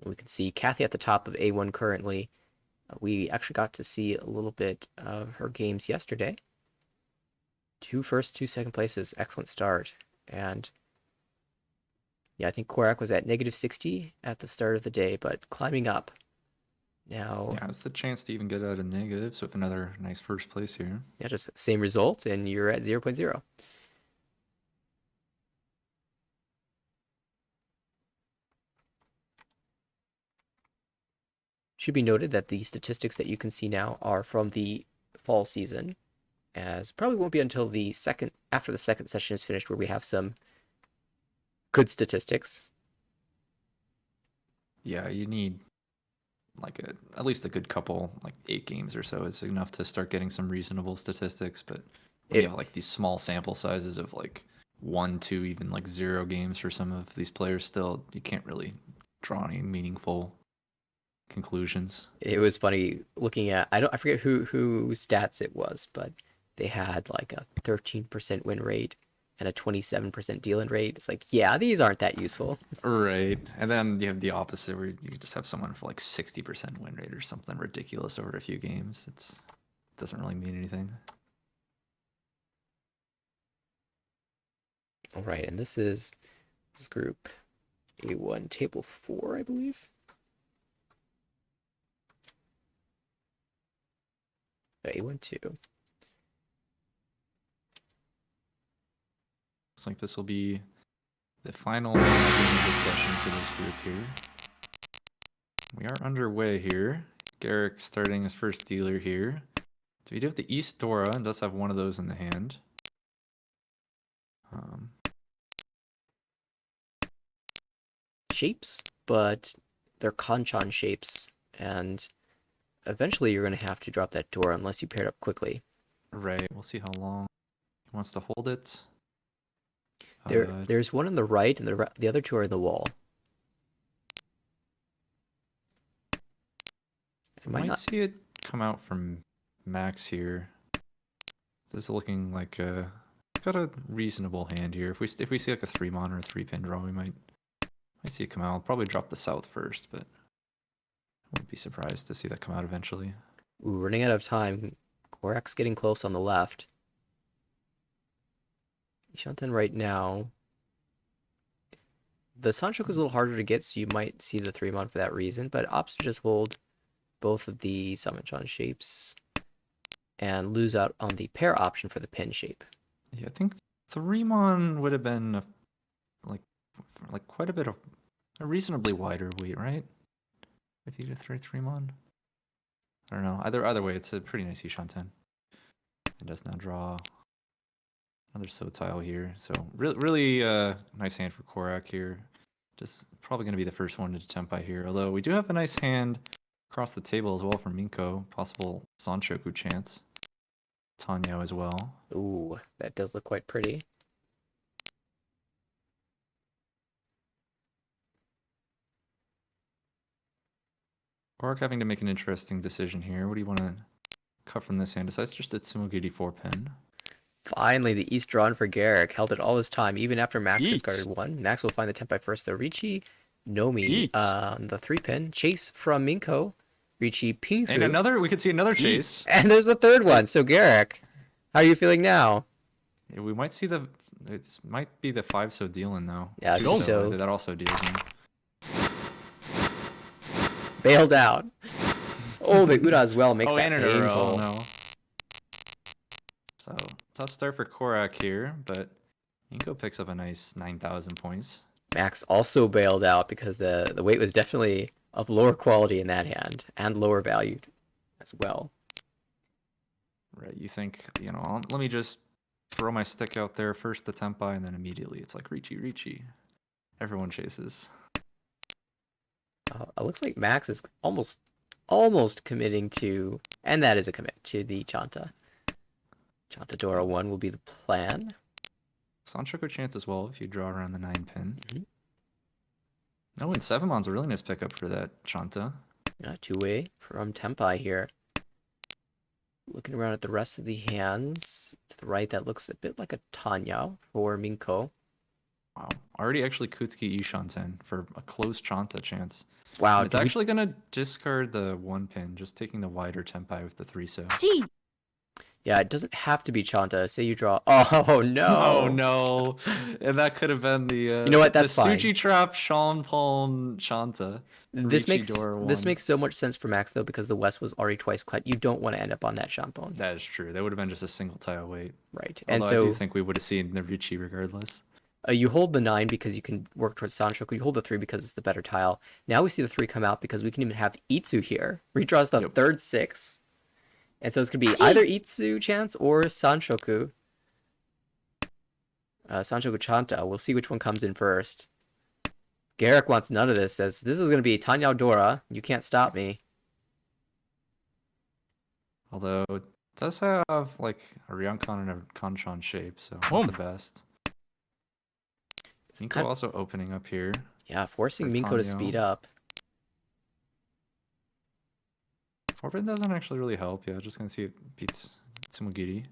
[SPEAKER 2] We can see Kathy at the top of A1 currently. We actually got to see a little bit of her games yesterday. 2 first, 2 second places. Excellent start. And yeah, I think Korak was at negative 60 at the start of the day, but climbing up. Now,
[SPEAKER 1] Yeah, it's the chance to even get out of negative, so with another nice first place here.
[SPEAKER 2] yeah, just same result, and you're at 0.0. Should be noted that the statistics that you can see now are from the fall season, as probably won't be until after the second session is finished where we have some good statistics.
[SPEAKER 1] Yeah, you need at least a good couple, like 8 games or so is enough to start getting some reasonable statistics. But yeah, like these small sample sizes of like 1, 2, even like 0 games for some of these players, still you can't really draw any meaningful conclusions.
[SPEAKER 2] It was funny looking at I forget whose stats it was, but they had like a 13% win rate and a 27% deal-in rate. It's like, yeah, these aren't that useful.
[SPEAKER 1] Right. And then you have the opposite where you just have someone for like 60% win rate or something ridiculous over a few games. It doesn't really mean anything.
[SPEAKER 2] All right, and this is group A1, table 4, I believe. A1, 2.
[SPEAKER 1] Looks like this will be the final game of this session for this group here. We are underway here. Garrick starting his first dealer here. So we do have the East Dora and does have one of those in the hand.
[SPEAKER 2] Shapes, but they're Kanchan shapes, and eventually you're going to have to drop that door unless you pair it up quickly.
[SPEAKER 1] Right, we'll see how long he wants to hold it.
[SPEAKER 2] There's one on the right, and the other 2 are in the wall.
[SPEAKER 1] I might see it come out from Max here. This is looking like got a reasonable hand here. If we see like a 3-mon or a 3-pin draw, we might see it come out. I'll probably drop the south first, but I wouldn't be surprised to see that come out eventually.
[SPEAKER 2] Ooh, running out of time. Korak's getting close on the left. Shantan right now. The Sanchoku is a little harder to get, so you might see the 3-mon for that reason, but opts to just hold both of the Samanchan shapes and lose out on the pair option for the pin shape.
[SPEAKER 1] Yeah, I think 3-mon would have been like quite a bit of a reasonably wider weight, right? If you get a 3 mon. I don't know. Either way, it's a pretty nice Ishanten. It does now draw another So tile here. So really nice hand for Korak here. Just probably going to be the first one to Tempai here. Although we do have a nice hand across the table as well from Minko. Possible Sanshoku chance. Tanyo as well.
[SPEAKER 2] Ooh, that does look quite pretty.
[SPEAKER 1] Korak having to make an interesting decision here. What do you want to cut from this hand? Decides just a Tsumogiri 4-pin.
[SPEAKER 2] Finally, the East drawn for Garrick. Held it all this time, even after Max
[SPEAKER 4] Yeet.
[SPEAKER 2] discarded one. Max will find the Tempai first, though. Ricci, Nomi,
[SPEAKER 4] Yeet.
[SPEAKER 2] the 3-pin. Chase from Minko. Ricci, Pinfu.
[SPEAKER 1] And another, we could see another chase.
[SPEAKER 2] And there's the third one. So, Garrick, how are you feeling now?
[SPEAKER 1] Yeah, we might see the, it might be the 5 So dealing though.
[SPEAKER 2] Yeah,
[SPEAKER 4] so-
[SPEAKER 1] that also deals him.
[SPEAKER 2] Bailed out. Oh, the Uda as well makes
[SPEAKER 1] Oh,
[SPEAKER 2] that
[SPEAKER 1] and in a row,
[SPEAKER 2] painful.
[SPEAKER 1] no. So, tough start for Korak here, but Inko picks up a nice 9,000 points.
[SPEAKER 2] Max also bailed out because the weight was definitely of lower quality in that hand and lower valued as well.
[SPEAKER 1] Right, you think, you know, let me just throw my stick out there first to Tempai, and then immediately it's like Ricci. Everyone chases.
[SPEAKER 2] It looks like Max is almost committing to, and that is a commit to the Chanta. Chanta Dora 1 will be the plan.
[SPEAKER 1] Sanshoku chance as well if you draw around the 9-pin.
[SPEAKER 2] Mhm.
[SPEAKER 1] Oh, and 7-mon's a really nice pickup for that Chanta.
[SPEAKER 2] Yeah, two-way from Tempai here. Looking around at the rest of the hands. To the right, that looks a bit like a Tanya for Minko.
[SPEAKER 1] Wow. Already actually Kutsuki Ishanten for a close Chanta chance.
[SPEAKER 2] Wow,
[SPEAKER 1] And it's actually going to discard the 1-pin, just taking the wider Tempai with the 3 So.
[SPEAKER 3] 1
[SPEAKER 2] yeah, it doesn't have to be Chanta. Say you draw. Oh no!
[SPEAKER 1] Oh no! And that could have been the
[SPEAKER 2] You know what? That's
[SPEAKER 1] the
[SPEAKER 2] fine.
[SPEAKER 1] Suji Trap Sean Palm Chanta.
[SPEAKER 2] This makes
[SPEAKER 1] Richidora
[SPEAKER 2] this
[SPEAKER 1] 1.
[SPEAKER 2] makes so much sense for Max though because the West was already twice cut. You don't want to end up on that Shampon,
[SPEAKER 1] That is true. That would have been just a single tile weight.
[SPEAKER 2] right?
[SPEAKER 1] Although
[SPEAKER 2] And
[SPEAKER 1] I
[SPEAKER 2] so
[SPEAKER 1] do think we would have seen the Ricci regardless.
[SPEAKER 2] you hold the 9 because you can work towards Sanshoku. You hold the 3 because it's the better tile. Now we see the 3 come out because we can even have Itsu here. Redraws the
[SPEAKER 1] Yep.
[SPEAKER 2] third 6. And so it's going to be
[SPEAKER 3] Gee.
[SPEAKER 2] either Itsu chance or Sanshoku. Sanshoku Chanta. We'll see which one comes in first. Garrick wants none of this. Says, this is going to be Tanya Dora. You can't stop me.
[SPEAKER 1] Although it does have like a Ryoncon and a Kanchan shape, so not
[SPEAKER 4] Boom.
[SPEAKER 1] the best. Minko
[SPEAKER 2] kind of-
[SPEAKER 1] also opening up here.
[SPEAKER 2] Yeah, forcing
[SPEAKER 1] For
[SPEAKER 2] Minko to
[SPEAKER 1] Tanyo.
[SPEAKER 2] speed up.
[SPEAKER 1] 4-pin doesn't actually really help. Yeah, just gonna see it beats Tsumogiri.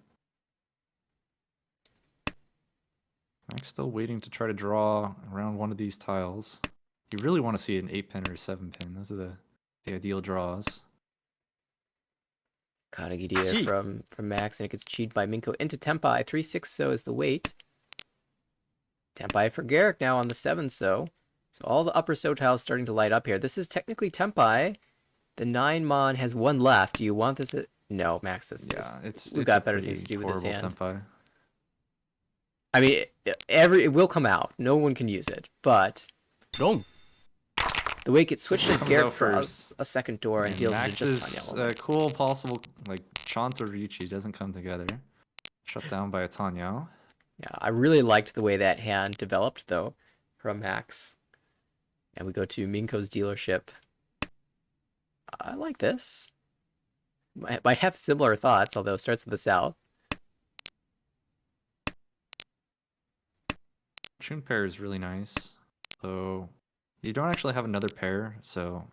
[SPEAKER 1] Max still waiting to try to draw around one of these tiles. You really want to see an 8-pin or a 7-pin. Those are the ideal draws.
[SPEAKER 2] Kanagiri there
[SPEAKER 4] Gee.
[SPEAKER 2] from Max, and it gets cheated by Minko into Tempai. 3-6 so is the weight. Tempai for Garrick now on the 7 so. So all the upper so tiles starting to light up here. This is technically Tempai. The 9 mon has one left. Do you want this? No, Max says
[SPEAKER 1] Yeah, it's
[SPEAKER 2] we've
[SPEAKER 1] it's
[SPEAKER 2] got
[SPEAKER 1] a
[SPEAKER 2] better things to
[SPEAKER 1] pretty
[SPEAKER 2] do with this
[SPEAKER 1] horrible
[SPEAKER 2] hand.
[SPEAKER 1] Tempai.
[SPEAKER 2] I mean, it will come out. No one can use it, but
[SPEAKER 4] Gong.
[SPEAKER 2] the way it gets switched as
[SPEAKER 1] comes
[SPEAKER 2] Garrick
[SPEAKER 1] out first.
[SPEAKER 2] draws a second door and
[SPEAKER 1] And
[SPEAKER 2] heals into just
[SPEAKER 1] Max's
[SPEAKER 2] Tanya.
[SPEAKER 1] cool possible like Chanta Ricci doesn't come together. Shut down by a Tanya.
[SPEAKER 2] Yeah, I really liked the way that hand developed, though, from Max. And we go to Minko's dealership. I like this. Might have similar thoughts, although it starts with a South.
[SPEAKER 1] Chun pair is really nice, though you don't actually have another pair, so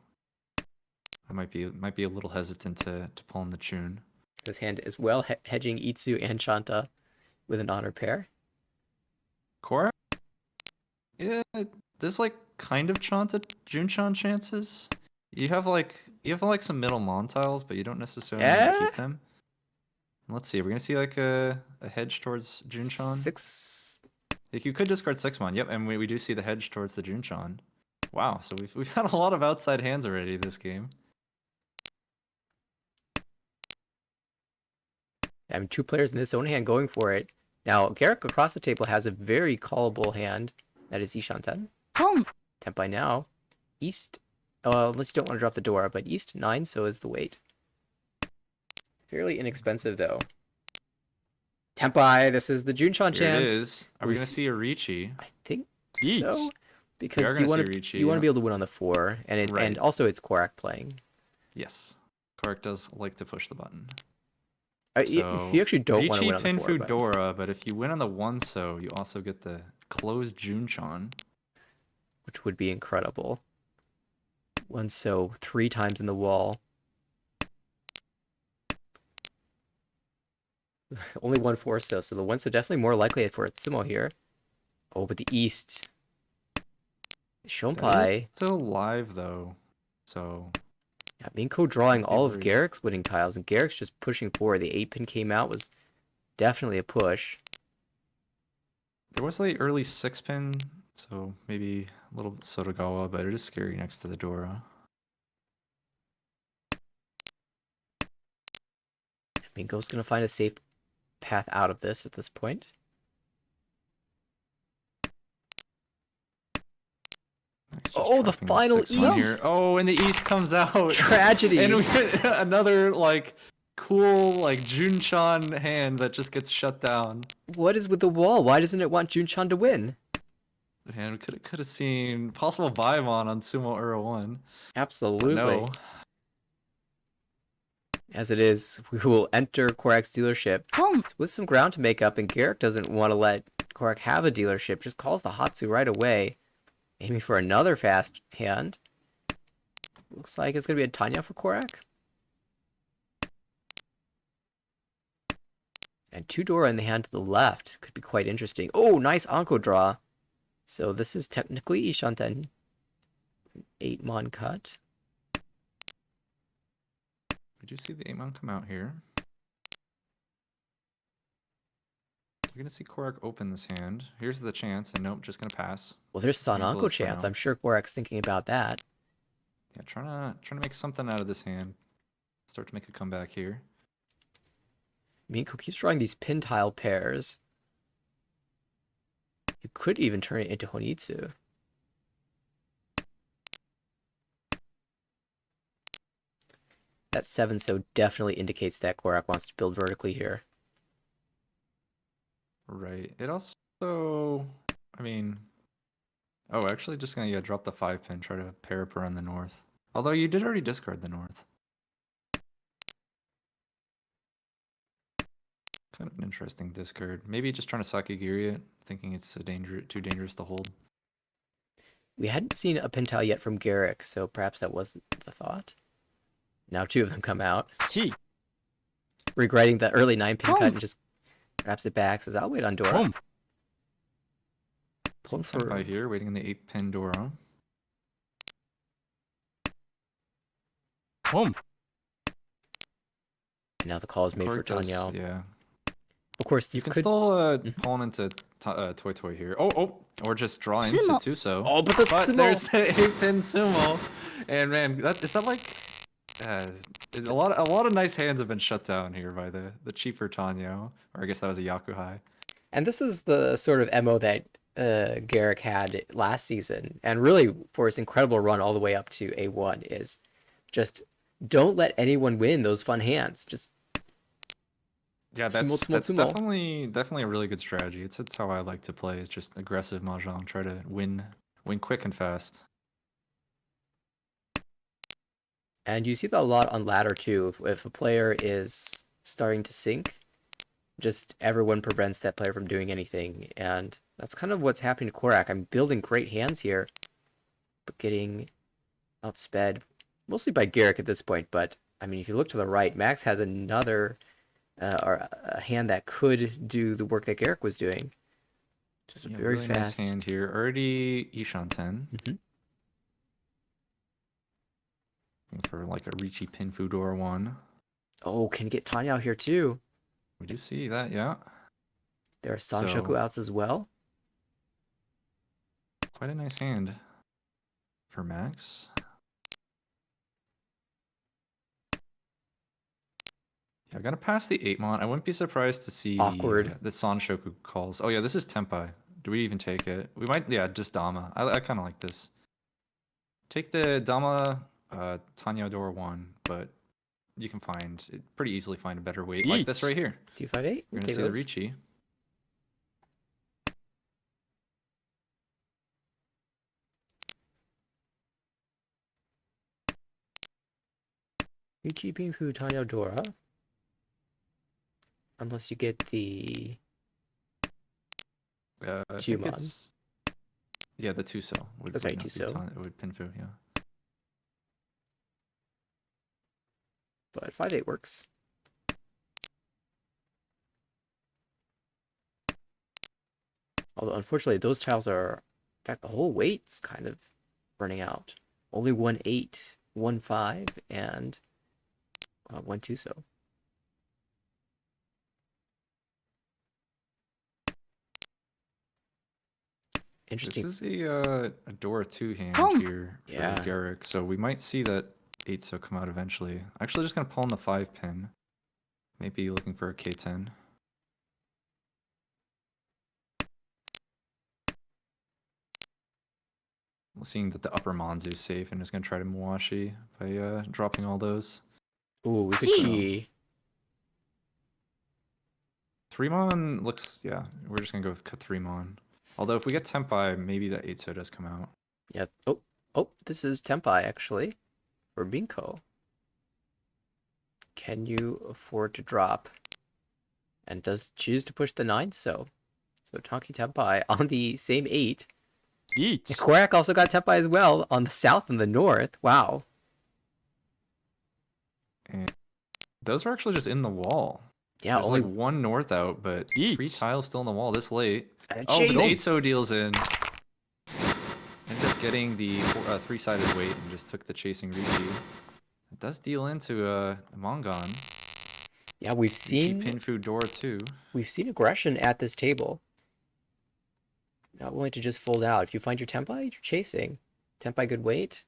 [SPEAKER 1] I might be a little hesitant to pull in the Chun.
[SPEAKER 2] This hand is well hedging Itsu and Chanta with an honor pair.
[SPEAKER 1] Korra? Yeah, there's like kind of Chanta Junchan chances. You have like some middle Mon tiles, but you don't necessarily need to
[SPEAKER 2] Yeah?
[SPEAKER 1] keep them. Let's see, we're gonna see like a hedge towards Junchan.
[SPEAKER 2] 6.
[SPEAKER 1] Like you could discard 6-mon, yep, and we do see the hedge towards the Junchan. Wow, so we've had a lot of outside hands already this game.
[SPEAKER 2] I mean, 2 players in this own hand going for it. Now, Garrick across the table has a very callable hand That is Ishanten.
[SPEAKER 3] ポン
[SPEAKER 2] Tempai now. East. Unless you don't want to drop the Dora, but East 9, so is the weight. Fairly inexpensive, though. Tempai, this is the Junchan
[SPEAKER 1] Here it
[SPEAKER 2] chance.
[SPEAKER 1] is. Are we going to see a Ricci?
[SPEAKER 2] I think
[SPEAKER 1] Yeet.
[SPEAKER 2] so.
[SPEAKER 1] We are
[SPEAKER 2] Because
[SPEAKER 1] gonna
[SPEAKER 2] you want
[SPEAKER 1] see
[SPEAKER 2] to
[SPEAKER 1] Ricci,
[SPEAKER 2] you want to
[SPEAKER 1] yeah.
[SPEAKER 2] be able to win on the 4, and and
[SPEAKER 1] Right.
[SPEAKER 2] also it's Korak playing.
[SPEAKER 1] Yes. Correct does like to push the button.
[SPEAKER 2] You
[SPEAKER 1] So
[SPEAKER 2] actually don't want to
[SPEAKER 1] Ricci
[SPEAKER 2] win on the 4,
[SPEAKER 1] Pinfu
[SPEAKER 2] but
[SPEAKER 1] Dora, but if you win on the 1-so, you also get the closed Junchan.
[SPEAKER 2] which would be incredible. 1-so 3 times in the wall. Only 1 4-so, so the 1-so definitely more likely for Sumo here. Oh, but the East. Shonpai.
[SPEAKER 1] Still live though, so
[SPEAKER 2] Yeah, Minko drawing
[SPEAKER 1] Can't be
[SPEAKER 2] all of
[SPEAKER 1] worried.
[SPEAKER 2] Garrick's winning tiles, and Garrick's just pushing forward. The 8-pin came out, was definitely a push.
[SPEAKER 1] there was the early 6-pin, so maybe a little Sotogawa, but it is scary next to the Dora.
[SPEAKER 2] Minko's going to find a safe path out of this at this point.
[SPEAKER 1] Nice, just
[SPEAKER 2] Oh, the
[SPEAKER 1] dropping
[SPEAKER 2] final
[SPEAKER 1] 6-1
[SPEAKER 2] East!
[SPEAKER 1] here. Oh, and the East comes out.
[SPEAKER 2] Tragedy!
[SPEAKER 1] And we get another like cool like Junchan hand that just gets shut down.
[SPEAKER 2] What is with the wall? Why doesn't it want Junchan to win?
[SPEAKER 1] Man, we could have seen possible Baimon on Sumo Ura 1.
[SPEAKER 2] Absolutely.
[SPEAKER 1] No.
[SPEAKER 2] As it is, we will enter Korak's dealership
[SPEAKER 3] ポン
[SPEAKER 2] with some ground to make up, and Garrick doesn't want to let Korak have a dealership, just calls the Hatsu right away, aiming for another fast hand. Looks like it's going to be a Tanya for Korak. And 2 Dora in the hand to the left could be quite interesting. Oh, nice Anko draw. So this is technically Ishanten. 8-mon cut.
[SPEAKER 1] We do see the 8-mon come out here. We're gonna see Korak open this hand. Here's the chance, and nope, just gonna pass.
[SPEAKER 2] Well, there's San
[SPEAKER 1] Handle
[SPEAKER 2] Anko
[SPEAKER 1] this for
[SPEAKER 2] chance.
[SPEAKER 1] now.
[SPEAKER 2] I'm sure Korak's thinking about that.
[SPEAKER 1] Yeah, trying to make something out of this hand. Start to make a comeback here.
[SPEAKER 2] Minko keeps drawing these pin tile pairs. You could even turn it into Honitsu. That 7-so definitely indicates that Korak wants to build vertically here.
[SPEAKER 1] Right. It also, I mean, oh, actually, just gonna drop the 5-pin. Try to pair up around the north. Although you did already discard the north. Kind of an interesting discard. Maybe just trying to Sakigiri it, thinking it's too dangerous to hold.
[SPEAKER 2] We hadn't seen a pin tile yet from Garrick, so perhaps that was the thought. Now 2 of them come out.
[SPEAKER 3] Gee.
[SPEAKER 2] Regretting the early 9-pin
[SPEAKER 3] Oh.
[SPEAKER 2] cut and just wraps it back. Says, I'll wait on Dora.
[SPEAKER 3] Boom.
[SPEAKER 1] Some
[SPEAKER 2] Pulling for
[SPEAKER 1] Senpai here, waiting in the 8-pin Dora.
[SPEAKER 3] ポン
[SPEAKER 2] Now the call is made for
[SPEAKER 1] Korg does-
[SPEAKER 2] Tanyao.
[SPEAKER 1] Yeah.
[SPEAKER 2] Of course,
[SPEAKER 1] You
[SPEAKER 2] this
[SPEAKER 1] can
[SPEAKER 2] could...
[SPEAKER 1] still pull him into Toy Toy here. Or just draw into
[SPEAKER 3] Sumo.
[SPEAKER 1] Tuso.
[SPEAKER 2] Oh, but that's Sumo.
[SPEAKER 1] There's the 8-pin Sumo. And man, is that like... a lot of nice hands have been shut down here by the cheaper Tanyo. Or I guess that was a Yakuhai.
[SPEAKER 2] And this is the sort of MO that Garrick had last season, and really for his incredible run all the way up to A1, is just don't let anyone win those fun hands. Just
[SPEAKER 1] Yeah,
[SPEAKER 2] Sumo,
[SPEAKER 1] that's
[SPEAKER 2] sumo, sumo.
[SPEAKER 1] definitely a really good strategy. It's how I like to play. It's just aggressive mahjong. Try to win quick and fast.
[SPEAKER 2] And you see that a lot on ladder too. If a player is starting to sink, just everyone prevents that player from doing anything. And that's kind of what's happening to Korak. I'm building great hands here, but getting outsped mostly by Garrick at this point. But I mean, if you look to the right, Max has another or a hand that could do the work that Garrick was doing. Just
[SPEAKER 1] Yeah,
[SPEAKER 2] very
[SPEAKER 1] really
[SPEAKER 2] fast.
[SPEAKER 1] nice hand here. Already Ishanten.
[SPEAKER 2] Mhm.
[SPEAKER 1] Looking for like a Ricci Pin Fudora 1.
[SPEAKER 2] Oh, can get Tanya out here too.
[SPEAKER 1] We do see that, yeah.
[SPEAKER 2] There are Sanshoku
[SPEAKER 1] So-
[SPEAKER 2] outs as well.
[SPEAKER 1] Quite a nice hand for Max. Yeah, I'm gonna pass the 8-mon. I wouldn't be surprised to see
[SPEAKER 2] Awkward.
[SPEAKER 1] the Sanshoku calls. Oh yeah, this is Tempai. Do we even take it? We might, yeah, just Dama. I kind of like this. Take the Dama Tanya Dora 1, but you can pretty easily find a better weight like this right here.
[SPEAKER 2] 258.
[SPEAKER 1] We're going to see the Ricci.
[SPEAKER 2] Ricci, Pinfu, Tanya, Dora. Unless you get the
[SPEAKER 1] I think
[SPEAKER 2] Jumon.
[SPEAKER 1] it's, yeah, the Tuso.
[SPEAKER 2] Sorry, Tuso.
[SPEAKER 1] It would Pinfu, yeah.
[SPEAKER 2] But 5-8 works. Although, unfortunately, those tiles are... In fact, the whole weight's kind of running out. Only 1-8, 1-5, and 1-2 so. Interesting.
[SPEAKER 1] This is a Dora 2 hand here for Garrick, so we might see that 8-so come out eventually. Actually, just going to pull in the 5-pin. Maybe looking for a K10. Seeing that the upper Monzu's safe and just going to try to Muashi by dropping all those.
[SPEAKER 2] Ooh, we could chi.
[SPEAKER 1] 3-mon looks, yeah, we're just going to go with 3-mon. Although if we get Tempai, maybe that 8-so does come out.
[SPEAKER 2] Yep. Oh, this is Tempai, actually, for Binko. Can you afford to drop? And does choose to push the 9-so. So Tonki Tempai on the same 8. Korak also got Tempai as well on the south and the north. Wow.
[SPEAKER 1] And those are actually just in the wall.
[SPEAKER 2] Yeah,
[SPEAKER 1] there's
[SPEAKER 2] only
[SPEAKER 1] like one north out, but 3 tiles still in the wall this late.
[SPEAKER 2] Oh,
[SPEAKER 1] but 8-so deals in. Ended up getting the 3-sided weight and just took the chasing Ricci. It does deal into a Mongon.
[SPEAKER 2] Yeah, we've seen
[SPEAKER 1] Pinfu Dora 2.
[SPEAKER 2] We've seen aggression at this table. Not willing to just fold out. If you find your Tempai, you're chasing. Tempai good weight.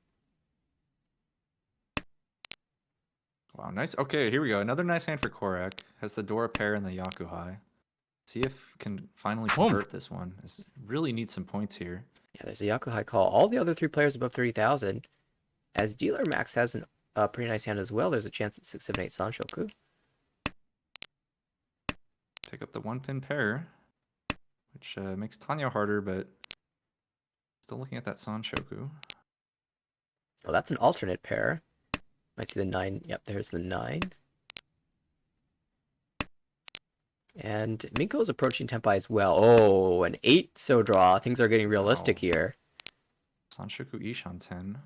[SPEAKER 1] Wow, nice. Okay, here we go. Another nice hand for Korak. Has the Dora pair and the Yakuhai. See if can finally convert this one. This really needs some points here.
[SPEAKER 2] Yeah, there's a Yakuhai call. All the other 3 players above 30,000. As dealer Max has a pretty nice hand as well. There's a chance at 6, 7, 8 Sanshoku.
[SPEAKER 1] Pick up the 1-pin pair, which makes Tanya harder, but still looking at that Sanshoku.
[SPEAKER 2] Oh, that's an alternate pair. Might see the 9. Yep, there's the 9. And Minko's approaching Tempai as well. Oh, an 8-so draw. Things are getting realistic here.
[SPEAKER 1] Sanshoku Ishan 10.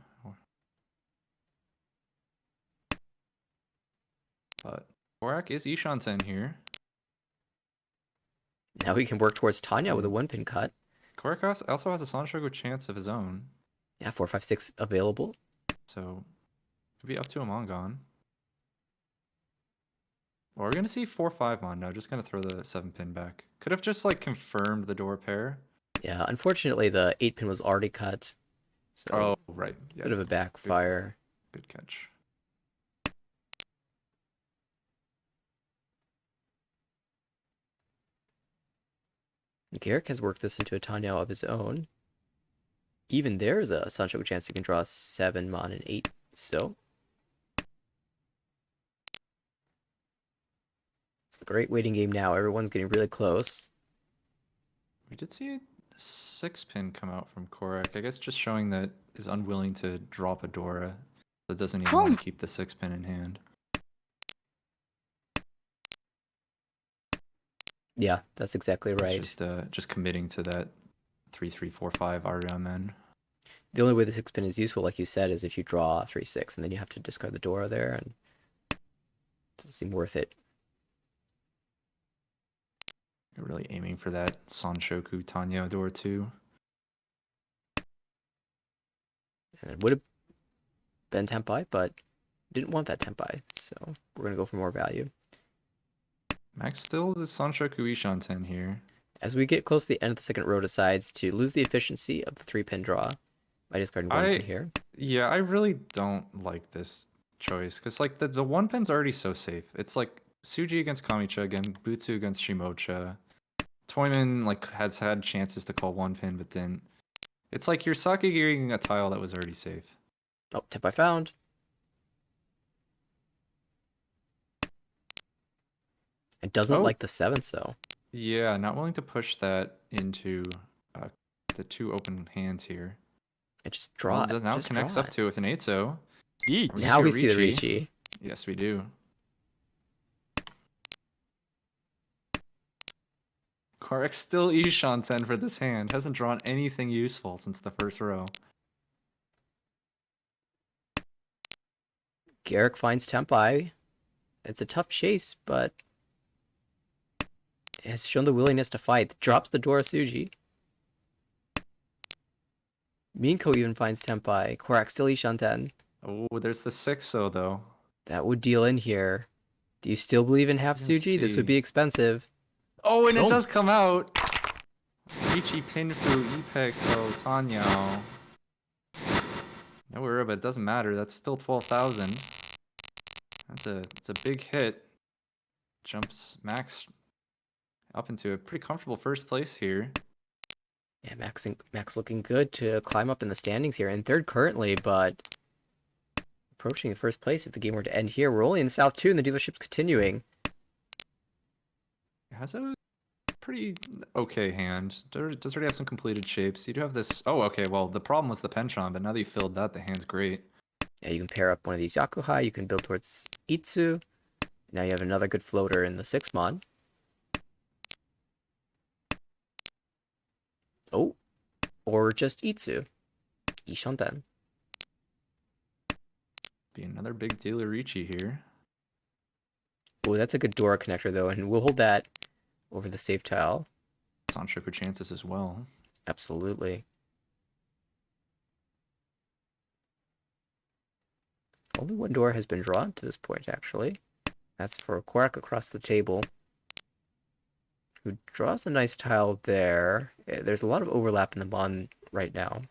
[SPEAKER 1] But Korak is Ishan 10 here.
[SPEAKER 2] Now we can work towards Tanya with a 1-pin cut.
[SPEAKER 1] Korak also has a Sanshoku chance of his own.
[SPEAKER 2] Yeah, 4, 5, 6 available.
[SPEAKER 1] So, could be up to a Mongon. Well, we're going to see 4-5-mon now. Just going to throw the 7-pin back. Could have just, like, confirmed the Dora pair.
[SPEAKER 2] Yeah, unfortunately, the 8-pin was already cut. So
[SPEAKER 1] right. Yeah,
[SPEAKER 2] bit of a backfire.
[SPEAKER 1] Good catch.
[SPEAKER 2] Garrick has worked this into a Tanya of his own. Even there's a Sanshoku chance we can draw 7-mon and 8. So it's a great waiting game now. Everyone's getting really close.
[SPEAKER 1] We did see a 6-pin come out from Korak. I guess just showing that is unwilling to drop a Dora. So it doesn't even want to keep the 6-pin in hand.
[SPEAKER 2] Yeah, that's exactly right.
[SPEAKER 1] It's just committing to that 3-3-4-5 RMN.
[SPEAKER 2] The only way the 6-pin is useful, like you said, is if you draw 3-6, and then you have to discard the Dora there, and it doesn't seem worth it.
[SPEAKER 1] You're really aiming for that Sanshoku Tanya Dora 2.
[SPEAKER 2] And it would have been Tempai, but didn't want that Tempai, so we're going to go for more value.
[SPEAKER 1] Max still the Sanshoku Ishan 10 here.
[SPEAKER 2] As we get close to the end of the second row, decides to lose the efficiency of the 3-pin draw by discarding 1-pin here.
[SPEAKER 1] Yeah, I really don't like this choice because like the 1-pin's already so safe. It's like Suji against Kamicha again, Butsu against Shimocha. Toyman like has had chances to call one pin, but didn't. It's like you're sake-gearing a tile that was already safe.
[SPEAKER 2] Oh, tip I found. It doesn't
[SPEAKER 1] Oh.
[SPEAKER 2] like the 7th, though.
[SPEAKER 1] Yeah, not willing to push that into the 2 open hands here.
[SPEAKER 2] It just
[SPEAKER 1] Well,
[SPEAKER 2] draw
[SPEAKER 1] it does now
[SPEAKER 2] just
[SPEAKER 1] connects
[SPEAKER 2] draw
[SPEAKER 1] up
[SPEAKER 2] it.
[SPEAKER 1] to with an 8-0.
[SPEAKER 2] Now we see the Ricci.
[SPEAKER 1] Yes, we do. Korak still Ishan 10 for this hand. Hasn't drawn anything useful since the first row.
[SPEAKER 2] Garrick finds Tempai. It's a tough chase, but has shown the willingness to fight. Drops the Dora Suji. Minko even finds Tempai. Korak still Ishan 10.
[SPEAKER 1] Oh, there's the 6-0 though.
[SPEAKER 2] That would deal in here. Do you still believe in half
[SPEAKER 1] Yes,
[SPEAKER 2] Suji? This would
[SPEAKER 1] T.
[SPEAKER 2] be expensive.
[SPEAKER 1] Oh, and it
[SPEAKER 2] Boom.
[SPEAKER 1] does come out. Ichi Pinfu, Ipeko, Tanyao. No worry, but it doesn't matter. That's still 12,000. It's a big hit. Jumps Max up into a pretty comfortable first place here.
[SPEAKER 2] Yeah, Max looking good to climb up in the standings here. In third currently, but approaching the first place if the game were to end here. We're only in South 2 and the dealership's continuing.
[SPEAKER 1] It has a pretty okay hand. Does already have some completed shapes. You do have this. Oh, okay. Well, the problem was the penchant, but now that you filled that, the hand's great.
[SPEAKER 2] Yeah, you can pair up one of these Yakuhai. You can build towards Itsu. Now you have another good floater in the 6-mon. Oh, or just Itsu. Ishanten.
[SPEAKER 1] Be another big dealer Ricci here.
[SPEAKER 2] Oh, that's a good Dora connector though, and we'll hold that over the safe tile.
[SPEAKER 1] Sanshoku chances as well.
[SPEAKER 2] Absolutely. Only one Dora has been drawn to this point, actually. That's for Korak across the table, who draws a nice tile there. There's a lot of overlap in the mon right now.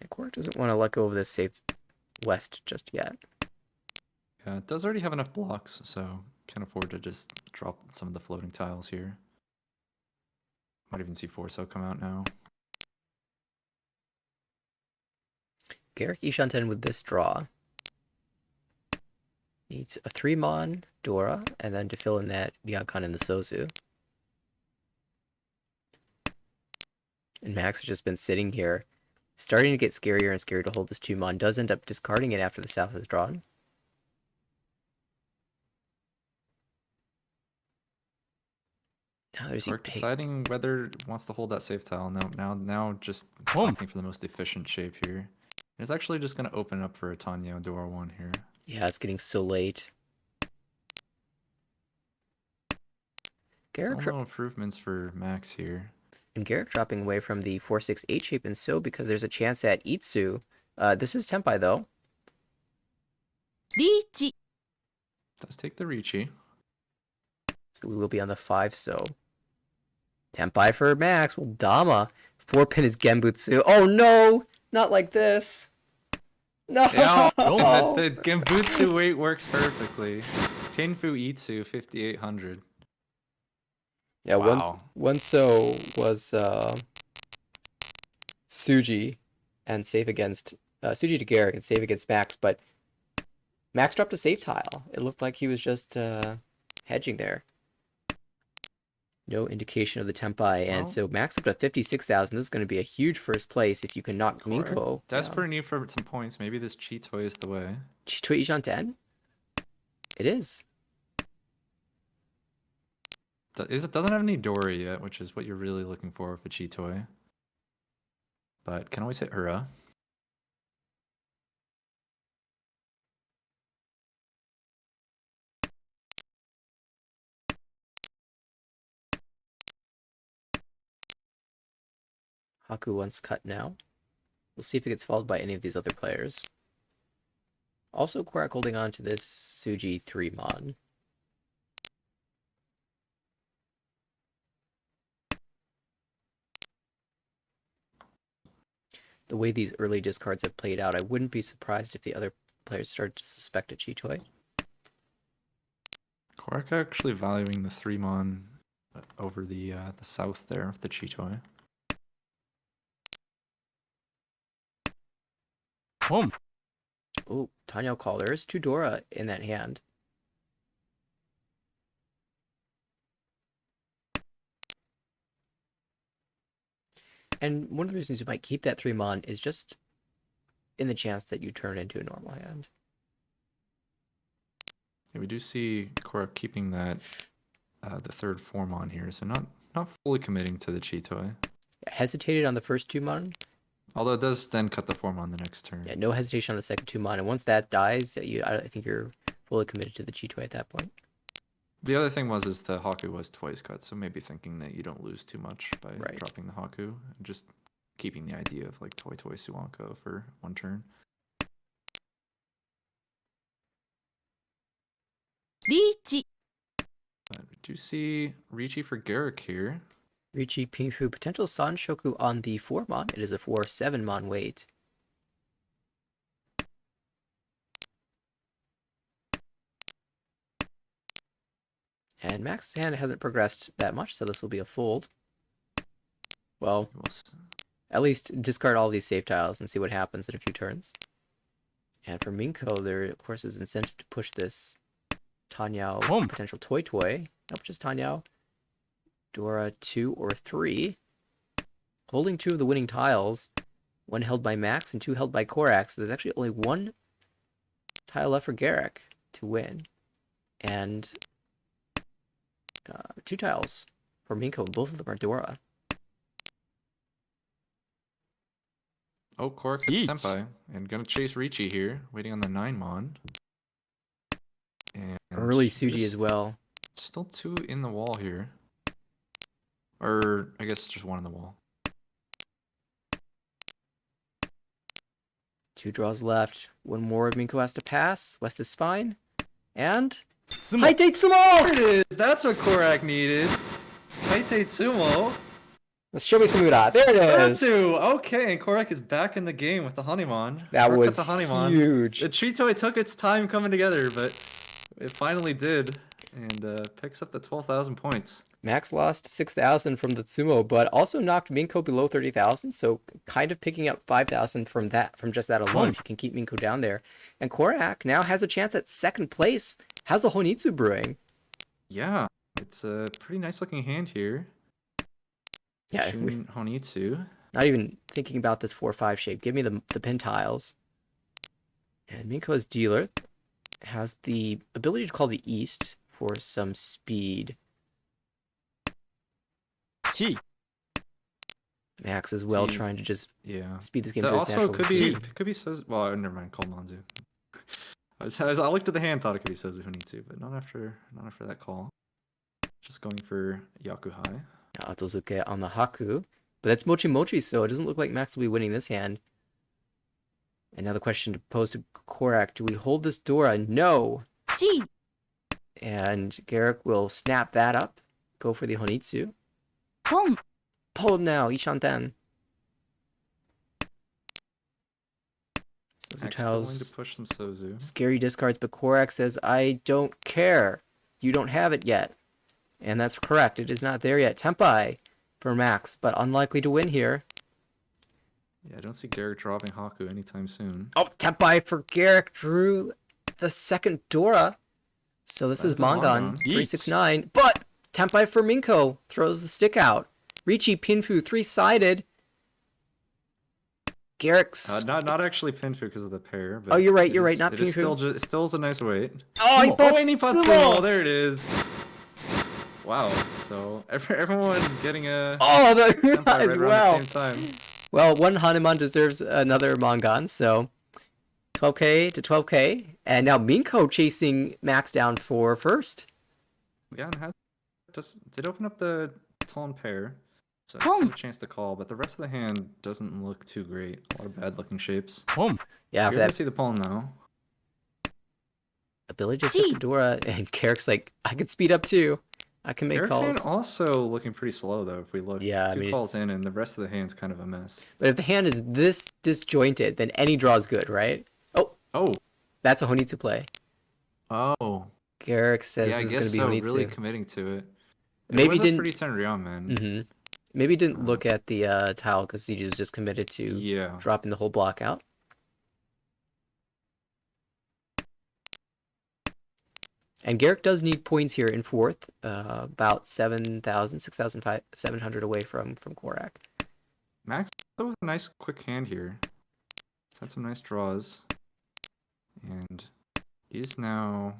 [SPEAKER 2] And Korak doesn't want to let go of this safe west just yet.
[SPEAKER 1] Yeah, it does already have enough blocks, so can afford to just drop some of the floating tiles here. Might even see Forso come out now.
[SPEAKER 2] Garrick Ishanten with this draw needs a 3-mon Dora, and then to fill in that Byakan and the Sozu. And Max has just been sitting here, starting to get scarier and scarier to hold this 2-mon. Does end up discarding it after the South is drawn. Now there's
[SPEAKER 1] deciding whether it wants to hold that safe tile. No, now just opting for the most efficient shape here. It's actually just going to open up for a Tanya Dora 1 here.
[SPEAKER 2] Yeah, it's getting so late.
[SPEAKER 1] Garrick no improvements for Max here.
[SPEAKER 2] And Garrick dropping away from the 4-6-8 shape, and so because there's a chance at Itsu. This is Tempai though.
[SPEAKER 3] Ricci.
[SPEAKER 1] Does take the Ricci.
[SPEAKER 2] So we will be on the 5, so Tempai for Max. Well, Dama. 4-pin is Genbutsu. Oh no! Not like this. No!
[SPEAKER 1] Yeah, the Genbutsu weight works perfectly. Pinfu Itsu 5800.
[SPEAKER 2] Yeah,
[SPEAKER 1] wow.
[SPEAKER 2] one so was Suji and safe against Suji to Garrick and safe against Max, but Max dropped a safe tile. It looked like he was just hedging there. No indication of the Tempai, and so Max up to 56,000. This is going to be a huge first place if you can knock Minko.
[SPEAKER 1] Desperate need for some points. Maybe this Chitoy is the way.
[SPEAKER 2] Chitoy Ishanten? It is.
[SPEAKER 1] It doesn't have any Dory yet, which is what you're really looking for with a Chitoy. But can always hit Ura.
[SPEAKER 2] Haku once cut now. We'll see if it gets followed by any of these other players. Also, Korak holding on to this Suji 3-mon. The way these early discards have played out, I wouldn't be surprised if the other players started to suspect a Chitoy.
[SPEAKER 1] Korak actually valuing the 3-mon over the south there with the Chitoi.
[SPEAKER 4] Home.
[SPEAKER 2] Oh, Tanya call. There is 2 Dora in that hand. And one of the reasons you might keep that 3-mon is just in the chance that you turn it into a normal hand.
[SPEAKER 1] Yeah, we do see Korak keeping that the third 4-mon here, so not fully committing to the Chitoi.
[SPEAKER 2] Hesitated on the first 2-mon.
[SPEAKER 1] Although it does then cut the 4-mon the next turn.
[SPEAKER 2] Yeah, no hesitation on the second 2-mon. And once that dies, I think you're fully committed to the Chitoi at that point.
[SPEAKER 1] The other thing is the Haku was twice cut, so maybe thinking that you don't lose too much by dropping the Haku, and just keeping the idea of like Toi Suwanko for 1 turn.
[SPEAKER 3] Reach.
[SPEAKER 1] But we do see Ricci for Garrick here.
[SPEAKER 2] Ricci Pinfu, potential Sanshoku on the 4-mon. It is a 4/7-mon wait. And Max's hand hasn't progressed that much, so this will be a fold. Well, at least discard all these safe tiles and see what happens in a few turns. And for Minko, there, of course, is incentive to push this Tanyao potential Toi. Nope, just Tanyao. Dora 2 or 3. Holding 2 of the winning tiles. 1 held by Max and 2 held by Korak. So there's actually only 1 tile left for Garrick to win. And 2 tiles for Minko, and both of them are Dora.
[SPEAKER 1] Oh, Korak hits Senpai, and gonna chase Ricci here, waiting on the 9-mon. And
[SPEAKER 2] early Suji as well.
[SPEAKER 1] Still 2 in the wall here. Or, I guess just 1 in the wall.
[SPEAKER 2] 2 draws left. 1 more of Minko has to pass. West is fine. And... Haitei Sumo!
[SPEAKER 1] There it is! That's what Korak needed! Haitei Sumo!
[SPEAKER 2] Let's show me Samura. There it is!
[SPEAKER 1] Natsu! Okay, and Korak is back in the game with the Honeymon.
[SPEAKER 2] That
[SPEAKER 1] Korak
[SPEAKER 2] was
[SPEAKER 1] got the Honeymon.
[SPEAKER 2] huge.
[SPEAKER 1] The Chitoi took its time coming together, but it finally did. And picks up the 12,000 points.
[SPEAKER 2] Max lost 6,000 from the Tsumo, but also knocked Minko below 30,000, so kind of picking up 5,000 from just that alone, if you can keep Minko down there. And Korak now has a chance at 2nd place, has a Honitsu brewing.
[SPEAKER 1] Yeah, it's a pretty nice looking hand here.
[SPEAKER 2] Yeah,
[SPEAKER 1] Honitsu.
[SPEAKER 2] Not even thinking about this 4-5 shape. Give me the pin tiles. And Minko's dealer has the ability to call the East for some speed. Max as well, trying to just speed this game to its natural
[SPEAKER 1] could be Sozu. Well, never mind. Called Manzu. I looked at the hand, thought it could be Sozu Honitsu, but not after that call. Just going for Yakuhai.
[SPEAKER 2] Otozuke on the Haku, but that's Mochi Mochi, so it doesn't look like Max will be winning this hand. And now the question to pose to Korak: do we hold this Dora? No.
[SPEAKER 3] G.
[SPEAKER 2] And Garrick will snap that up, go for the Honitsu.
[SPEAKER 3] Pong.
[SPEAKER 2] Hold now, Ishanten. Sozu tiles.
[SPEAKER 1] To push some Sozu.
[SPEAKER 2] Scary discards, but Korak says, I don't care. You don't have it yet. And that's correct. It is not there yet. Tempai for Max, but unlikely to win here.
[SPEAKER 1] Yeah, I don't see Garrick dropping Haku anytime soon.
[SPEAKER 2] Oh, Tempai for Garrick drew the 2nd Dora. So this is Mongon, 369. But Tempai for Minko throws the stick out. Ricci Pinfu 3-sided. Garrick's...
[SPEAKER 1] not actually Pinfu because of the pair. But
[SPEAKER 2] oh, you're right. Not Pinfu.
[SPEAKER 1] It still is a nice weight.
[SPEAKER 2] Oh, he put
[SPEAKER 1] Sumo! There it is. Wow. So everyone getting a...
[SPEAKER 2] Oh, the
[SPEAKER 1] right
[SPEAKER 2] as well.
[SPEAKER 1] At the same time.
[SPEAKER 2] Well, one Hanuman deserves another Mongon, so 12k to 12k. And now Minko chasing Max down for 1st.
[SPEAKER 1] Yeah, and did open up the Tone pair. So I still have a chance to call, but the rest of the hand doesn't look too great. A lot of bad looking shapes.
[SPEAKER 2] Yeah, after
[SPEAKER 1] You're
[SPEAKER 2] that
[SPEAKER 1] see the palm now.
[SPEAKER 2] ability to set the Dora, and Garrick's like, I could speed up too. I can make
[SPEAKER 1] Garrick's
[SPEAKER 2] calls.
[SPEAKER 1] hand also looking pretty slow though. If we look,
[SPEAKER 2] Yeah,
[SPEAKER 1] two calls in, and the rest of the hand's kind of a mess.
[SPEAKER 2] But if the hand is this disjointed, then any draw is good, right?
[SPEAKER 1] Oh,
[SPEAKER 2] That's a Honitsu play.
[SPEAKER 1] oh.
[SPEAKER 2] Garrick says
[SPEAKER 1] Yeah, I
[SPEAKER 2] this is going
[SPEAKER 1] guess
[SPEAKER 2] to be
[SPEAKER 1] so.
[SPEAKER 2] Honitsu.
[SPEAKER 1] Really committing to it.
[SPEAKER 2] Maybe
[SPEAKER 1] it was
[SPEAKER 2] didn't.
[SPEAKER 1] a pretty 10 Ryon, man.
[SPEAKER 2] Mm-hmm. Maybe didn't look at the tile because he was just committed to
[SPEAKER 1] Yeah.
[SPEAKER 2] dropping the whole block out. And Garrick does need points here in fourth, about 6,700 away from Korak.
[SPEAKER 1] Max with a nice quick hand here. He's had some nice draws. And he's now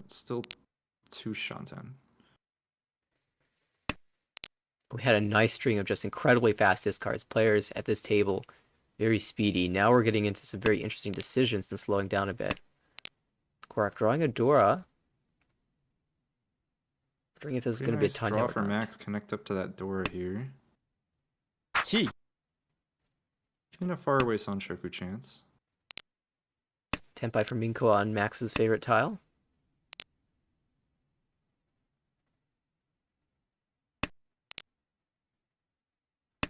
[SPEAKER 1] still 2 Shantan.
[SPEAKER 2] We had a nice string of just incredibly fast discards. Players at this table, very speedy. Now we're getting into some very interesting decisions and slowing down a bit. Korak drawing a Dora. Wondering if this is going to be a Tanya
[SPEAKER 1] draw
[SPEAKER 2] or
[SPEAKER 1] for
[SPEAKER 2] not.
[SPEAKER 1] Max. Connect up to that Dora here.
[SPEAKER 3] Chi.
[SPEAKER 1] Even a faraway Sanshoku chance.
[SPEAKER 2] Tenpai from Minko on Max's favorite tile.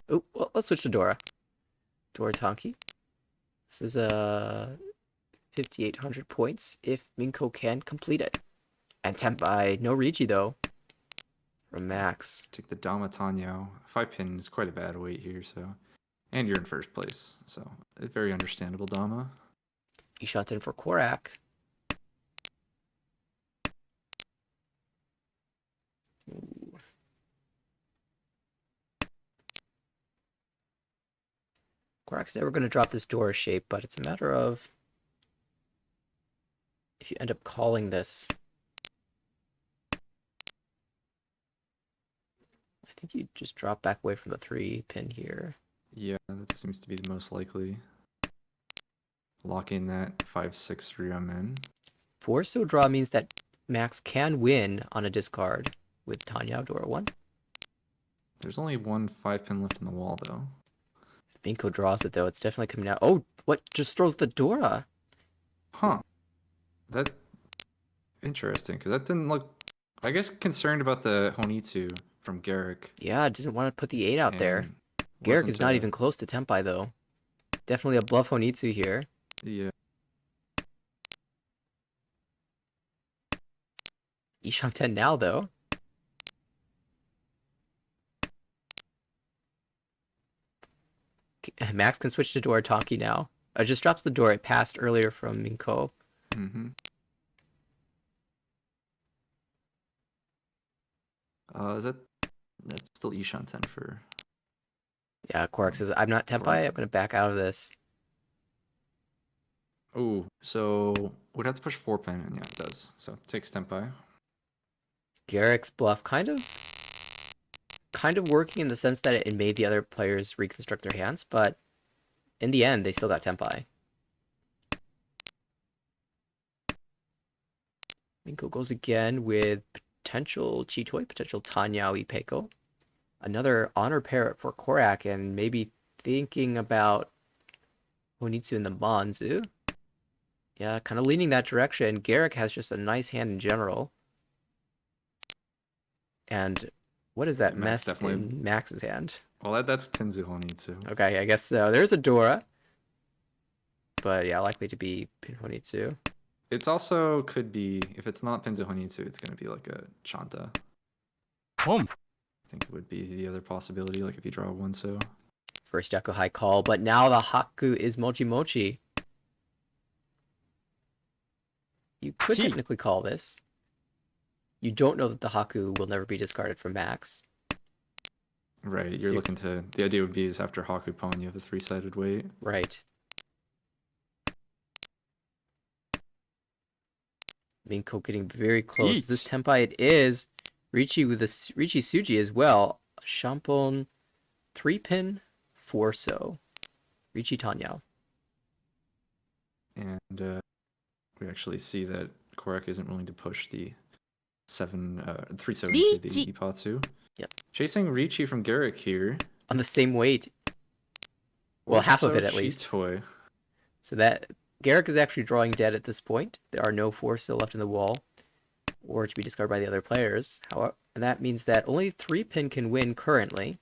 [SPEAKER 2] Oh, well, let's switch to Dora. Dora Tonki. This is 5,800 points if Minko can complete it. And Tenpai, no Ricci though. From Max.
[SPEAKER 1] Take the Dama Tanyao. 5 pin is quite a bad weight here, so. And you're in first place, so it's very understandable, Dama.
[SPEAKER 2] Ishanten for Korak. Ooh. Korak's never going to drop this Dora shape, but it's a matter of if you end up calling this. I think you just drop back away from the 3 pin here.
[SPEAKER 1] Yeah, that seems to be the most likely. Lock in that 5-6 Ryon in.
[SPEAKER 2] Forso draw means that Max can win on a discard with Tanya Dora 1.
[SPEAKER 1] There's only one 5 pin left in the wall, though.
[SPEAKER 2] If Minko draws it, though, it's definitely coming out. Oh, what? Just throws the Dora.
[SPEAKER 1] Huh. That... Interesting, because that didn't look... I guess concerned about the Honitsu from Garrick.
[SPEAKER 2] Yeah, doesn't want to put the 8 out there. Garrick is not even close to Tenpai, though. Definitely a bluff Honitsu here.
[SPEAKER 1] Yeah.
[SPEAKER 2] Ishanten now, though. Max can switch to Dora Tonki now. Just drops the Dora it passed earlier from Minko.
[SPEAKER 1] Mm-hmm. Is that... That's still Ishanten for...
[SPEAKER 2] Yeah, Korak says, I'm not Tenpai, I'm going to back out of this.
[SPEAKER 1] Oh, so... Would have to push 4 pin, and yeah, it does. So, takes Tenpai.
[SPEAKER 2] Garrick's bluff kind of working in the sense that it made the other players reconstruct their hands, but in the end, they still got Tenpai. Minko goes again with potential Chitoi, potential Tanyao Ipeko. Another honor pair for Korak, and maybe thinking about Honitsu and the Manzu. Yeah, kind of leaning that direction. Garrick has just a nice hand in general. And what is that mess in Max's hand?
[SPEAKER 1] Well, that's Pinzu Honitsu.
[SPEAKER 2] Okay, I guess so. There's a Dora. But yeah, likely to be Pin Honitsu.
[SPEAKER 1] It's also could be, if it's not Pinzu Honitsu, it's going to be like a Chanta.
[SPEAKER 3] Home.
[SPEAKER 1] I think it would be the other possibility, like if you draw one so.
[SPEAKER 2] First Yaku High call, but now the Haku is Mochi Mochi. You could technically call this. You don't know that the Haku will never be discarded from Max.
[SPEAKER 1] Right, you're looking to... The idea would be is after Haku Pawn, you have a 3-sided weight.
[SPEAKER 2] Right. Minko getting very close. Is this Tenpai? It is. Ricci with a Ricci Suji as well. Shampon 3-pin Forso. Ricci Tanyao.
[SPEAKER 1] And we actually see that Korak isn't willing to push the 3-7 to the Ipatsu.
[SPEAKER 2] Yep.
[SPEAKER 1] Chasing Ricci from Garrick here.
[SPEAKER 2] On the same weight. Well, half of it at least.
[SPEAKER 1] Toy.
[SPEAKER 2] So that Garrick is actually drawing dead at this point. There are no 4 still left in the wall, or to be discarded by the other players. However, that means that only 3-pin can win currently.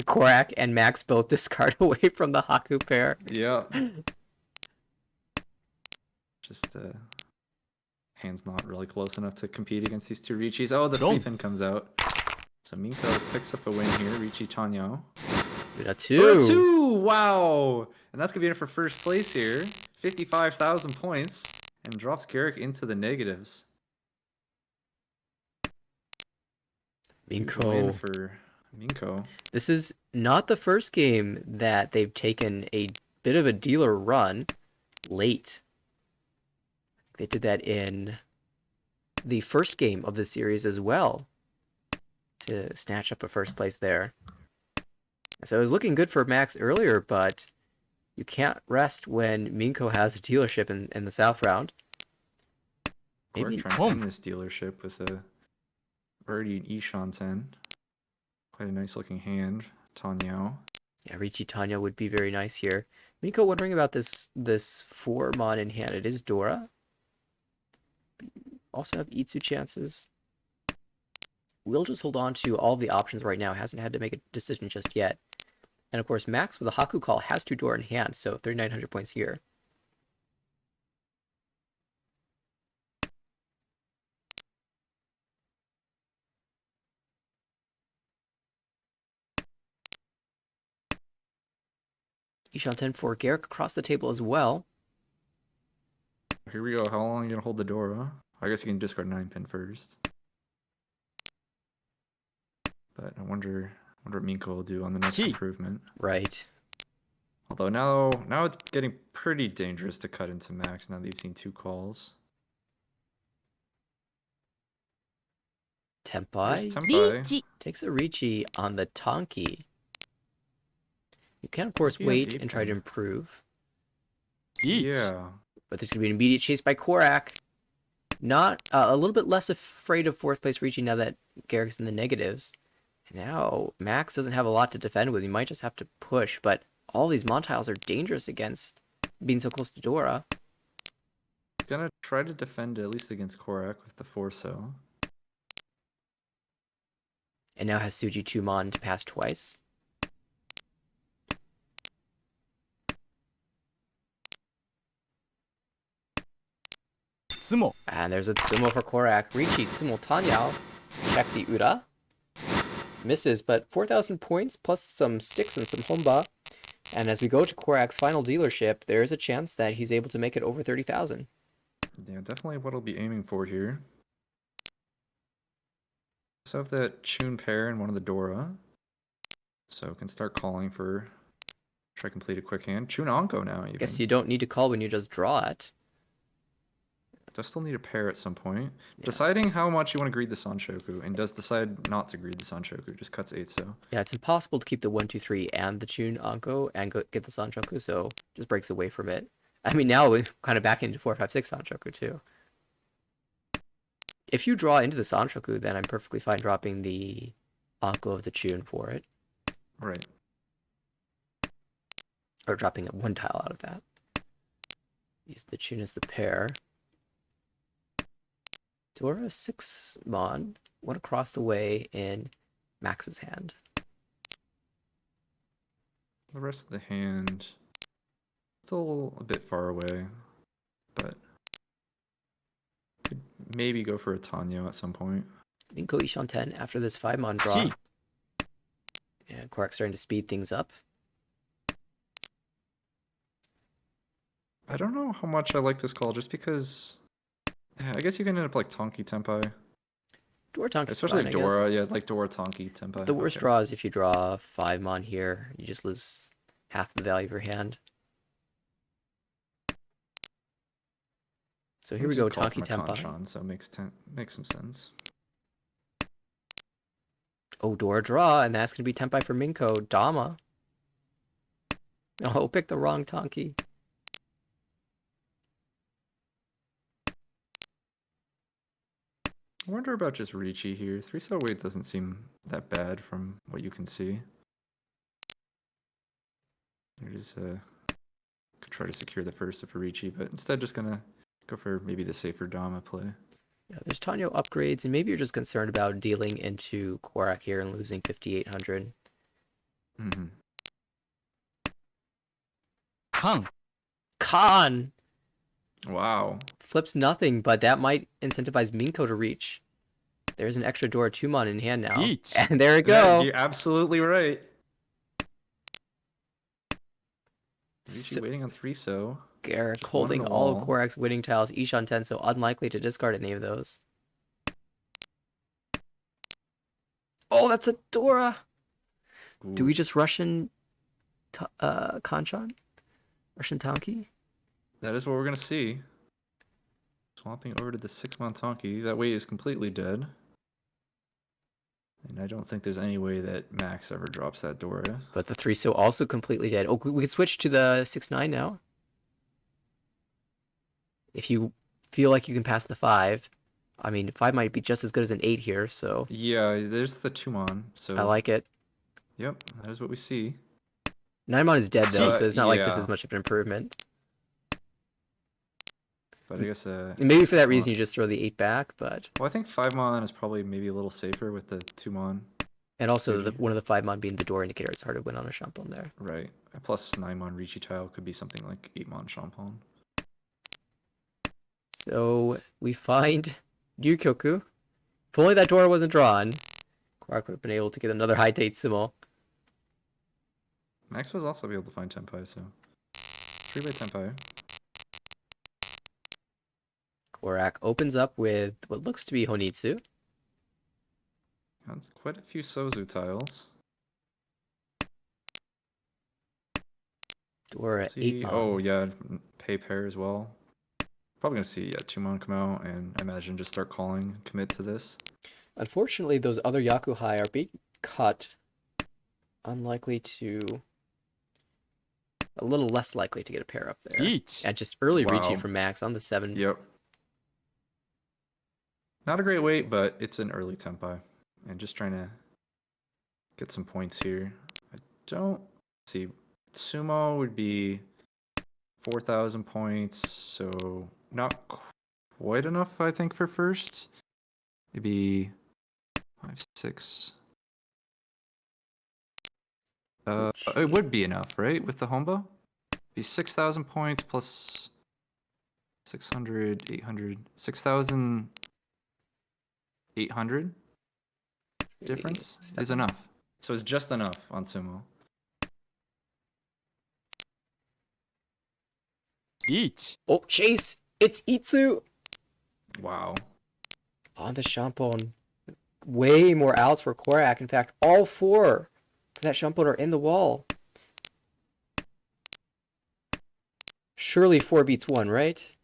[SPEAKER 2] Korak and Max both discard away from the Haku pair.
[SPEAKER 1] Yeah. Just hand's not really close enough to compete against these two Richis. Oh, the
[SPEAKER 3] Don't.
[SPEAKER 1] 3 pin comes out. So Minko picks up a win here. Richie Tanyo.
[SPEAKER 2] Ura
[SPEAKER 1] Oh,
[SPEAKER 2] 2.
[SPEAKER 1] 2! Wow! And that's going to be in for first place here. 55,000 points. And drops Garrick into the negatives. Huge win
[SPEAKER 2] Minko.
[SPEAKER 1] for Minko.
[SPEAKER 2] This is not the first game that they've taken a bit of a dealer run late. They did that in the first game of the series as well to snatch up a first place there. So it was looking good for Max earlier, but you can't rest when Minko has a dealership in the South round.
[SPEAKER 1] Maybe
[SPEAKER 2] Maybe
[SPEAKER 1] trying to end this dealership with a birdie Ishan 10. Quite a nice looking hand. Tanyao.
[SPEAKER 2] yeah, Richie Tanya would be very nice here. Minko wondering about this 4-mon in hand. It is Dora. Also have Itsu chances. We'll just hold on to all the options right now. Hasn't had to make a decision just yet. And of course, Max with a Haku call has 2 Dora in hand, so 3,900 points here. Ishan 10 for Garrick across the table as well.
[SPEAKER 1] Here we go. How long are you going to hold the door, huh? I guess you can discard 9 pin first. But I wonder what Minko will do on the next
[SPEAKER 3] Gee.
[SPEAKER 1] improvement.
[SPEAKER 2] Right.
[SPEAKER 1] Although now it's getting pretty dangerous to cut into Max now that you've seen 2 calls. There's
[SPEAKER 2] Tempai
[SPEAKER 1] Tempai.
[SPEAKER 2] takes a Ricci on the Tonki. You can, of course,
[SPEAKER 1] He has
[SPEAKER 2] wait
[SPEAKER 1] 8
[SPEAKER 2] and try to
[SPEAKER 1] pin.
[SPEAKER 2] improve.
[SPEAKER 3] Beat.
[SPEAKER 1] Yeah.
[SPEAKER 2] But there's going to be an immediate chase by Korak. Not a little bit less afraid of 4th place Ricci now that Garrick's in the negatives. Now, Max doesn't have a lot to defend with. He might just have to push, but all these Montiles are dangerous against being so close to Dora.
[SPEAKER 1] Gonna try to defend at least against Korak with the 4-so.
[SPEAKER 2] And now has Suji 2-mon to pass twice.
[SPEAKER 3] Sumo.
[SPEAKER 2] And there's a Tsumo for Korak. Ricci, Tsumo, Tanyao. Check the Ura. Misses, but 4,000 points plus some sticks and some Honba. And as we go to Korak's final dealership, there is a chance that he's able to make it over 30,000.
[SPEAKER 1] Yeah, definitely what I'll be aiming for here. So I have that Chun pair and one of the Dora. So can start calling for try complete a quick hand. Chun Anko now even.
[SPEAKER 2] Guess you don't need to call when you just draw it.
[SPEAKER 1] Does still need a pair at some point.
[SPEAKER 2] Yeah.
[SPEAKER 1] Deciding how much you want to greed the Sanshoku, and does decide not to greed the Sanshoku, just cuts 8-so.
[SPEAKER 2] Yeah, it's impossible to keep the 1, 2, 3 and the Chun Anko and get the Sanchoku, so just breaks away from it. I mean, now we're kind of back into 4, 5, 6 Sanchoku too. If you draw into the Sanchoku, then I'm perfectly fine dropping the Anko of the Chun for it.
[SPEAKER 1] Right.
[SPEAKER 2] Or dropping 1 tile out of that. Use the Chun as the pair. Dora 6-mon. 1 across the way in Max's hand.
[SPEAKER 1] The rest of the hand still a bit far away, but could maybe go for a Tanyo at some point.
[SPEAKER 2] Minko Ishan 10 after this 5-mon draw.
[SPEAKER 3] Gee.
[SPEAKER 2] And Korak's starting to speed things up.
[SPEAKER 1] I don't know how much I like this call, just because yeah, I guess you can end up like Tonki Tempai.
[SPEAKER 2] Dora Tonki's
[SPEAKER 1] Especially
[SPEAKER 2] fine, I
[SPEAKER 1] Dora,
[SPEAKER 2] guess.
[SPEAKER 1] yeah, like Dora Tonki Tempai.
[SPEAKER 2] The worst
[SPEAKER 1] Okay.
[SPEAKER 2] draw is if you draw 5-mon here. You just lose half the value of your hand. So here we go, Tonki Tempai.
[SPEAKER 1] Kanchan, so makes some sense.
[SPEAKER 2] Oh, Dora draw, and that's going to be Tempai for Minko. Dama. Oh, pick the wrong Tonki.
[SPEAKER 1] I wonder about just Ricci here. 3-so weight doesn't seem that bad from what you can see. It is could try to secure the first for Ricci, but instead just gonna go for maybe the safer Dama play.
[SPEAKER 2] Yeah, there's Tanyo upgrades, and maybe you're just concerned about dealing into Korak here and losing 5,800.
[SPEAKER 1] Mm-hmm.
[SPEAKER 3] Kang.
[SPEAKER 2] Khan!
[SPEAKER 1] Wow.
[SPEAKER 2] Flips nothing, but that might incentivize Minko to reach. There's an extra Dora 2-mon in hand now.
[SPEAKER 3] Each.
[SPEAKER 2] And there we go.
[SPEAKER 1] You're absolutely right. Ricci
[SPEAKER 2] So,
[SPEAKER 1] waiting on 3-so.
[SPEAKER 2] Garrick
[SPEAKER 1] Just one
[SPEAKER 2] holding
[SPEAKER 1] on the
[SPEAKER 2] all of
[SPEAKER 1] wall.
[SPEAKER 2] Korak's winning tiles, each on 10, so unlikely to discard any of those. Oh, that's a Dora. Do we just Russian Kanchan? Russian Tanki?
[SPEAKER 1] That is what we're gonna see. Swapping over to the 6-mon Tonki. That way is completely dead. And I don't think there's any way that Max ever drops that Dora.
[SPEAKER 2] But the 3-so also completely dead. Oh, we can switch to the 6-9 now. If you feel like you can pass the 5. I mean, 5 might be just as good as an 8 here, so
[SPEAKER 1] Yeah, there's the 2-mon. So
[SPEAKER 2] I like it.
[SPEAKER 1] Yep, that is what we see.
[SPEAKER 2] 9-mon is dead, though, so it's not like this
[SPEAKER 1] yeah.
[SPEAKER 2] is much of an improvement.
[SPEAKER 1] But I guess
[SPEAKER 2] And maybe for that
[SPEAKER 1] 6-mon.
[SPEAKER 2] reason you just throw the 8 back, but...
[SPEAKER 1] Well, I think 5-mon is probably maybe a little safer with the 2-mon.
[SPEAKER 2] And also, one of the 5-mon being the door indicator, it's hard to win on a Champon there.
[SPEAKER 1] Right. Plus 9-mon Ricci tile could be something like 8-mon Champon.
[SPEAKER 2] So, we find Ryukyoku. If only that door wasn't drawn, Quark would have been able to get another high date Sumo.
[SPEAKER 1] Max was also able to find Tenpai, so 3-way Tenpai.
[SPEAKER 2] Korak opens up with what looks to be Honitsu.
[SPEAKER 1] That's quite a few Sozu tiles.
[SPEAKER 2] Dora
[SPEAKER 1] See,
[SPEAKER 2] 8-mon.
[SPEAKER 1] oh yeah, pay pair as well. Probably gonna see 2-mon come out and I imagine just start calling, commit to this.
[SPEAKER 2] Unfortunately, those other Yakuhai are being cut. Unlikely to... A little less likely to get a pair up there.
[SPEAKER 3] Each.
[SPEAKER 2] And just early
[SPEAKER 1] Wow.
[SPEAKER 2] Ricci from Max on the 7.
[SPEAKER 1] Yep. Not a great weight, but it's an early Tenpai. And just trying to get some points here. I don't see. Sumo would be 4,000 points, so not quite enough, I think, for first. Maybe 5, 6. It would be enough, right? With the Homba? Be 6,000 points plus 600, 800, 6,800 difference is enough. So it's just enough on Sumo.
[SPEAKER 3] Each.
[SPEAKER 2] Oh, Chase! It's Itsu!
[SPEAKER 1] Wow.
[SPEAKER 2] On the Champon. Way more outs for Korak. In fact, all 4 for that Champon are in the wall. Surely 4 beats 1, right?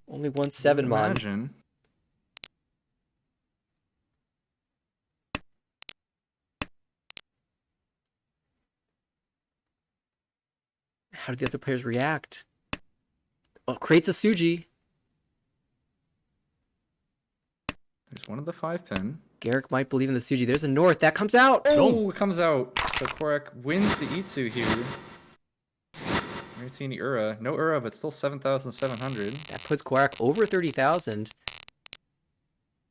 [SPEAKER 2] Only 1 7-mon.
[SPEAKER 1] Imagine.
[SPEAKER 2] How did the other players react? Oh, creates a Suji.
[SPEAKER 1] There's one of the 5-pin.
[SPEAKER 2] Garrick might believe in the Suji. There's a North. That comes out!
[SPEAKER 1] Oh, it comes out. So Korak wins the Itsu here. I don't see any Ura. No Ura, but still 7,700.
[SPEAKER 2] That puts Korak over 30,000.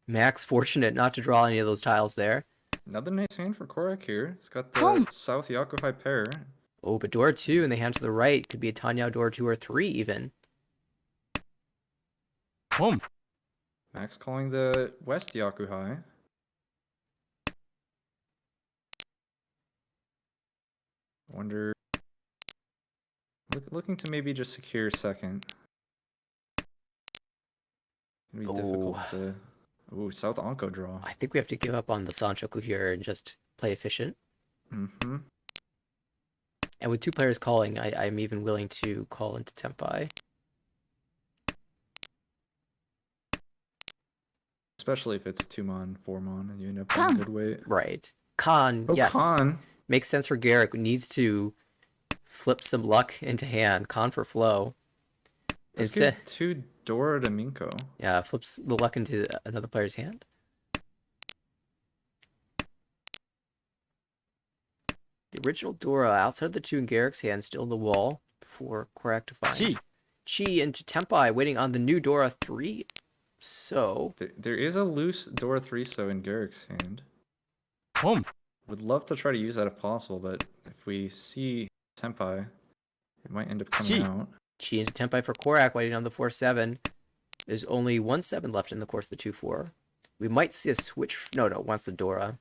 [SPEAKER 2] Max fortunate not to draw any of those tiles there.
[SPEAKER 1] Another nice hand for Korak here. It's got the South Yakuhai pair.
[SPEAKER 2] Oh, but door 2 and the hand to the right could be a Tanyao door 2 or 3 even.
[SPEAKER 3] Home.
[SPEAKER 1] Max calling the West Yakuhai. Wonder... looking to maybe just secure second. It'd be difficult to... Ooh, South Onko draw.
[SPEAKER 2] I think we have to give up on the Sanchoku here and just play efficient.
[SPEAKER 1] Mm-hmm.
[SPEAKER 2] And with 2 players calling, I'm even willing to call into Tenpai.
[SPEAKER 1] Especially if it's 2-mon, 4-mon, and you end up in good weight.
[SPEAKER 2] Right. Khan,
[SPEAKER 1] Oh,
[SPEAKER 2] yes.
[SPEAKER 1] Khan.
[SPEAKER 2] Makes sense for Garrick. Needs to flip some luck into hand. Khan for flow.
[SPEAKER 1] Let's
[SPEAKER 2] Instead,
[SPEAKER 1] give 2 Dora to Minko.
[SPEAKER 2] yeah, flips the luck into another player's hand. The original Dora outside of the 2 in Garrick's hand, still in the wall for Korak to find.
[SPEAKER 3] Chi.
[SPEAKER 2] Chi into Tenpai, waiting on the new Dora 3. So,
[SPEAKER 1] There is a loose Dora 3-so in Garrick's hand.
[SPEAKER 3] Home.
[SPEAKER 1] Would love to try to use that if possible, but if we see Senpai, it might end up coming
[SPEAKER 3] Chi.
[SPEAKER 1] out.
[SPEAKER 2] Chi into Tempai for Korak, waiting on the 4-7. There's only 1-7 left in the course of the 2-4. We might see a switch. No, wants the Dora.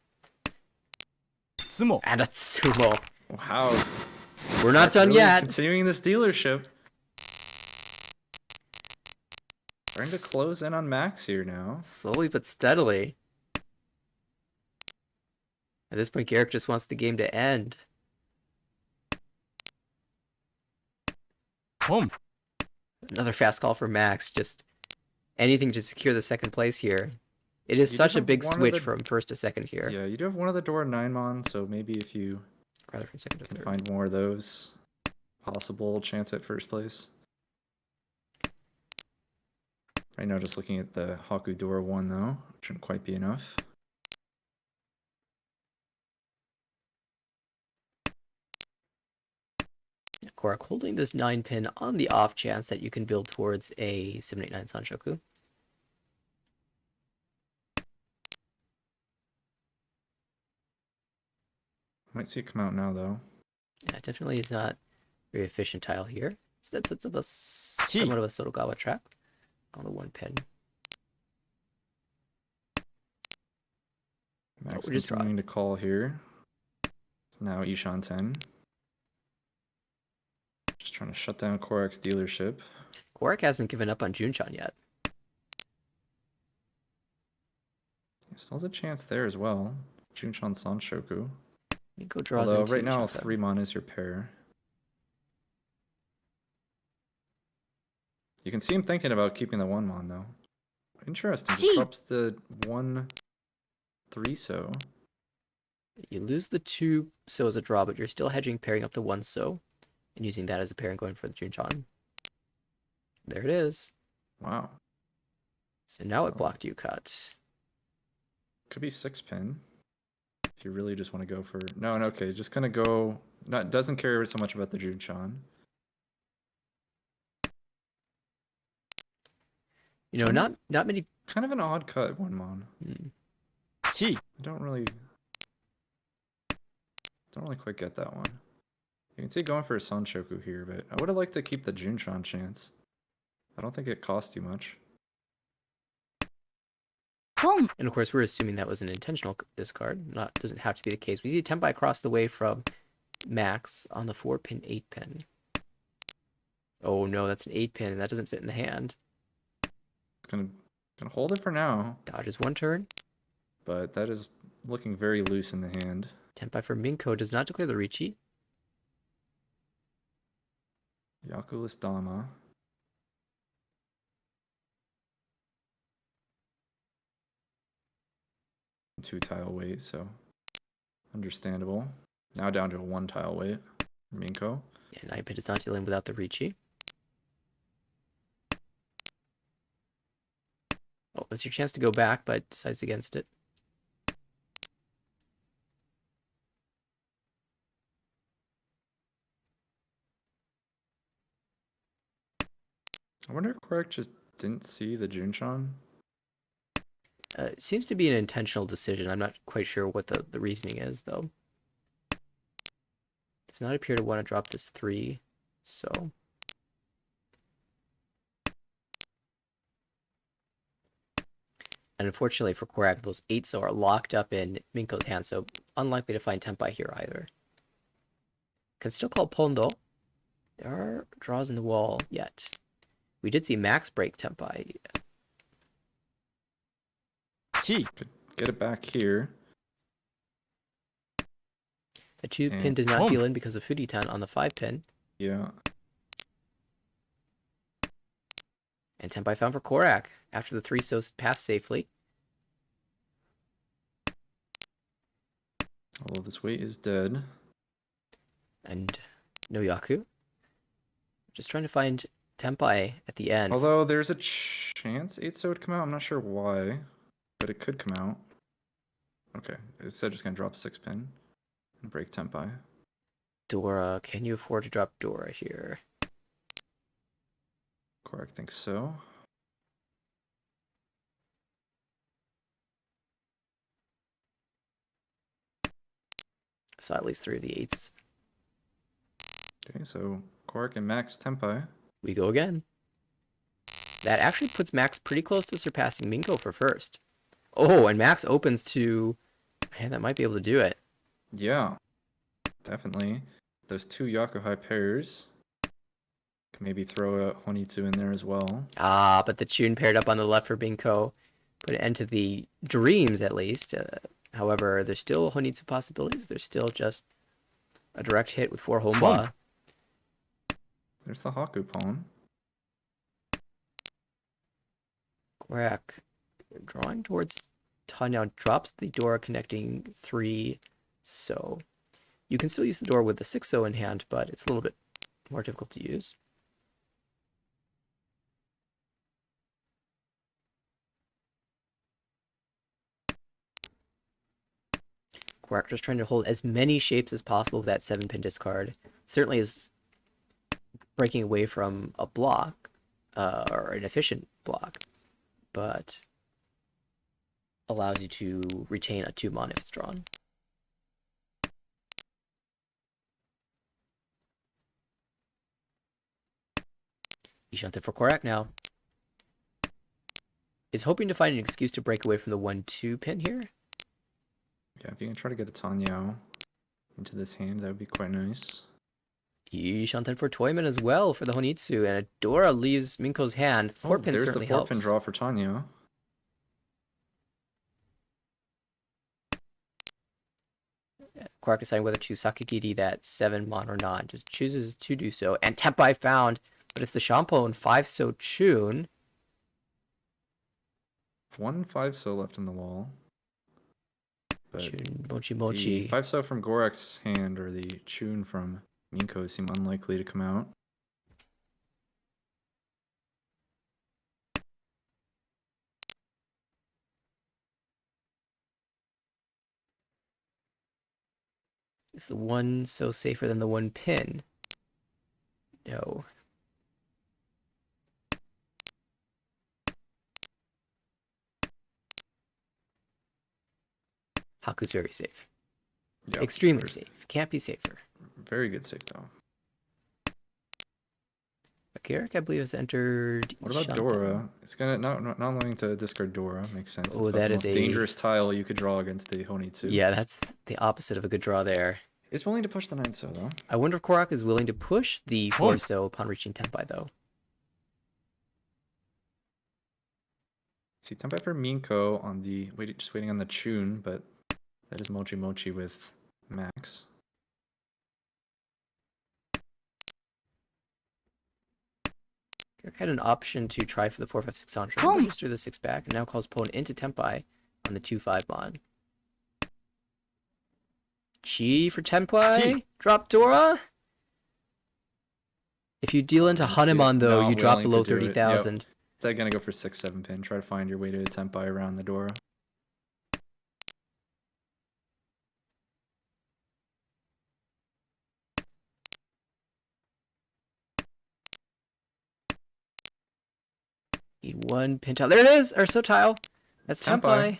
[SPEAKER 3] 相撲
[SPEAKER 2] And a Sumo.
[SPEAKER 1] Wow.
[SPEAKER 2] We're not done
[SPEAKER 1] Really
[SPEAKER 2] yet.
[SPEAKER 1] Continuing this dealership. Trying to close in on Max here now.
[SPEAKER 2] Slowly but steadily. At this point, Garrick just wants the game to end.
[SPEAKER 3] ポン
[SPEAKER 2] Another fast call for Max. Just anything to secure the second place here. It is
[SPEAKER 1] You
[SPEAKER 2] such
[SPEAKER 1] do
[SPEAKER 2] a
[SPEAKER 1] have
[SPEAKER 2] big
[SPEAKER 1] one of
[SPEAKER 2] switch
[SPEAKER 1] the-
[SPEAKER 2] from first to second here.
[SPEAKER 1] Yeah, you do have one of the Dora 9mon, so maybe if you
[SPEAKER 2] Rather from second to
[SPEAKER 1] can
[SPEAKER 2] third.
[SPEAKER 1] find more of those, possible chance at first place. Right now, just looking at the Haku Dora 1 though, shouldn't quite be enough.
[SPEAKER 2] Korak holding this 9-pin on the off chance that you can build towards a 789 Sanshoku.
[SPEAKER 1] Might see it come out now though.
[SPEAKER 2] Yeah, definitely is not very efficient tile here. So that sets up a somewhat of a Sotogawa trap on the 1-pin.
[SPEAKER 1] Max
[SPEAKER 2] we just draw.
[SPEAKER 1] continuing to call here. It's now Ishan 10. Just trying to shut down Korak's dealership.
[SPEAKER 2] Korak hasn't given up on Junchan yet.
[SPEAKER 1] Still has a chance there as well. Junchan Sanshoku.
[SPEAKER 2] Minko draws
[SPEAKER 1] Although
[SPEAKER 2] into
[SPEAKER 1] right now
[SPEAKER 2] Shotgun.
[SPEAKER 1] 3mon is your pair. You can see him thinking about keeping the 1mon though. Interesting. Just drops the 1-3 so.
[SPEAKER 2] You lose the 2 so as a draw, but you're still hedging, pairing up the 1 so, and using that as a pair and going for the Junchan. There it is.
[SPEAKER 1] Wow.
[SPEAKER 2] So now it blocked you cut.
[SPEAKER 1] Could be 6-pin. If you really just want to go for no, okay, just gonna go. Not doesn't care so much about the Junchan.
[SPEAKER 2] You know, not many.
[SPEAKER 1] Kind of an odd cut 1mon.
[SPEAKER 3] チ
[SPEAKER 1] I don't really quite get that one. You can see going for a Sanshoku here, but I would have liked to keep the Junchan chance. I don't think it cost you much.
[SPEAKER 2] And of course, we're assuming that was an intentional discard. Doesn't have to be the case. We see a Tempai across the way from Max on the 4-pin, 8-pin. Oh no, that's an 8-pin, and that doesn't fit in the hand.
[SPEAKER 1] It's gonna hold it for now,
[SPEAKER 2] Dodges 1 turn.
[SPEAKER 1] but that is looking very loose in the hand.
[SPEAKER 2] Tempai for Minko does not declare the Richi.
[SPEAKER 1] Yakulis Dama. Two tile weight, so understandable. Now down to a 1 tile weight for Minko.
[SPEAKER 2] Yeah, 9-pin does not deal in without the Richi. Oh, that's your chance to go back, but decides against it.
[SPEAKER 1] I wonder if Korak just didn't see the Junchan.
[SPEAKER 2] It seems to be an intentional decision. I'm not quite sure what the reasoning is, though. Does not appear to want to drop this 3, so... And unfortunately for Korak, those 8s are locked up in Minko's hand, so unlikely to find Tempai here either. Can still call Pondo. There are draws in the wall yet. We did see Max break Tempai.
[SPEAKER 3] チ
[SPEAKER 1] Could get it back here.
[SPEAKER 2] The 2-pin
[SPEAKER 1] And
[SPEAKER 2] does not
[SPEAKER 3] boom.
[SPEAKER 2] deal in because of Fuditan on the 5-pin.
[SPEAKER 1] Yeah.
[SPEAKER 2] And Tempai found for Korak after the 3 so passed safely.
[SPEAKER 1] Although this weight is dead.
[SPEAKER 2] And no Yaku. Just trying to find Tempai at the end.
[SPEAKER 1] Although there's a chance 8-so would come out. I'm not sure why, but it could come out. Okay, instead just gonna drop 6-pin and break Tempai.
[SPEAKER 2] Dora, can you afford to drop Dora here?
[SPEAKER 1] Korak thinks so.
[SPEAKER 2] I saw at least 3 of the 8s.
[SPEAKER 1] Okay, so Korak and Max Tempai.
[SPEAKER 2] We go again. That actually puts Max pretty close to surpassing Minko for first. Oh, and Max opens to... Man, that might be able to do it.
[SPEAKER 1] Yeah, definitely. Those two Yakuhai pairs. Can maybe throw a Honitsu in there as well.
[SPEAKER 2] Ah, but the Chun paired up on the left for Minko. Put an end to the dreams, at least. However, there's still Honitsu possibilities. There's still just a direct hit with 4 Homba.
[SPEAKER 1] There's the Haku pawn.
[SPEAKER 2] Quack drawing towards Tanya drops the Dora connecting 3, so you can still use the Dora with the 6-0 in hand, but it's a little bit more difficult to use. Quack just trying to hold as many shapes as possible with that 7-pin discard. Certainly is breaking away from a block, or an efficient block, but allows you to retain a 2-mon if it's drawn. Ishante for Korak now. Is hoping to find an excuse to break away from the 1-2 pin here.
[SPEAKER 1] Yeah, if you can try to get a Tanyao into this hand, that would be quite nice.
[SPEAKER 2] Ishante for Toyman as well for the Honitsu, and Dora leaves Minko's hand. 4-pin
[SPEAKER 1] there's
[SPEAKER 2] certainly
[SPEAKER 1] the 4-pin
[SPEAKER 2] helps.
[SPEAKER 1] draw for Tanyao.
[SPEAKER 2] Quark deciding whether to Sakigiri that 7-mon or not. Just chooses to do so. And Tenpai found, but it's the Shampoo 5-so Chun.
[SPEAKER 1] 1 5-so left in the wall. But
[SPEAKER 2] Chun, Mochi
[SPEAKER 1] the
[SPEAKER 2] Mochi.
[SPEAKER 1] 5-so from Gorek's hand or the Chun from Minko seem unlikely to come out.
[SPEAKER 2] Is the 1-so safer than the 1-pin? No. Haku's very safe.
[SPEAKER 1] Yep,
[SPEAKER 2] Extremely
[SPEAKER 1] very-
[SPEAKER 2] safe. Can't be safer.
[SPEAKER 1] Very good save though.
[SPEAKER 2] Akirik, I believe, has entered.
[SPEAKER 1] What about
[SPEAKER 2] Ishante.
[SPEAKER 1] Dora? It's gonna not allowing to discard Dora. Makes sense. It's
[SPEAKER 2] Oh,
[SPEAKER 1] about
[SPEAKER 2] that
[SPEAKER 1] the
[SPEAKER 2] is
[SPEAKER 1] most
[SPEAKER 2] a-
[SPEAKER 1] dangerous tile you could draw against the Honitsu.
[SPEAKER 2] Yeah, that's the opposite of a good draw there.
[SPEAKER 1] It's willing to push the 9-so though.
[SPEAKER 2] I wonder if Korak is willing to push the
[SPEAKER 3] Oh.
[SPEAKER 2] 4-so upon reaching Tenpai, though.
[SPEAKER 1] See, Tenpai for Minko on the just waiting on the Chun, but that is Mochi Mochi with Max.
[SPEAKER 2] Kirk had an option to try for the 4-5-6 Sancho,
[SPEAKER 3] Home.
[SPEAKER 2] pushes through the 6 back, and now calls Pone into Tenpai on the 2-5-mon. Chi for Tenpai.
[SPEAKER 3] Chi.
[SPEAKER 2] Drop Dora. If you deal into
[SPEAKER 1] Let's see.
[SPEAKER 2] Hanuman, though,
[SPEAKER 1] Not
[SPEAKER 2] you drop
[SPEAKER 1] willing
[SPEAKER 2] below
[SPEAKER 1] to do it.
[SPEAKER 2] 30,000.
[SPEAKER 1] They're gonna go for 6-7 pin. Try to find your way to a Tenpai around the Dora.
[SPEAKER 2] Need 1 pin tile. There it is! Urso tile. That's
[SPEAKER 1] Tenpai.
[SPEAKER 2] Tenpai.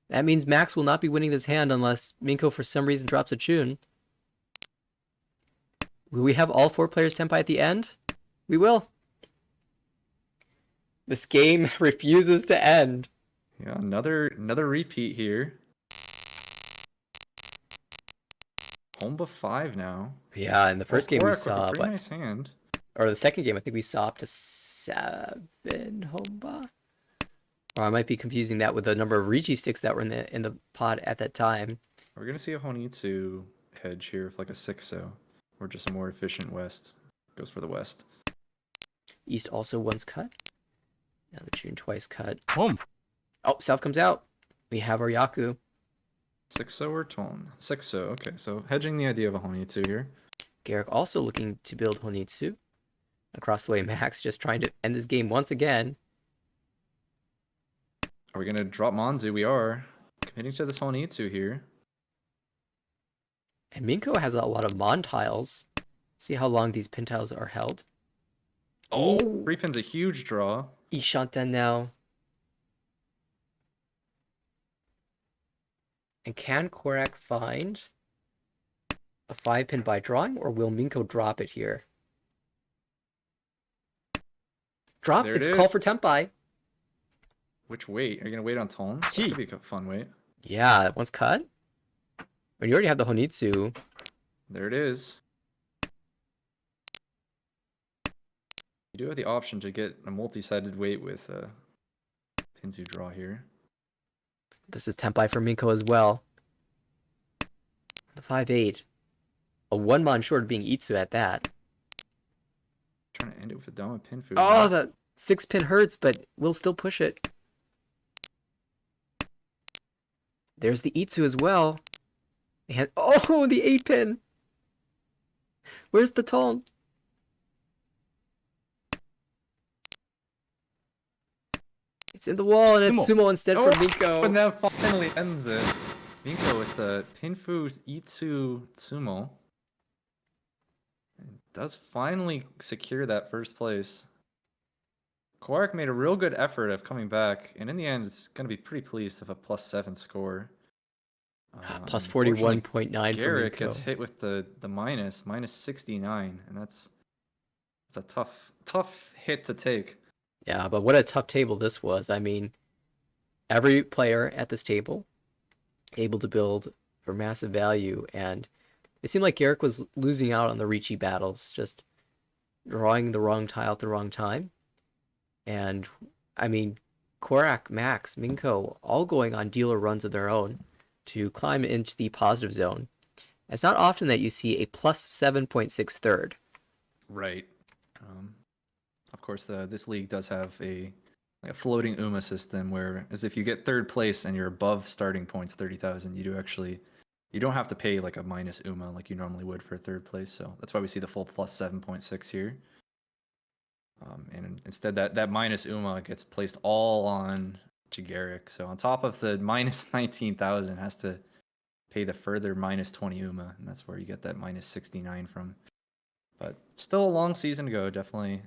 [SPEAKER 2] That means Max will not be winning this hand unless Minko for some reason drops a Chun. Will we have all 4 players Tenpai at the end? We will. This game refuses to end.
[SPEAKER 1] Yeah, another repeat here. Homba 5 now.
[SPEAKER 2] Yeah, in the first game we
[SPEAKER 1] Korak with
[SPEAKER 2] saw,
[SPEAKER 1] a pretty
[SPEAKER 2] but,
[SPEAKER 1] nice hand.
[SPEAKER 2] or the second game, I think we saw up to 7 Homba. Or I might be confusing that with the number of Ricci sticks that were in the pod at that time.
[SPEAKER 1] We're gonna see a Honitsu hedge here with like a 6-so, or just a more efficient West. Goes for the West.
[SPEAKER 2] East also once cut. Now the Chun twice cut.
[SPEAKER 3] Home.
[SPEAKER 2] Oh, South comes out. We have our Yaku.
[SPEAKER 1] 6-so or Ton? 6-so. Okay, so hedging the idea of a Honitsu here.
[SPEAKER 2] Garrick also looking to build Honitsu. Across the way, Max just trying to end this game once again.
[SPEAKER 1] Are we gonna drop Monzu? We are. Committing to this Honitsu here.
[SPEAKER 2] And Minko has a lot of Mon tiles. See how long these pin tiles are held. Oh,
[SPEAKER 1] 3 pin's a huge draw.
[SPEAKER 2] Ishanten now. And can Korak find a 5-pin by drawing, or will Minko drop it here? Drop.
[SPEAKER 1] There it
[SPEAKER 2] It's a
[SPEAKER 1] is.
[SPEAKER 2] call for Tempai.
[SPEAKER 1] Which wait? Are you gonna wait on Tone? That
[SPEAKER 3] Gee.
[SPEAKER 1] could be a fun wait.
[SPEAKER 2] Yeah, that one's cut. When you already have the Honitsu.
[SPEAKER 1] There it is. You do have the option to get a multi-sided wait with Pinzu draw here.
[SPEAKER 2] This is Tempai for Minko as well. The 5-8. A 1-mon short of being Itsu at that.
[SPEAKER 1] Trying to end it with a Dama Pinfu.
[SPEAKER 2] Oh, the 6-pin hurts, but we'll still push it. There's the Itsu as well. And oh, the 8-pin. Where's the tone? It's in the wall, and it's Sumo instead for Minko.
[SPEAKER 1] And that finally ends it. Minko with the Pinfu's Itsu Sumo. And does finally secure that first place. Quark made a real good effort of coming back, and in the end, it's going to be pretty pleased with a +7 score.
[SPEAKER 2] Plus
[SPEAKER 1] Unfortunately,
[SPEAKER 2] 41.9 for
[SPEAKER 1] Garrick
[SPEAKER 2] Minko.
[SPEAKER 1] gets hit with the minus 69, and that's a tough hit to take.
[SPEAKER 2] Yeah, but what a tough table this was. I mean, every player at this table able to build for massive value, and it seemed like Garrick was losing out on the Ricci battles, just drawing the wrong tile at the wrong time. And I mean, Korak, Max, Minko, all going on dealer runs of their own to climb into the positive zone. It's not often that you see a plus 7.6 third.
[SPEAKER 1] Right. Of course, this league does have a floating UMA system where, as if you get third place and you're above starting points 30,000, you don't have to pay like a minus UMA like you normally would for third place. So that's why we see the full plus 7.6 here. And instead, that minus UMA gets placed all on Garrick. So on top of the minus 19,000, has to pay the further minus 20 UMA, and that's where you get that minus 69 from. But still a long season to go. Definitely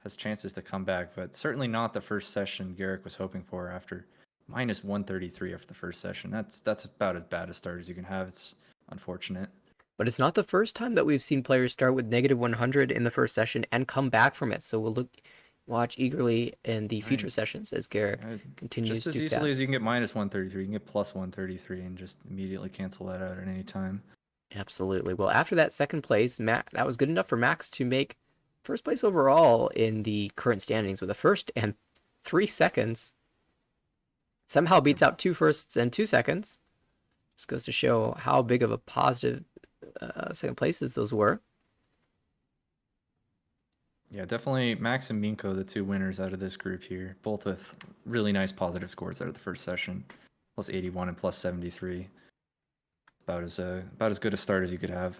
[SPEAKER 1] has chances to come back, but certainly not the first session Garrick was hoping for after minus 133 after the first session. That's about as bad a start as you can have. It's unfortunate.
[SPEAKER 2] But it's not the first time that we've seen players start with negative 100 in the first session and come back from it. So we'll watch eagerly in the future sessions as Garrick continues
[SPEAKER 1] just as
[SPEAKER 2] to
[SPEAKER 1] easily as you can get minus 133, you can get plus 133 and just immediately cancel that out at any time.
[SPEAKER 2] Absolutely. Well, after that second place, that was good enough for Max to make first place overall in the current standings with a first and 3 seconds. Somehow beats out 2 firsts and 2 seconds. This goes to show how big of a positive second places those were.
[SPEAKER 1] Yeah, definitely Max and Minko, the two winners out of this group here, both with really nice positive scores out of the first session, plus 81 and plus 73. About as good a start as you could have.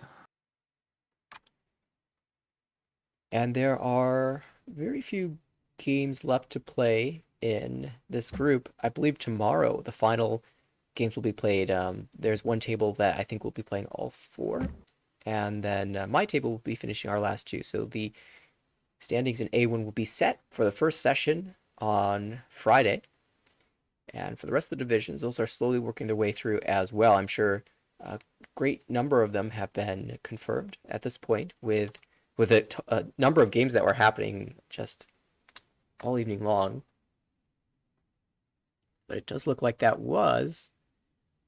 [SPEAKER 2] And there are very few games left to play in this group. I believe tomorrow the final games will be played. There's one table that I think will be playing all 4. And then my table will be finishing our last 2. So the standings in A1 will be set for the first session on Friday. And for the rest of the divisions, those are slowly working their way through as well. I'm sure a great number of them have been confirmed at this point with a number of games that were happening just all evening long. But it does look like that was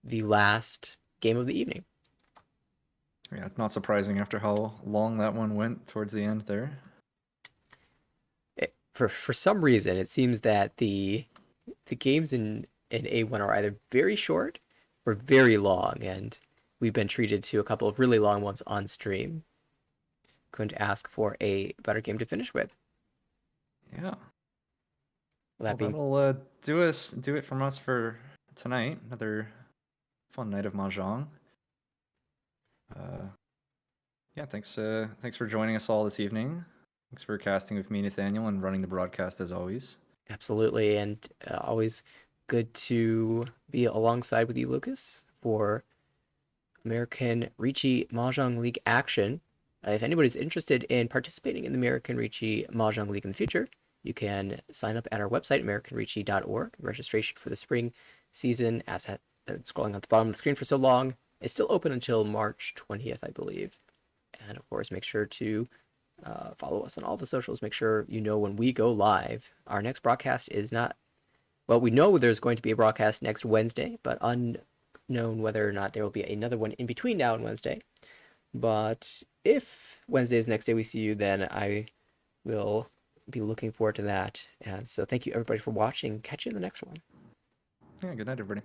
[SPEAKER 2] the last game of the evening.
[SPEAKER 1] Yeah, it's not surprising after how long that one went towards the end there.
[SPEAKER 2] For some reason, it seems that the games in A1 are either very short or very long, and we've been treated to a couple of really long ones on stream. Couldn't ask for a better game to finish with.
[SPEAKER 1] Yeah.
[SPEAKER 2] That'll
[SPEAKER 1] do it from us for tonight. Another fun night of mahjong. Yeah, thanks for joining us all this evening. Thanks for casting with me, Nathaniel, and running the broadcast as always.
[SPEAKER 2] Absolutely, and always good to be alongside with you, Lucas, for American Ricci Mahjong League action. If anybody's interested in participating in the American Ricci Mahjong League in the future, you can sign up at our website, americanricci.org. Registration for the spring season, as scrolling at the bottom of the screen for so long, is still open until March 20th, I believe. And of course, make sure to Follow us on all the socials. Make sure you know when we go live. Our next broadcast is not, well, we know there's going to be a broadcast next Wednesday, but unknown whether or not there will be another one in between now and Wednesday. But if Wednesday is the next day we see you, then I will be looking forward to that. And so thank you everybody for watching. Catch you in the next one.
[SPEAKER 1] Yeah, good night, everybody.